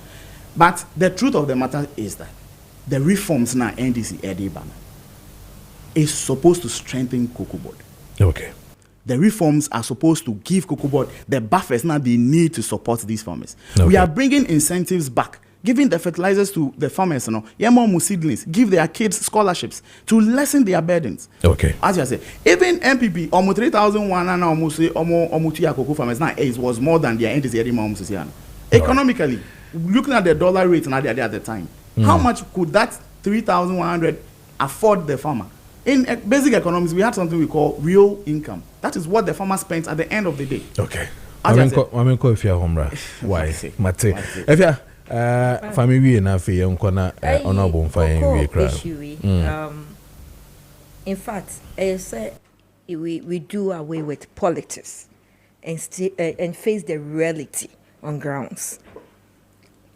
Speaker 6: But the truth of the matter is that the reforms now NDC Edibana is supposed to strengthen cocoa board.
Speaker 1: Okay.
Speaker 6: The reforms are supposed to give cocoa board the buffers now they need to support these farmers. Okay. We are bringing incentives back, giving the fertilizers to the farmers, seedlings, give their kids scholarships to lessen their burdens.
Speaker 1: Okay.
Speaker 6: As I say, even MPP, almost 3,001 and almost cocoa farmers now it was more than their NDC. Economically, looking at the dollar rate and at the time, how much could that 3,100 afford the farmer? In basic economics, we had something we call real income. That is what the farmer spends at the end of the day.
Speaker 1: Okay. I mean, if you're home, why? Mate. If you're family na fe yonkona honorable fire
Speaker 8: in fact, I say we do away with politics and face the reality on grounds.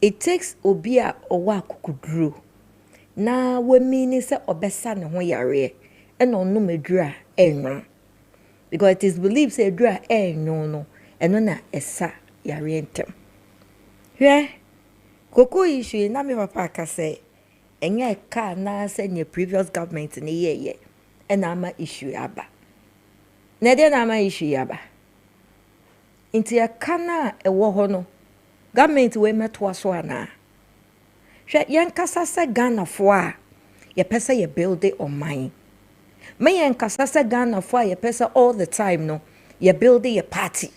Speaker 8: It takes obia owa kukudru na we mean say obesa ne ho yare and no medura enno because it is believed say dura enno no eno na esa yare entem hwe koko issue na me papa ka say enye ka na say the previous government ne ye and ama issue aba na de na ama issue aba inti aka na ewo ho no government we meto aso ana hwe yen kasa se Ghana fo a ye pese ye build it on mine me yen kasa se Ghana fo a ye pese all the time no ye build your party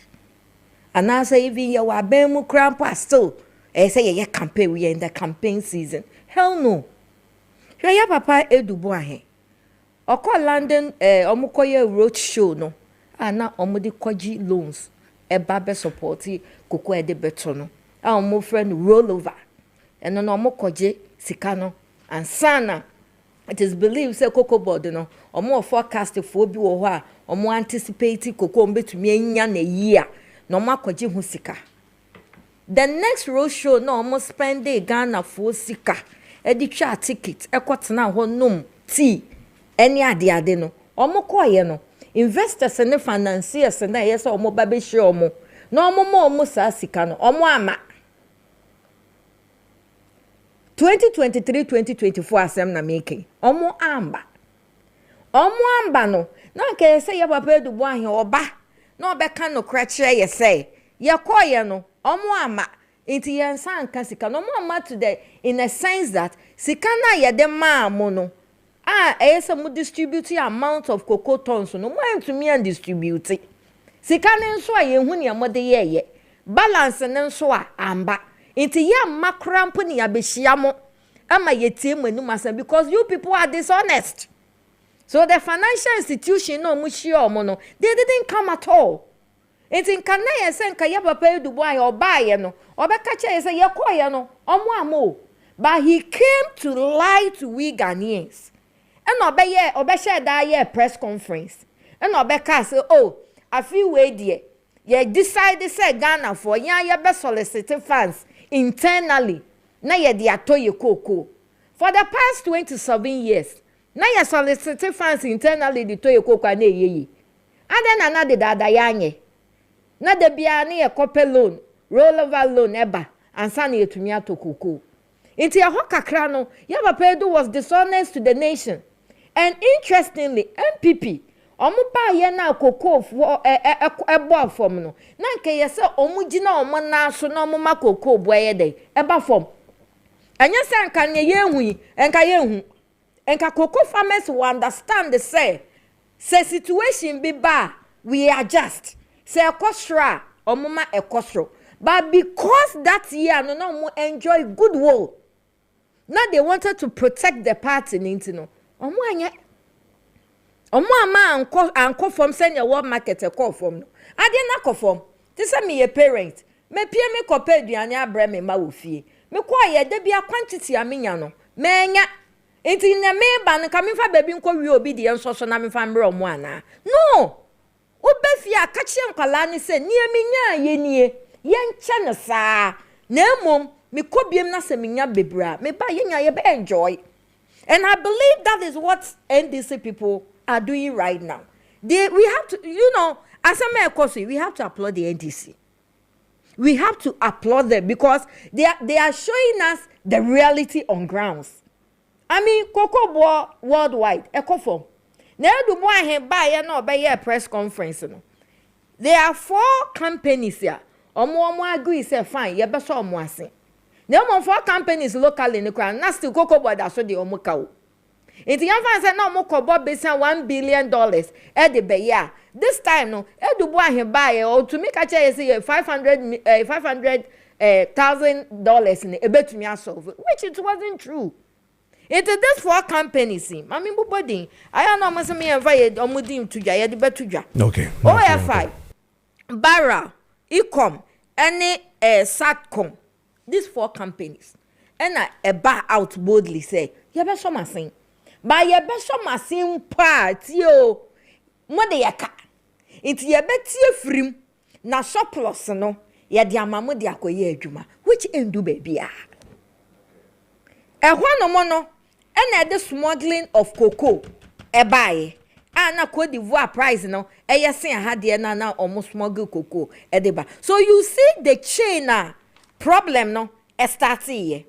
Speaker 8: and I say even ye wa ben mu crampa still say ye campaign we in the campaign season hell no hwe ya papa edubo ahe okọ London omukoye road show no ana omudi kwaji loans eba be support koko e de beto no omo friend roll over and no omo koje sika no and sana it is believed say cocoa board no omo forecast for bi wo ho a omo anticipate cocoa mbetumi anya na year no omo kwaje hu sika the next road show no omo spend Ghana for sika e di twa ticket e kwotena ho num tea any ade no omo koye no investors and financiers and yes omo ba be share omo no omo sa sika no omo ama 2023-2024 asem na making omo amba no na nke say ya papa edubu ahe oba na obeka no krakire ye say ye koye no omo ama inti ye nsan ka sika no omo ama to the in a sense that sika na ye de maamo no ese mu distribute amount of cocoa tons no mo antumi and distribute sika ne nso a ye hu ne amode ye balance ne nso a amba inti ye makrampo ne abehia mo ama ye tie manu masa because you people are dishonest. So the financial institution no mushi omo no they didn't come at all. Inti nkana ye se nka ye papa edubu aye obaye no obeka che ye se ye koye no omo amo but he came to lie to we Ghanaians. And obeye da ye press conference. And obeka say oh afi we die ye decide say Ghana for yan ye be solicit funds internally na ye de atoye koko for the past 27 years. Na ya solicit funds internally the toye kokwa na eyeyi aden na de dada yanye na de bia na ye kope loan rollover loan eba ansa na etumi atokoko inti ya ho kakra no ya papa edu was dishonest to the nation. And interestingly MPP omo ba ye na koko ebo form no na nke ye se omo gina omo na so na omo makoko boye de eba form anya se nka ne ye hu enka ye hu enka cocoa farmers will understand the say situation be bad we adjust say ekosra omuma ekosro but because that year no enjoy goodwill now they wanted to protect the party no omo anya omo ama anko from send your world market e call from no ade na call from ti say me ye parent me pie me kopa aduane abra me ma wo fie me ko ye de bia quantity amenya no menya inti na me ba no ka me fa baby nko wi obi de enso na me fa mbre omo ana no obefi aka chie nkwala ni se nie menya ye nie ye nche ne saa na emom me kobiem na se menya bebra me ba ye nya ye be enjoy. And I believe that is what NDC people are doing right now. We have to, as a mayor, we have to applaud the NDC. We have to applaud them because they are showing us the reality on grounds. I mean, Cocoa worldwide, eco form. Now do more here buy no buy a press conference. No. There are 4 companies here. Omo agree say fine, you better omo ase. There are 4 companies locally in the crown. Na still Cocoa board so the omo ka o. Inti yan fan say na omo kobo besan $1 billion e de be ya. This time no, e do boy he buy or to make a say $500,000 in e betumi asolve, which it wasn't true. It is this 4 companies. I mean, body. I don't know must me invite omudim to ja, ye de betuja.
Speaker 1: Okay.
Speaker 8: OFI, Barra, Ecom, any Satcom. These 4 companies. And a bar out boldly say, ye be so masin. Ba ye be so masin part yo. Mo de yaka. Inti ye be tie frim na surplus no. Ye de amamu de akoye adwuma. Which endu baby a. Ehwa no mo no. And the smuggling of cocoa e buy na Cote d'Ivoire price no sen ha de na almost smuggle cocoa e de ba. So you see the chain problem no e start here.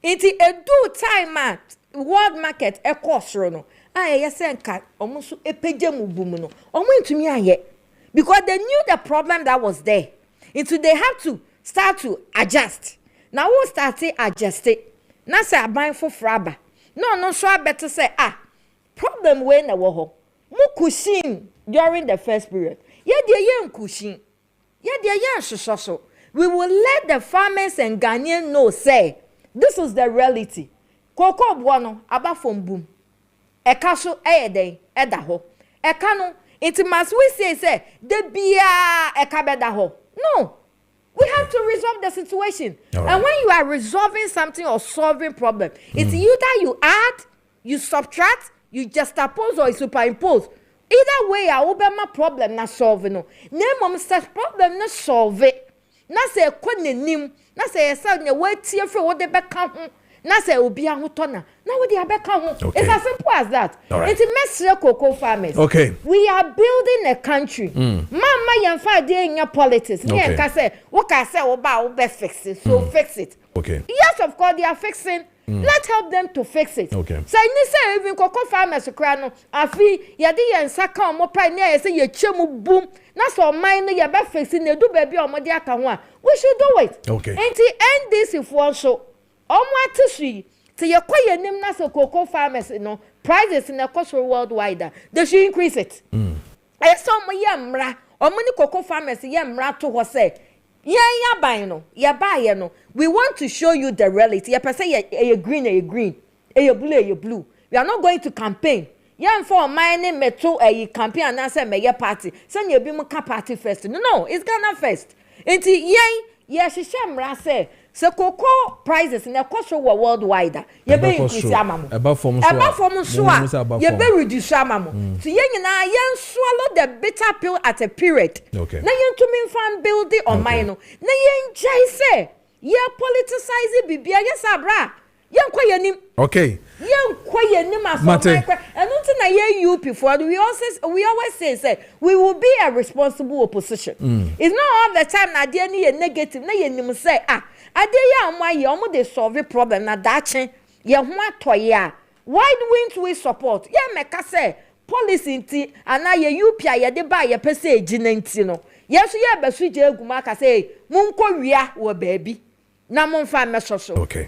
Speaker 8: It e do time at world market e cost no sen ka almost e peje mu bum no omo ntumi aye because they knew the problem that was there. Into they have to start to adjust. Now we start adjust it. Na say aban for fraba. No, so I better say, problem when na wo ho. Mu kushin during the first period. Ye de yen kushin. Ye de yen soso. We will let the farmers and Ghanaians know, say, this is the reality. Koko buano, aba from boom. Eka so den, eda ho. Eka no, it must we say, de bia eka beda ho. No. We have to resolve the situation. Right. And when you are resolving something or solving problem, it's either you add, you subtract, you juxtapose or you superimpose. Either way, I will be my problem not solving. No, name such problem not solve it. Not say nim. Not say a son your word tear for what they back home. Not say obi a hutona. Now what they back home. It's as simple as that. Right. It's a mess cocoa farmers. Okay. We are building a country. Mama yan fa dey in your politics. Me can say what can say about fix it. So fix it. Okay. Yes, of course they are fixing Let's help them to fix it.
Speaker 1: Okay.
Speaker 8: So ni say even cocoa farmers kra no afi ye de yen saka omo pra na ye say ye chemu boom na so mine no ye be fix na do ba bi omo de aka ho a we should do it.
Speaker 1: Okay.
Speaker 8: Enti NDC for so omo atisui te ye koye nim na so cocoa farmers no prices in the cost worldwide they should increase it. I saw my yamra or many cocoa farmers yamra to ho say yeah buy no yeah buy no we want to show you the reality yeah per say a green a blue we are not going to campaign yeah for mining metal a campaign and answer me party send you be mo party first no it's Ghana first enti yeah she shamra say so cocoa prices in the cost worldwide ye be increase amamo
Speaker 1: eba form
Speaker 8: so ye be reduce amamo so ye nyina yen swallow the bitter pill at a period
Speaker 1: okay
Speaker 8: na yen to me fan build it on mine no na yen jai say ye politicize bibia yes abra yen kwa yenim
Speaker 1: okay
Speaker 8: yen kwa yenim aso micro and until na ye UP for we always say we will be a responsible opposition. It's not all the time na dey ni negative na yenim say ade ya amaye omo dey solve problem na dache ye ho atoye a why don't we support ye meka say policy nti ana ye UP ye de ba ye pese ejina nti no ye so ye besu je aguma ka say munko wia wo baabi na monfa mesoso.
Speaker 1: Okay.